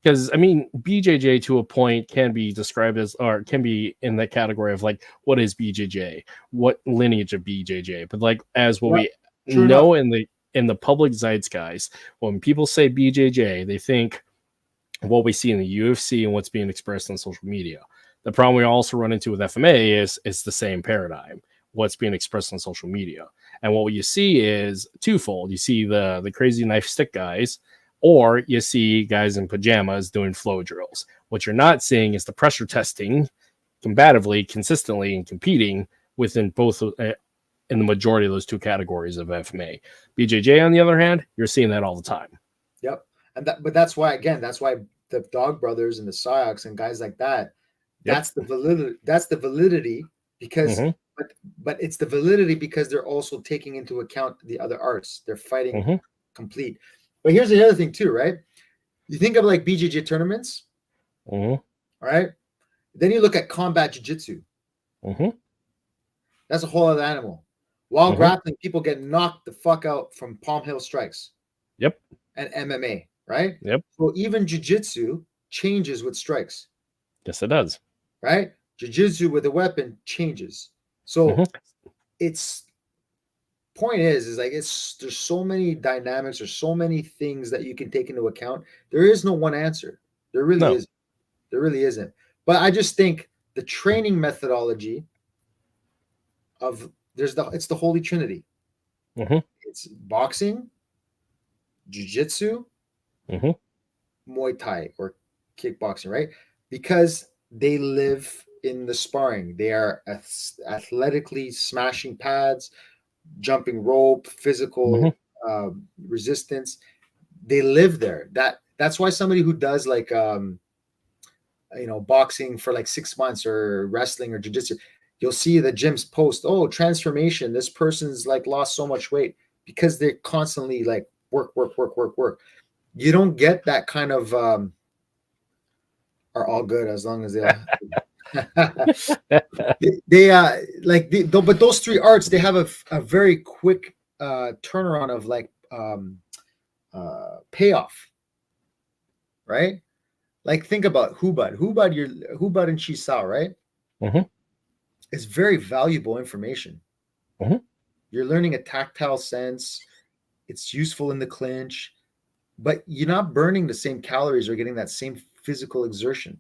Because BJJ to a point can be described as, or can be in the category of like, what is BJJ? What lineage of BJJ? But like, as what we know in the public zeitgeist, when people say BJJ, they think what we see in the UFC and what's being expressed on social media. The problem we also run into with FMA is the same paradigm, what's being expressed on social media. And what you see is twofold. You see the crazy knife stick guys, or you see guys in pajamas doing flow drills. What you're not seeing is the pressure testing combatively, consistently, and competing within both in the majority of those two categories of FMA. BJJ, on the other hand, you're seeing that all the time. Yep. But that's why the Dog Brothers and the Psyocs and guys like that, that's the validity because but it's the validity because they're also taking into account the other arts. They're fighting complete. But here's the other thing too, right? You think of like BJJ tournaments, all right? Then you look at combat jiu-jitsu. That's a whole other animal. While grappling, people get knocked the fuck out from palm heel strikes. Yep. And MMA, right? Yep. So even jiu-jitsu changes with strikes. Yes, it does. Right? Jiu-jitsu with a weapon changes. So it's point is like there's so many dynamics, there's so many things that you can take into account. There is no one answer. There really isn't. There really isn't. But I just think the training methodology of it's the Holy Trinity. It's boxing, jiu-jitsu, Muay Thai or kickboxing, right? Because they live in the sparring. They are athletically smashing pads, jumping rope, physical resistance. They live there. That's why somebody who does like boxing for like 6 months or wrestling or jiu-jitsu, you'll see the gyms post, transformation, this person's like lost so much weight, because they're constantly like work. You don't get that kind of are all good as long as they but those three arts, they have a very quick turnaround of like payoff, right? Like think about Hubad and Chisao, right? It's very valuable information. You're learning a tactile sense. It's useful in the clinch, but you're not burning the same calories or getting that same physical exertion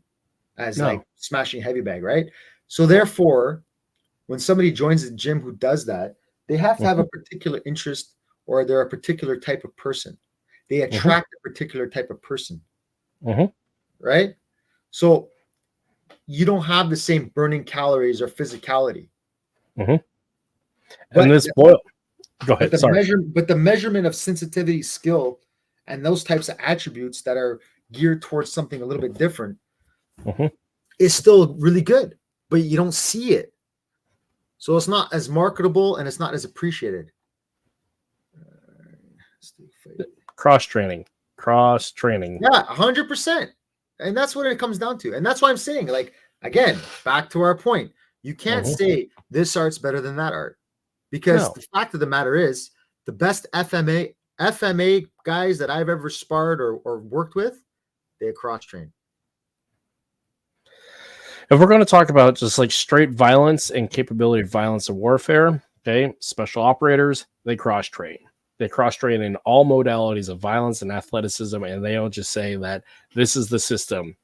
as like smashing heavy bag, right? So therefore, when somebody joins a gym who does that, they have to have a particular interest, or they're a particular type of person. They attract a particular type of person, right? So you don't have the same burning calories or physicality. And this boil. Go ahead. But the measurement of sensitivity, skill, and those types of attributes that are geared towards something a little bit different is still really good, but you don't see it. So it's not as marketable and it's not as appreciated. Cross training. Yeah, 100%. And that's what it comes down to. And that's why I'm saying, like, again, back to our point, you can't say this art's better than that art, because the fact of the matter is the best FMA guys that I've ever sparred or worked with, they cross train. If we're going to talk about just like straight violence and capability of violence and warfare, okay, special operators, they cross train. They cross train in all modalities of violence and athleticism, and they don't just say that this is the system.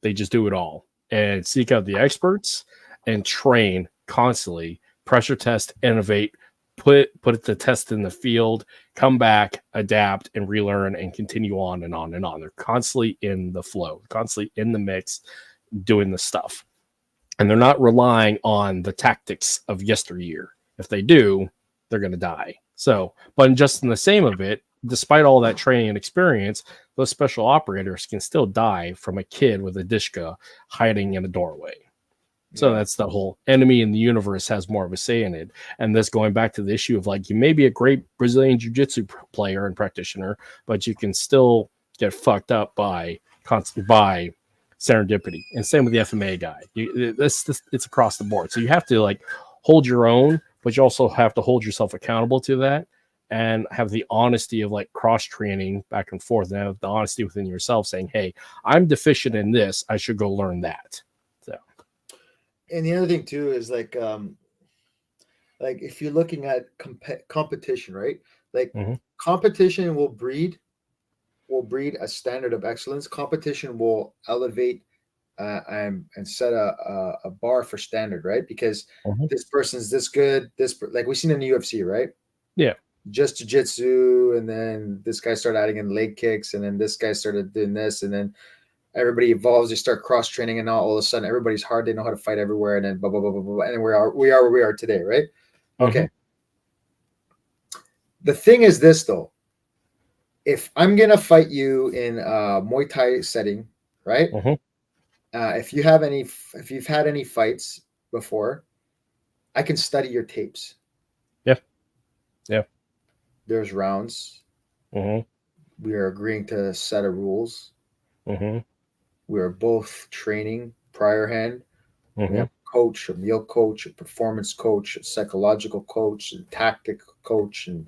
They just do it all and seek out the experts and train constantly, pressure test, innovate, put it to test in the field, come back, adapt, and relearn, and continue on and on and on. They're constantly in the flow, constantly in the mix, doing the stuff. And they're not relying on the tactics of yesteryear. If they do, they're going to die. So, but just in the same of it, despite all that training and experience, those special operators can still die from a kid with a dishka hiding in a doorway. So that's the whole enemy in the universe has more of a say in it. And this going back to the issue of like, you may be a great Brazilian jiu-jitsu player and practitioner, but you can still get fucked up by serendipity. And same with the FMA guy. It's across the board. So you have to like hold your own, but you also have to hold yourself accountable to that and have the honesty of like cross training back and forth, and have the honesty within yourself saying, hey, I'm deficient in this. I should go learn that. So. And the other thing too is like if you're looking at competition, right? Like competition will breed a standard of excellence. Competition will elevate and set a bar for standard, right? Because this person's this good, like we've seen in the UFC, right? Yeah. Just jiu-jitsu, and then this guy started adding in leg kicks, and then this guy started doing this, and then everybody evolves. They start cross training, and now all of a sudden everybody's hard. They know how to fight everywhere, and then blah blah blah blah blah. And we are where we are today, right? Okay. The thing is this though, if I'm gonna fight you in a Muay Thai setting, right? If you've had any fights before, I can study your tapes. Yeah. There's rounds. We are agreeing to a set of rules. We are both training prior hand. We have a coach, a meal coach, a performance coach, a psychological coach, a tactic coach, and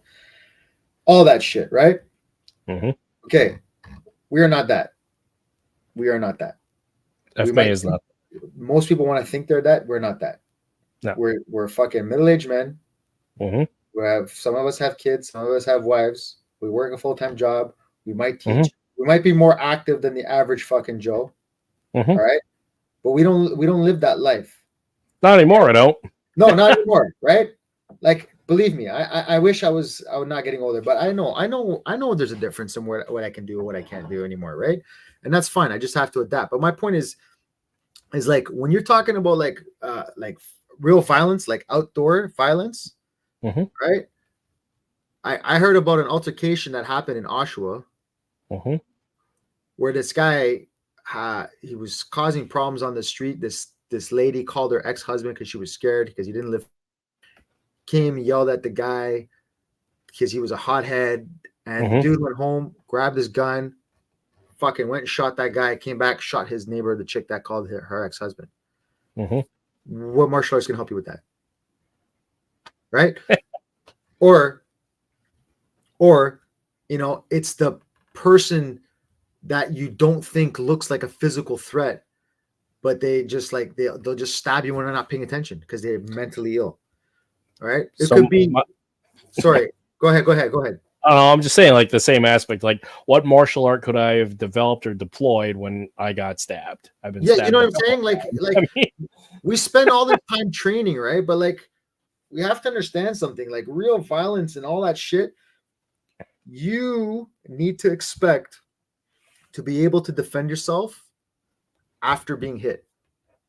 all that shit, right? Okay. We are not that. We are not that. FMA is not. Most people want to think they're that. We're not that. No. We're fucking middle-aged men. Some of us have kids, some of us have wives. We work a full-time job. We might teach. We might be more active than the average fucking Joe. All right. But we don't live that life. Not anymore, I don't. No, not anymore, right? Like, believe me, I wish I was not getting older, but I know there's a difference in what I can do and what I can't do anymore, right? And that's fine. I just have to adapt. But my point is like when you're talking about like real violence, like outdoor violence, right? I heard about an altercation that happened in Oshawa, where this guy he was causing problems on the street. This lady called her ex-husband because she was scared because he didn't live. Came, yelled at the guy because he was a hothead, and the dude went home, grabbed his gun, fucking went and shot that guy. Came back, shot his neighbor, the chick that called her ex-husband. What martial arts can help you with that? Right? or it's the person that you don't think looks like a physical threat, but they just like they'll just stab you when they're not paying attention because they're mentally ill. All right. It could be. Sorry. Go ahead. I'm just saying, like the same aspect. Like, what martial art could I have developed or deployed when I got stabbed? I've been stabbed. You know what I'm saying? Like I mean, we spend all this time training, right? But like, we have to understand something. Like real violence and all that shit, you need to expect to be able to defend yourself after being hit.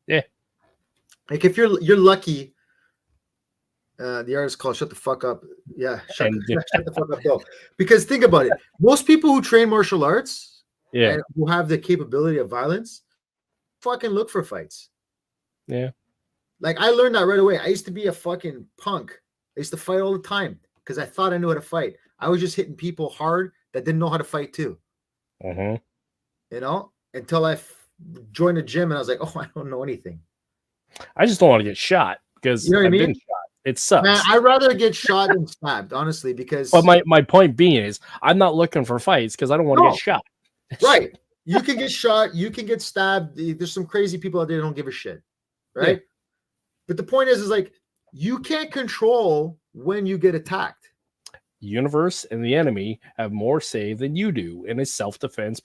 Yeah. Like if you're lucky. The artist called "Shut the Fuck Up." Yeah, shut the fuck up, though. Because think about it. Most people who train martial arts, and who have the capability of violence, fucking look for fights. Yeah. Like I learned that right away. I used to be a fucking punk. I used to fight all the time because I thought I knew how to fight. I was just hitting people hard that didn't know how to fight too. You know, until I joined a gym and I was like, oh, I don't know anything. I just don't want to get shot because you know what I mean. It sucks. Man, I'd rather get shot than stabbed, honestly, because... But my point being is I'm not looking for fights because I don't want to get shot. Right. You can get shot. You can get stabbed. There's some crazy people out there that don't give a shit. Right? Yeah. But the point is like, you can't control when you get attacked. universe and the enemy have more say than you do in a self-defense,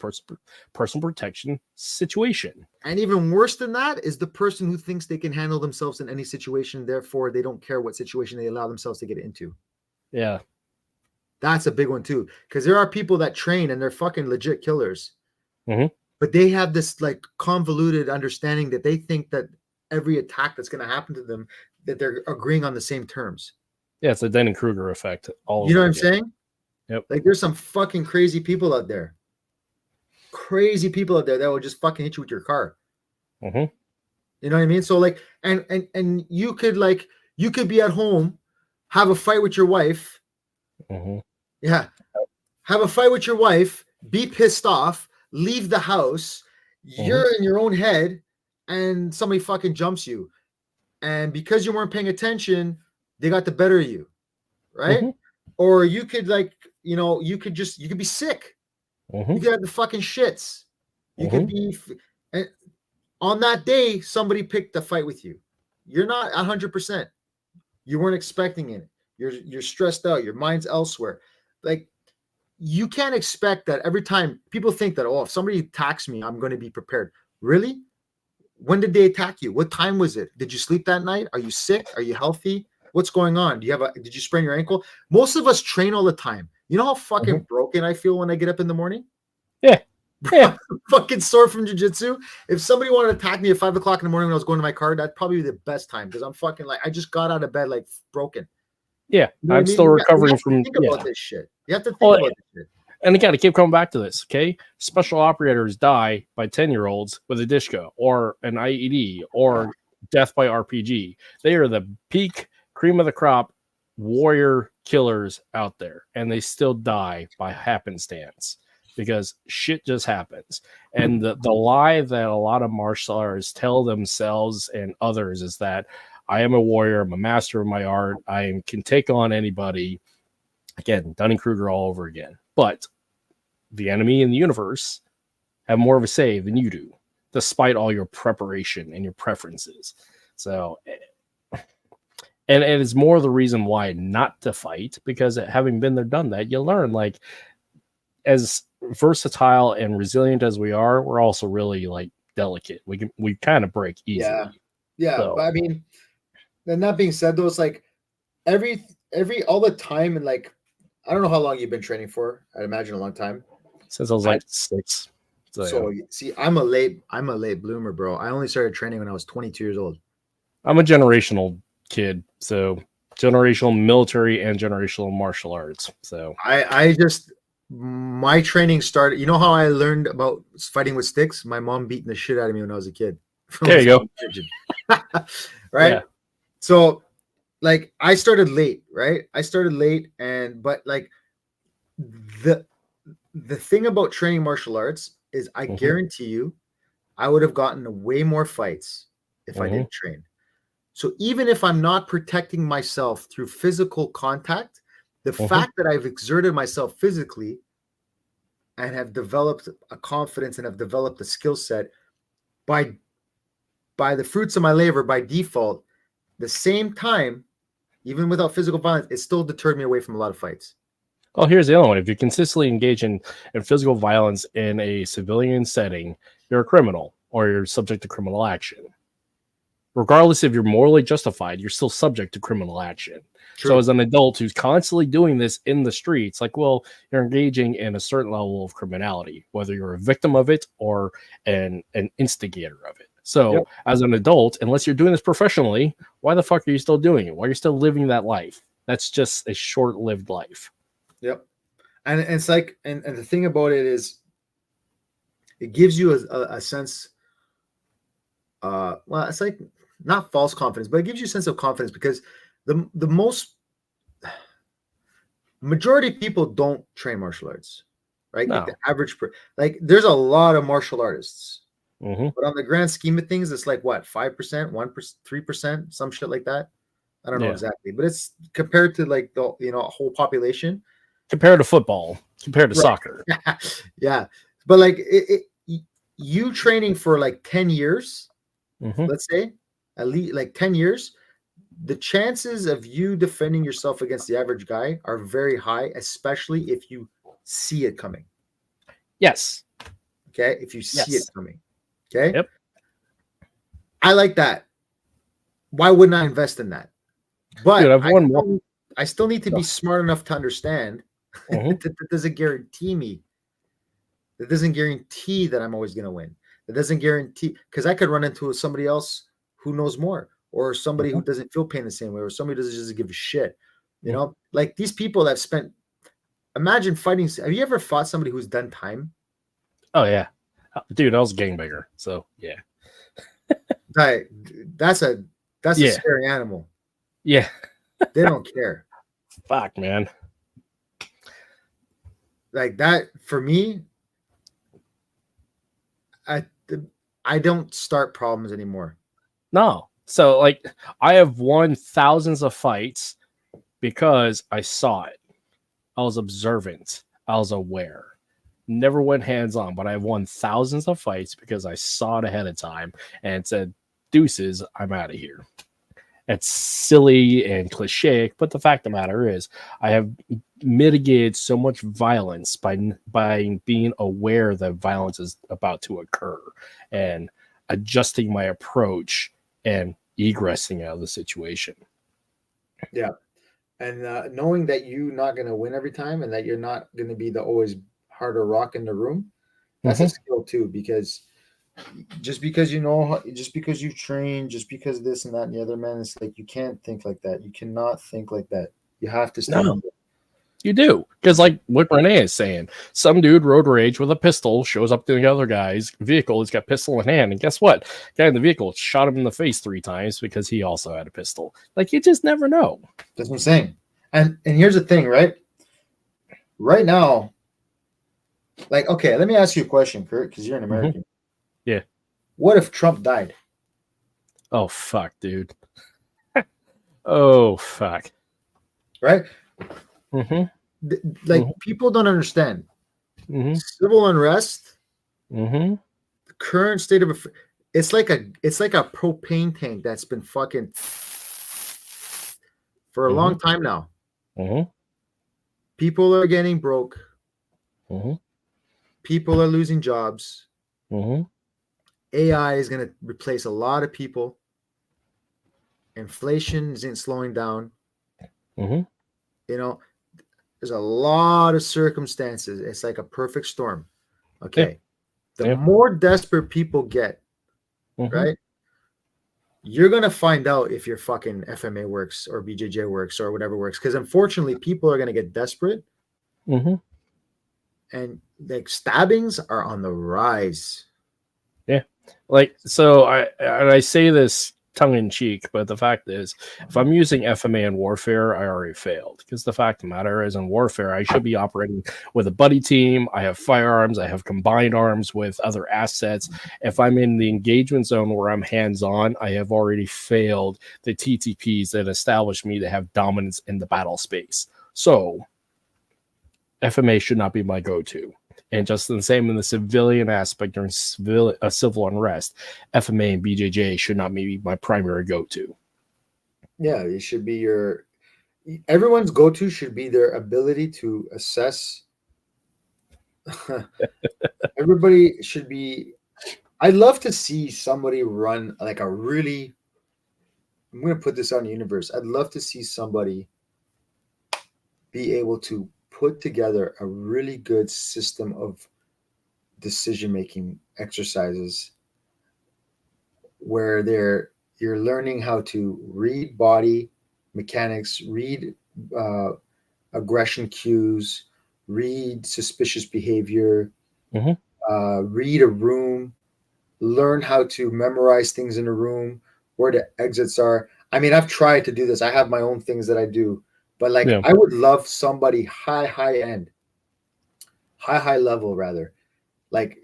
personal protection situation. And even worse than that is the person who thinks they can handle themselves in any situation. Therefore, they don't care what situation they allow themselves to get into. Yeah. That's a big one too. Because there are people that train and they're fucking legit killers. Mm-hmm. But they have this like convoluted understanding that they think that every attack that's going to happen to them, that they're agreeing on the same terms. Yeah, it's the Dunning-Kruger effect. You know what I'm saying? Yep. Like there's some fucking crazy people out there. Crazy people out there that will just fucking hit you with your car. Mm-hmm. You know what I mean? So like, and you could be at home, have a fight with your wife. Mm-hmm. Yeah. Have a fight with your wife, be pissed off, leave the house. You're in your own head and somebody fucking jumps you. And because you weren't paying attention, they got the better of you. Right. Mm-hmm. Or you could you could be sick. Mm-hmm. You could have the fucking shits. You could be, and on that day, somebody picked a fight with you. You're not 100%. You weren't expecting it. You're stressed out. Your mind's elsewhere. Like, you can't expect that every time. People think that, if somebody attacks me, I'm going to be prepared. Really? When did they attack you? What time was it? Did you sleep that night? Are you sick? Are you healthy? What's going on? Did you sprain your ankle? Most of us train all the time. You know how fucking broken I feel when I get up in the morning? Yeah. I'm fucking sore from jiu-jitsu. If somebody wanted to attack me at 5 o'clock in the morning when I was going to my car, that'd probably be the best time because I'm fucking I just got out of bed like broken. Yeah. You know I'm still recovering from think about this shit. You have to think about this shit. And again, I keep coming back to this, okay? Special operators die by 10-year-olds with a Dishka or an IED or death by RPG. They are the peak cream of the crop warrior killers out there, and they still die by happenstance because shit just happens. And the lie that a lot of martial artists tell themselves and others is that I am a warrior, I'm a master of my art, I can take on anybody. Again, Dunning-Kruger all over again. But the enemy in the universe have more of a say than you do, despite all your preparation and your preferences. So, and it is more the reason why not to fight, because having been there, done that, you learn, like, as versatile and resilient as we are, we're also really like delicate. We kind of break easily. Yeah. So, but I mean, and that being said, though, it's like every all the time, and like, I don't know how long you've been training for. I'd imagine a long time. Since I was like 6. So see, I'm a late bloomer, bro. I only started training when I was 22 years old. I'm a generational kid, so generational military and generational martial arts. So my training started. You know how I learned about fighting with sticks? My mom beating the shit out of me when I was a kid. There you go. Right. Yeah. So, like, I started late, right? But like the thing about training martial arts is I guarantee you I would have gotten way more fights if I didn't train. So even if I'm not protecting myself through physical contact, the fact that I've exerted myself physically and have developed a confidence and have developed a skill set by the fruits of my labor, by default, the same time, even without physical violence, it still deterred me away from a lot of fights. Well, here's the other one. If you consistently engage in physical violence in a civilian setting, you're a criminal or you're subject to criminal action. Regardless if you're morally justified, you're still subject to criminal action. True. So as an adult who's constantly doing this in the streets, like, well, you're engaging in a certain level of criminality, whether you're a victim of it or an instigator of it. So as an adult, unless you're doing this professionally, why the fuck are you still doing it? Why are you still living that life? That's just a short-lived life. Yep. And it's like, and the thing about it is it gives you a sense, well, it's like not false confidence, but it gives you a sense of confidence because the majority of people don't train martial arts, right? No. Like the average, like there's a lot of martial artists, but on the grand scheme of things, it's like what, 5%, 1%, 3%, some shit like that. I don't know exactly, but it's compared to like the whole population. Compared to football, compared to soccer. Yeah. But like you training for like 10 years, let's say, at least like 10 years, the chances of you defending yourself against the average guy are very high, especially if you see it coming. Yes. Okay. If you see it Yes. coming. Okay. Yep. I like that. Why wouldn't I invest in that? But Dude, I've won more. I still need to be smart enough to understand that doesn't guarantee me. That doesn't guarantee that I'm always going to win. That doesn't guarantee, because I could run into somebody else who knows more, or somebody who doesn't feel pain the same way, or somebody who doesn't just give a shit. You know, like these people that spent, imagine fighting. Have you ever fought somebody who's done time? Oh, yeah. Dude, I was a gangbanger. So, yeah. That's a scary animal. Yeah. They don't care. Fuck, man. Like that, for me, I don't start problems anymore. No. So, like, I have won thousands of fights because I saw it. I was observant. I was aware. Never went hands on, but I've won thousands of fights because I saw it ahead of time and said, deuces, I'm out of here. It's silly and cliche, but the fact of the matter is, I have mitigated so much violence by being aware that violence is about to occur and adjusting my approach and egressing out of the situation. Yeah. And knowing that you're not going to win every time and that you're not going to be the always harder rock in the room, that's a skill too, because just because you know, just because you train, just because this and that and the other, man, it's like you can't think like that. You cannot think like that. You have to stand up. You do, because like what Renee is saying, some dude road rage with a pistol shows up to the other guy's vehicle. He's got pistol in hand, and guess what? Guy in the vehicle shot him in the face 3 times because he also had a pistol. Like, you just never know. That's what I'm saying. And here's the thing, right? Right now, like, okay, let me ask you a question, Kurt, because you're an American. Yeah. What if Trump died? Oh, fuck, dude. Oh, fuck. Right? Like, people don't understand. Civil unrest, the current state of it's like a propane tank that's been fucking for a long time now. People are getting broke. People are losing jobs. AI is going to replace a lot of people. Inflation isn't slowing down. You know, there's a lot of circumstances. It's like a perfect storm. Okay. The more desperate people get, right? You're going to find out if your fucking FMA works or BJJ works or whatever works. Because unfortunately, people are going to get desperate. And like stabbings are on the rise. Yeah. Like, so I say this tongue in cheek, but the fact is, if I'm using FMA in warfare, I already failed. Because the fact of the matter is, in warfare, I should be operating with a buddy team. I have firearms. I have combined arms with other assets. If I'm in the engagement zone where I'm hands-on, I have already failed the TTPs that establish me to have dominance in the battle space. So FMA should not be my go-to. And just the same in the civilian aspect during civil unrest, FMA and BJJ should not be my primary go-to. Yeah, it should be everyone's go-to should be their ability to assess. Everybody should be. I'd love to see somebody run like a really. I'm going to put this out in the universe. I'd love to see somebody be able to put together a really good system of decision-making exercises where you're learning how to read body mechanics, read aggression cues, read suspicious behavior, read a room, learn how to memorize things in a room, where the exits are. I mean, I've tried to do this. I have my own things that I do. But like, I would love somebody high end, high level rather. Like,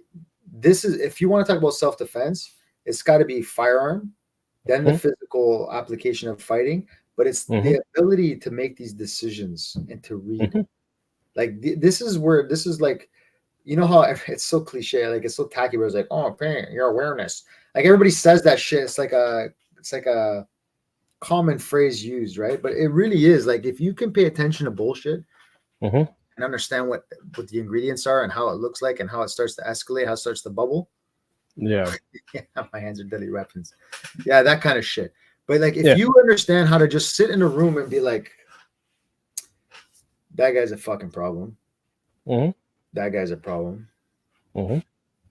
this is, if you want to talk about self-defense, it's got to be firearm, then the physical application of fighting. But it's the ability to make these decisions and to read. Like, this is like, you know how it's so cliche, like it's so tacky, where it's like, oh, pain, your awareness. Like everybody says that shit. It's like a common phrase used, right? But it really is like if you can pay attention to bullshit Mm-hmm. and understand what the ingredients are and how it looks like and how it starts to escalate, how it starts to bubble. Yeah. Yeah, my hands are deadly weapons. Yeah, that kind of shit. But like if Yeah. you understand how to just sit in a room and be like, that guy's a fucking problem. Mm-hmm. That guy's a problem. Mm-hmm.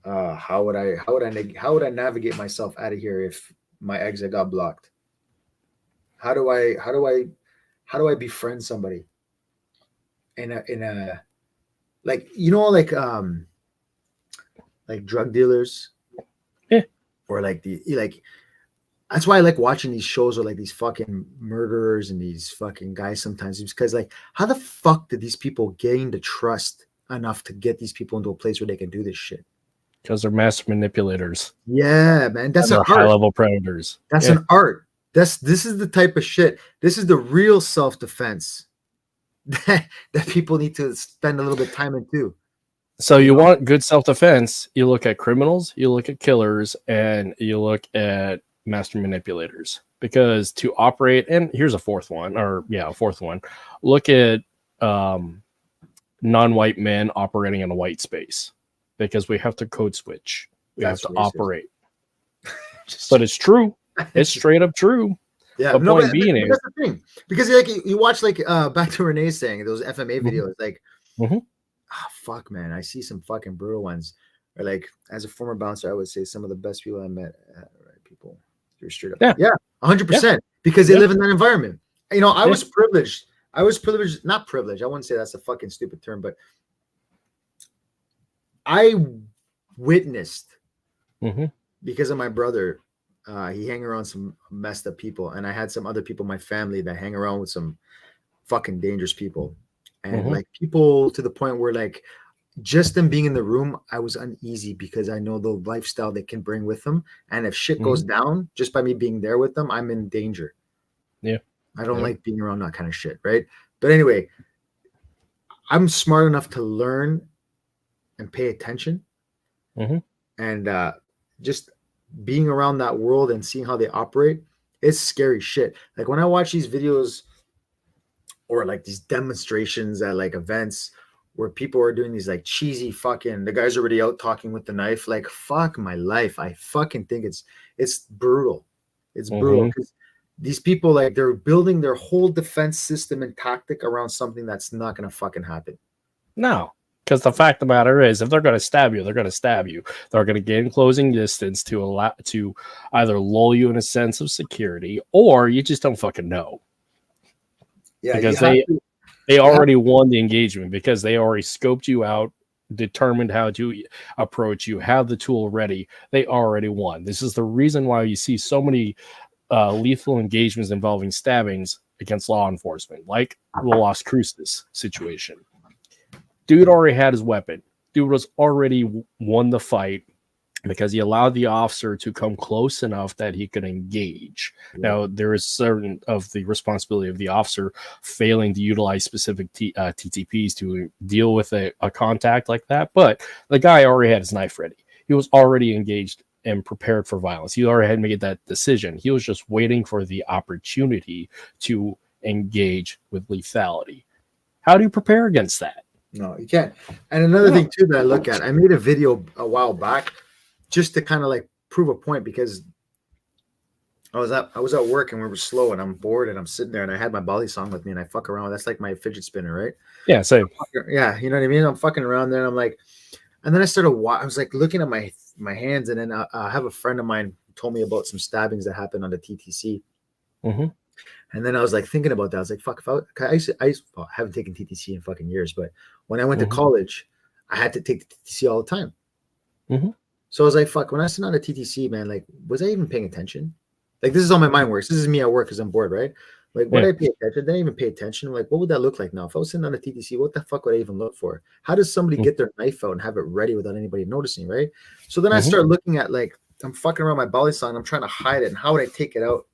How would I navigate myself out of here if my exit got blocked? How do I befriend somebody in a like like drug dealers? Yeah. Or like that's why I like watching these shows with like these fucking murderers and these fucking guys sometimes, because like how the fuck did these people gain the trust enough to get these people into a place where they can do this shit? Because they're master manipulators. Yeah, man, that's an high art. level predators. That's an art. This is the type of shit. This is the real self-defense that people need to spend a little bit of time into. So you want good self-defense, you look at criminals, you look at killers, and you look at master manipulators. Because to operate, and here's a fourth one, look at non-white men operating in a white space. Because we have to code switch. We have to operate. But it's true. It's straight up true. Yeah, the point being is that's the thing. Because like you watch like back to Renee's saying those FMA videos, like fuck man, I see some fucking brutal ones. Or like as a former bouncer, I would say some of the best people I met, right? People you're straight up. Yeah, 100%. Because they live in that environment. You know, I was privileged. Not privileged. I wouldn't say that's a fucking stupid term, but I witnessed because of my brother. He hang around some messed up people, and I had some other people in my family that hang around with some fucking dangerous people, and like people to the point where like just them being in the room, I was uneasy because I know the lifestyle they can bring with them, and if shit goes down just by me being there with them, I'm in danger. Yeah, I don't like being around that kind of shit, right? But anyway, I'm smart enough to learn and pay attention, and just being around that world and seeing how they operate, it's scary shit. Like when I watch these videos or like these demonstrations at like events where people are doing these like cheesy fucking, the guy's already out talking with the knife, like fuck my life. I fucking think it's brutal. It's brutal because these people, like, they're building their whole defense system and tactic around something that's not gonna fucking happen. No. Because the fact of the matter is, if they're going to stab you, they're going to stab you. They're going to gain closing distance to either lull you in a sense of security, or you just don't fucking know. Yeah, because they already won the engagement because they already scoped you out, determined how to approach you, have the tool ready. They already won. This is the reason why you see so many lethal engagements involving stabbings against law enforcement, like the Las Cruces situation. Dude already had his weapon. Dude was already won the fight because he allowed the officer to come close enough that he could engage. Now, there is certain of the responsibility of the officer failing to utilize specific TTPs to deal with a contact like that, but the guy already had his knife ready. He was already engaged and prepared for violence. He already had made that decision. He was just waiting for the opportunity to engage with lethality. How do you prepare against that? No, you can't. And another thing too that I look at, I made a video a while back just to kind of like prove a point, because I was at work and we were slow and I'm bored and I'm sitting there and I had my Bali song with me and I fuck around. That's like my fidget spinner, right? Yeah, same. Yeah, you know what I mean? I'm fucking around there and I'm like, and then I was like looking at my hands, and then I have a friend of mine who told me about some stabbings that happened on the TTC. And then I was like thinking about that. I was like, fuck, I haven't taken TTC in fucking years, but when I went to college, I had to take the TTC all the time. So I was like, fuck, when I sit on the TTC, man, like, was I even paying attention? Like, this is how my mind works. This is me at work because I'm bored, right? Like, would I pay attention? Didn't even pay attention. Like, what would that look like now? If I was sitting on the TTC, what the fuck would I even look for? How does somebody get their knife out and have it ready without anybody noticing, right? So then I start looking at, like, I'm fucking around my Bali song. I'm trying to hide it. And how would I take it out?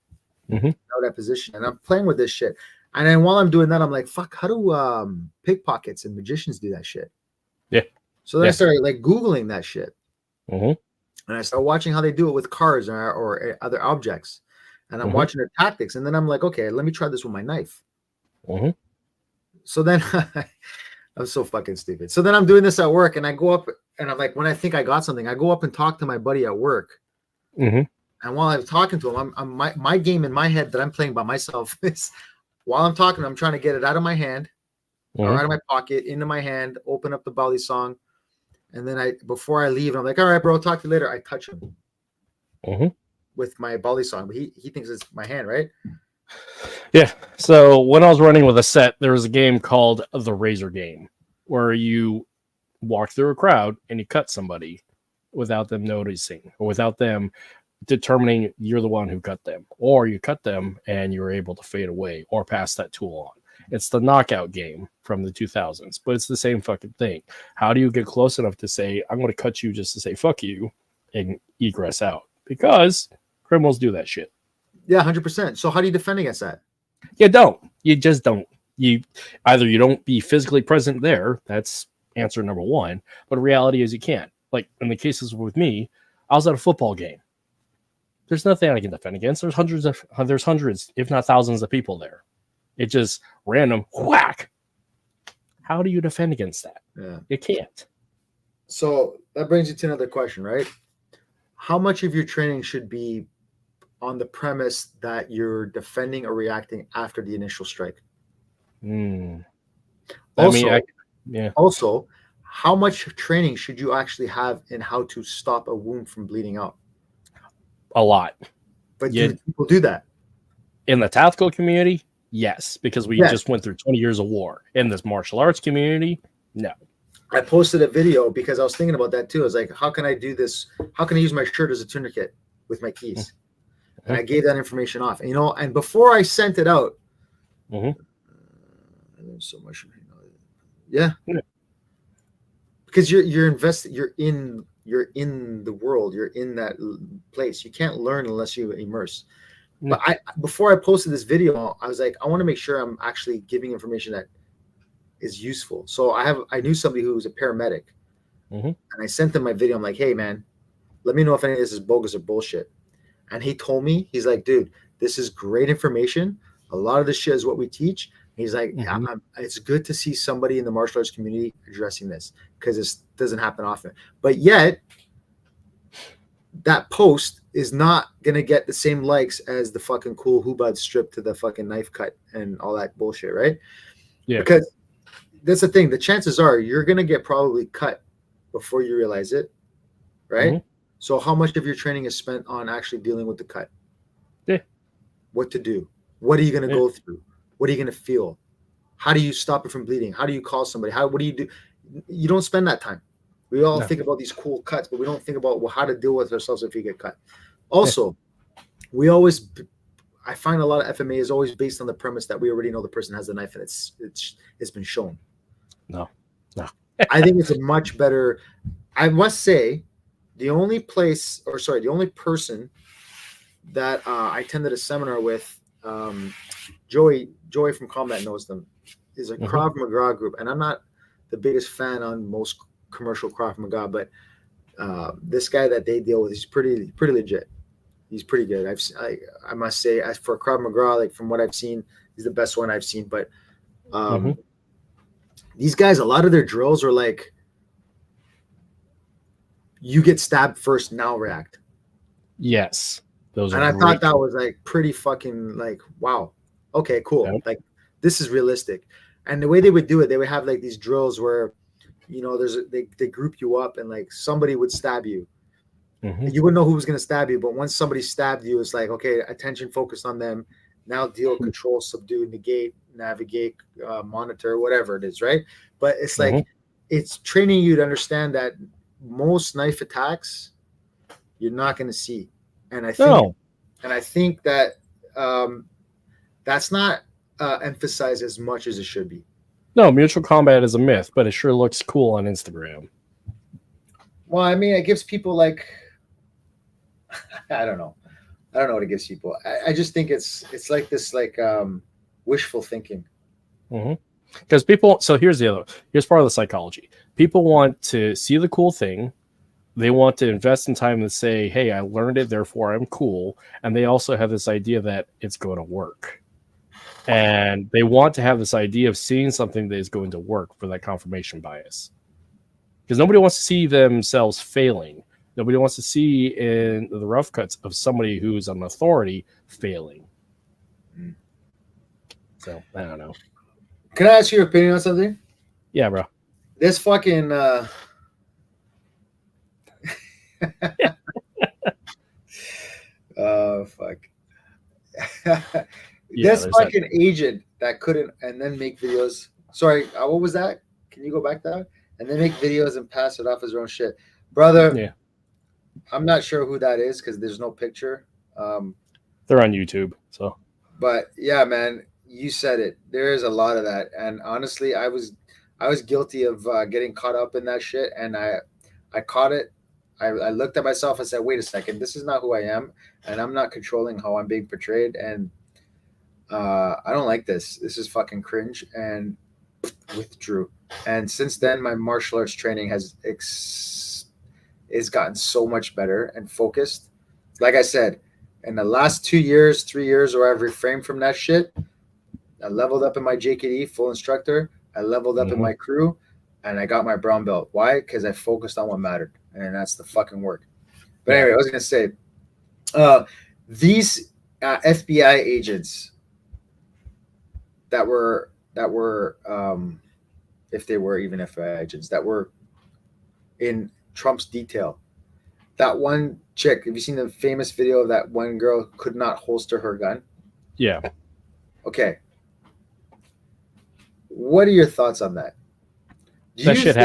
Out of that position, and I'm playing with this shit, and then while I'm doing that, I'm like, fuck, how do pickpockets and magicians do that shit? So then I started like Googling that shit, and I started watching how they do it with cars or other objects, and I'm watching their tactics, and then I'm like, okay, let me try this with my knife. So then I'm so fucking stupid. So then I'm doing this at work, and I go up, and I'm like, when I think I got something, I go up and talk to my buddy at work. And while I'm talking to him, I'm my game in my head that I'm playing by myself is while I'm talking, I'm trying to get it out of my hand, or out of my pocket, into my hand, open up the Bali song. And then before I leave, I'm like, all right, bro, talk to you later. I touch him with my Bali song, but he thinks it's my hand, right? Yeah. So when I was running with a set, there was a game called the Razor Game, where you walk through a crowd and you cut somebody without them noticing, or without them determining you're the one who cut them, or you cut them and you're able to fade away or pass that tool on. It's the knockout game from the 2000s, but it's the same fucking thing. How do you get close enough to say, I'm going to cut you just to say fuck you and egress out? Because criminals do that shit. Yeah, 100%. So how do you defend against that? You don't. You just don't. You don't be physically present there. That's answer number one. But reality is you can't. Like in the cases with me, I was at a football game. There's nothing I can defend against. There's hundreds, if not thousands of people there. It just random whack. How do you defend against that? Yeah. You can't. So that brings you to another question, right? How much of your training should be on the premise that you're defending or reacting after the initial strike? Also, how much training should you actually have in how to stop a wound from bleeding out? A lot. But do people do that? In the tactical community, yes, because we just went through 20 years of war. In this martial arts community, no. I posted a video because I was thinking about that too. I was like, how can I do this? How can I use my shirt as a tourniquet with my keys? And I gave that information off. And before I sent it out, so much, because you're invested, you're in the world, you're in that place. You can't learn unless you immerse. But before I posted this video, I was like, I want to make sure I'm actually giving information that is useful. So I knew somebody who was a paramedic, and I sent them my video. I'm like, hey man, let me know if any of this is bogus or bullshit. And he told me, he's like, dude, this is great information. A lot of this shit is what we teach. And he's like, it's good to see somebody in the martial arts community addressing this, because this doesn't happen often. But yet, that post is not going to get the same likes as the fucking cool Hubad strip to the fucking knife cut and all that bullshit, right? Yeah. Because that's the thing. The chances are you're going to get probably cut before you realize it, right? So how much of your training is spent on actually dealing with the cut? Yeah. What to do? What are you going to go through? What are you going to feel? How do you stop it from bleeding? How do you call somebody? What do you do? You don't spend that time. We all think about these cool cuts, but we don't think about how to deal with ourselves if you get cut. Also, I find a lot of FMA is always based on the premise that we already know the person has the knife and it's been shown. No. I think it's a much better. I must say, the only person that I attended a seminar with, Joey from Combat knows them, is a Krav Maga group, and I'm not the biggest fan on most commercial Krav Maga, but this guy that they deal with, he's pretty legit. He's pretty good. I must say, as for Krav Maga, like from what I've seen, he's the best one I've seen. But these guys, a lot of their drills are like, you get stabbed first, now react. Yes. And I thought that was like pretty fucking like, wow. Okay, cool. Yep. Like this is realistic. And the way they would do it, they would have like these drills where, they group you up and like somebody would stab you. You wouldn't know who was going to stab you, but once somebody stabbed you, it's like, okay, attention focused on them. Now deal, control, subdue, negate, navigate, monitor, whatever it is, right? But it's like, it's training you to understand that most knife attacks you're not going to see. And I think that that's not emphasized as much as it should be. No, mutual combat is a myth, but it sure looks cool on Instagram. Well, I mean, it gives people like, I don't know what it gives people. I just think it's like this wishful thinking. Because people. So here's part of the psychology. People want to see the cool thing, they want to invest in time and say, hey, I learned it, therefore I'm cool. And they also have this idea that it's going to work. And they want to have this idea of seeing something that is going to work for that confirmation bias. Because nobody wants to see themselves failing. Nobody wants to see in the rough cuts of somebody who's an authority failing. So, I don't know. Can I ask your opinion on something? Yeah, bro. This fucking oh fuck. This fucking agent that couldn't and then make videos. Sorry, what was that? Can you go back to that? And then make videos and pass it off as their own shit. Brother, yeah. I'm not sure who that is because there's no picture. They're on YouTube, so. But yeah, man, you said it. There is a lot of that, and honestly, I was guilty of getting caught up in that shit, and I caught it. I looked at myself and said, "Wait a second, this is not who I am, and I'm not controlling how I'm being portrayed, and I don't like this. This is fucking cringe," and withdrew. And since then, my martial arts training has gotten so much better and focused. Like I said, in the last 2 years, 3 years, where I've refrained from that shit, I leveled up in my JKD full instructor. I leveled up in my crew, and I got my brown belt. Why? Because I focused on what mattered, and that's the fucking work. But anyway, I was gonna say, these FBI agents that were if they were even FBI agents that were in Trump's detail. That one chick, have you seen the famous video of that one girl could not holster her gun? Yeah. Okay. What are your thoughts on that? That shit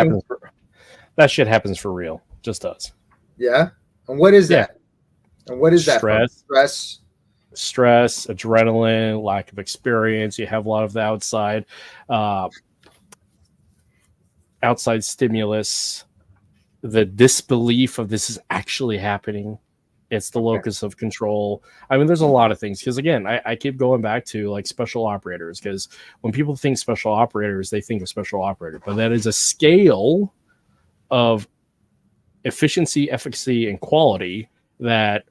happens for real. Just does. Yeah. And what is that? And what is that? Stress, adrenaline, lack of experience. You have a lot of the outside stimulus, the disbelief of this is actually happening. It's the locus of control. I mean, there's a lot of things. Because again, I keep going back to like special operators. Because when people think special operators, they think of special operator. But that is a scale of efficiency, efficacy, and quality that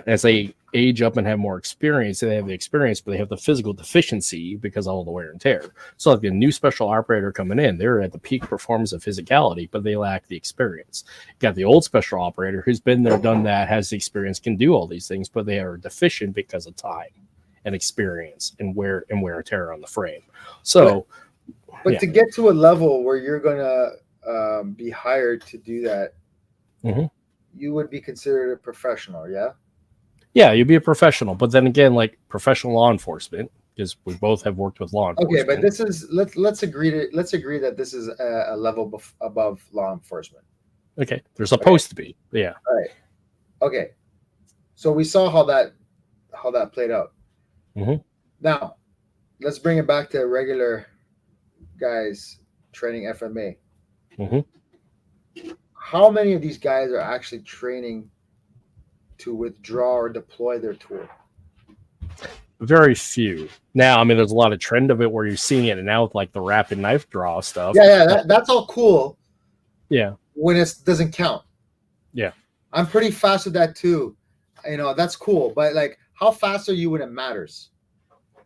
as they age up and have more experience, they have the experience, but they have the physical deficiency because of all the wear and tear. So like a new special operator coming in, they're at the peak performance of physicality, but they lack the experience. You got the old special operator who's been there, done that, has the experience, can do all these things, but they are deficient because of time and experience and wear and tear on the frame. So, but to get to a level where you're gonna be hired to do that, you would be considered a professional, yeah? Yeah, you'd be a professional, but then again, like professional law enforcement, because we both have worked with law enforcement. Okay, but this is let's agree that this is a level above law enforcement. Okay, they're supposed to be, yeah. All right. Okay, so we saw how that played out. Now, let's bring it back to regular guys training FMA. How many of these guys are actually training to withdraw or deploy their tool? Very few. Now, I mean, there's a lot of trend of it where you're seeing it now with like the rapid knife draw stuff. Yeah, that's all cool. Yeah. When it doesn't count. Yeah. I'm pretty fast with that too. You know, that's cool. But like, how fast are you when it matters?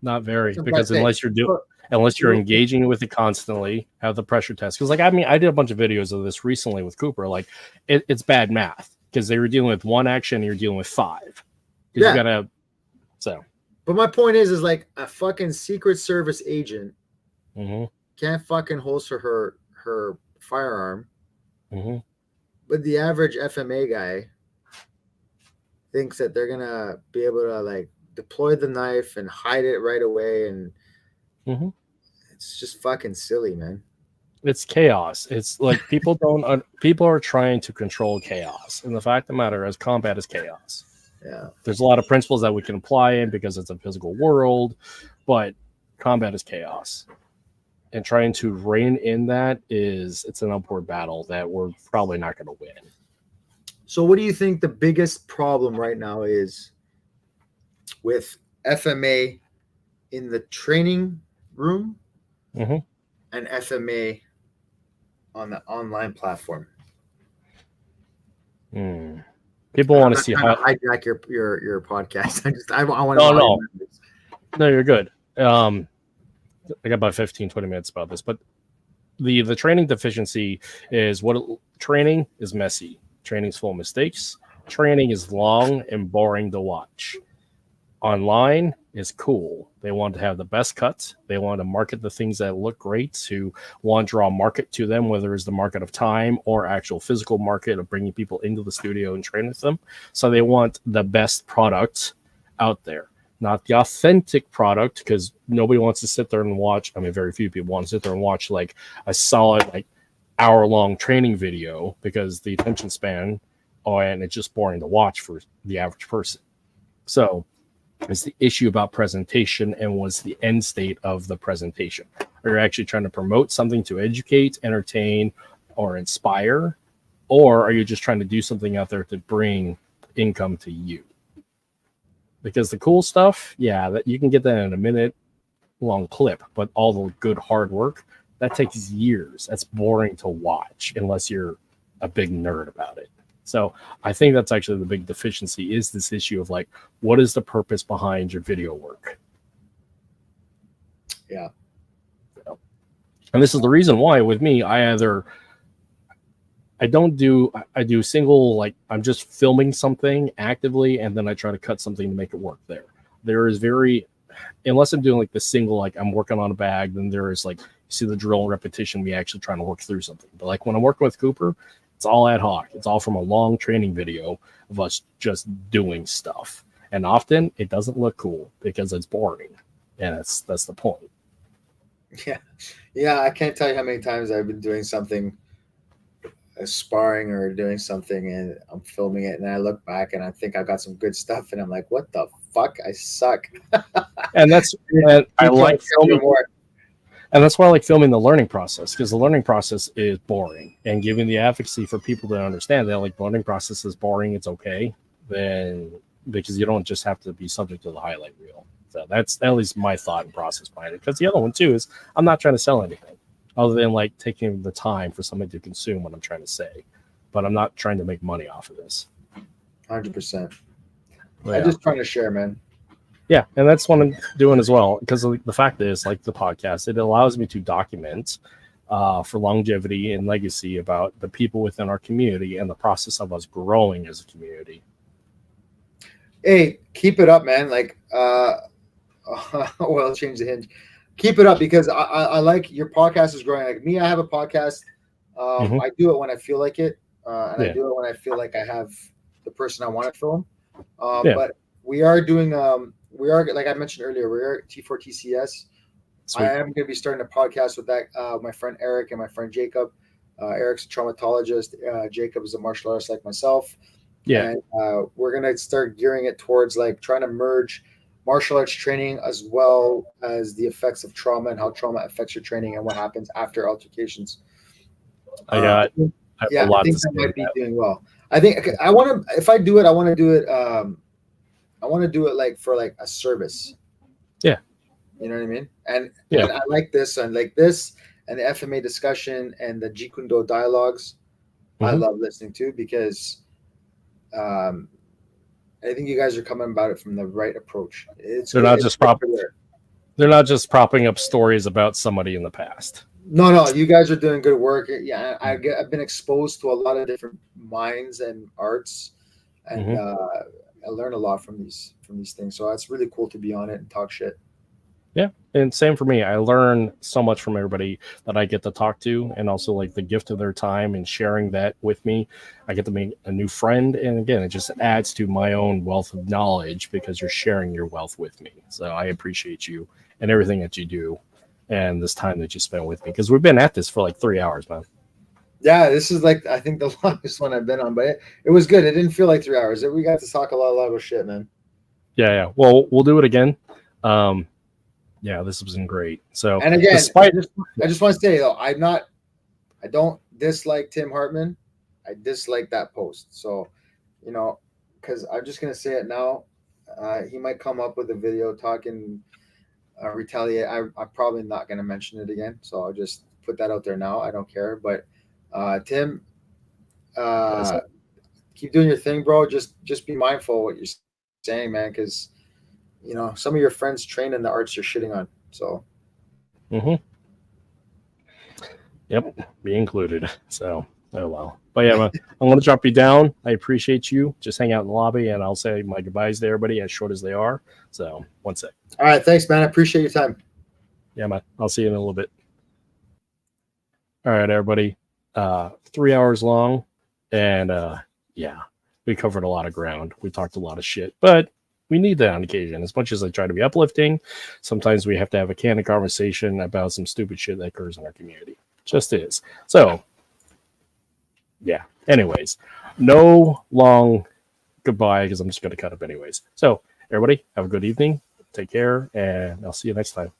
Not very, because unless you're engaging with it constantly, have the pressure test. Because like, I mean, I did a bunch of videos of this recently with Cooper. Like, it's bad math. Because they were dealing with one action and you're dealing with 5. Yeah. You gotta, so. But my point is like a fucking Secret Service agent can't fucking holster her firearm. But the average FMA guy thinks that they're gonna be able to like deploy the knife and hide it right away, and it's just fucking silly, man. It's chaos. It's like people are trying to control chaos. And the fact of the matter is combat is chaos. Yeah. There's a lot of principles that we can apply in because it's a physical world, but combat is chaos. And trying to rein in that it's an upward battle that we're probably not going to win. So what do you think the biggest problem right now is with FMA in the training room and FMA on the online platform? People want to not see trying how. to hijack your podcast. I want No, to know. no, you're good. I got about 15, 20 minutes about this, but the training deficiency is training is messy. Training's full of mistakes. Training is long and boring to watch. Online is cool. They want to have the best cuts. They want to market the things that look great, to want to draw a market to them, whether it's the market of time or actual physical market of bringing people into the studio and train with them. So they want the best product out there, not the authentic product, because nobody wants to sit there and watch. I mean, very few people want to sit there and watch like a solid like hour-long training video, because the attention span, and it's just boring to watch for the average person. So it's the issue about presentation, and was the end state of the presentation. Are you actually trying to promote something to educate, entertain, or inspire? Or are you just trying to do something out there to bring income to you? Because the cool stuff, yeah, that you can get that in a minute long clip, but all the good hard work, that takes years. That's boring to watch unless you're a big nerd about it. So I think that's actually the big deficiency, is this issue of like, what is the purpose behind your video work? Yeah. So, and this is the reason why with me, I do single, like I'm just filming something actively, and then I try to cut something to make it work there. There is unless I'm doing like the single, like I'm working on a bag, then there is like, you see the drill and repetition, me actually trying to work through something. But like when I'm working with Cooper, it's all ad hoc. It's all from a long training video of us just doing stuff. And often it doesn't look cool because it's boring. And that's the point. Yeah. Yeah. I can't tell you how many times I've been doing something, sparring or doing something, and I'm filming it, and I look back and I think I got some good stuff, and I'm like, what the fuck? I suck. And I like filming more. And that's why I like filming the learning process, because the learning process is boring, and giving the advocacy for people to understand that like the learning process is boring, it's okay, then because you don't just have to be subject to the highlight reel. So that's at least my thought and process behind it. Because the other one too is I'm not trying to sell anything other than like taking the time for somebody to consume what I'm trying to say, but I'm not trying to make money off of this. 100%. Yeah. I'm just trying to share, man. Yeah, and that's what I'm doing as well, because the fact is, like the podcast, it allows me to document for longevity and legacy about the people within our community and the process of us growing as a community. Hey, keep it up, man. Like, well, change the hinge. Keep it up, because I like your podcast is growing. Like me, I have a podcast. I do it when I feel like it, and I do it when I feel like I have the person I want to film. But we are doing like I mentioned earlier, we're at T4TCS. Sweet. I am going to be starting a podcast with that my friend Eric and my friend Jacob. Eric's a traumatologist. Jacob is a martial artist like myself. Yeah. And we're going to start gearing it towards like trying to merge martial arts training as well as the effects of trauma and how trauma affects your training and what happens after altercations. I think that might be doing well. I think I want to, if I do it, I want to do it. I want to do it like for like a service. Yeah. You know what I mean? And I like this and like this and the FMA discussion and the Jeet Kune Do dialogues. I love listening to, because I think you guys are coming about it from the right approach. They're not just propping up stories about somebody in the past. No, you guys are doing good work. Yeah, I've been exposed to a lot of different minds and arts, and I learn a lot from these things. So it's really cool to be on it and talk shit. Yeah, and same for me. I learn so much from everybody that I get to talk to, and also like the gift of their time and sharing that with me. I get to make a new friend, and again, it just adds to my own wealth of knowledge because you're sharing your wealth with me. So I appreciate you and everything that you do, and this time that you spent with me, because we've been at this for like 3 hours, man. Yeah, this is like I think the longest one I've been on, but it was good. It didn't feel like 3 hours. We got to talk a lot of shit, man. Yeah. Well, we'll do it again. Yeah, this has been great. So, and again, I just want to say though, I don't dislike Tim Hartman. I dislike that post. So, because I'm just gonna say it now. He might come up with a video talking retaliate. I'm probably not gonna mention it again. So I'll just put that out there now. I don't care. But Tim, keep doing your thing, bro. Just be mindful of what you're saying, man, because some of your friends train in the arts you're shitting on. So. Yep, me included. So, oh well. But yeah, I'm going to drop you down. I appreciate you. Just hang out in the lobby, and I'll say my goodbyes to everybody, as short as they are. So, one sec. All right, thanks, man. I appreciate your time. Yeah, man. I'll see you in a little bit. All right, everybody. 3 hours long, and yeah, we covered a lot of ground. We talked a lot of shit, but we need that on occasion. As much as I try to be uplifting, sometimes we have to have a candid conversation about some stupid shit that occurs in our community. Just is. So, yeah. Anyways, no long goodbye because I'm just going to cut up anyways. So, everybody, have a good evening. Take care, and I'll see you next time.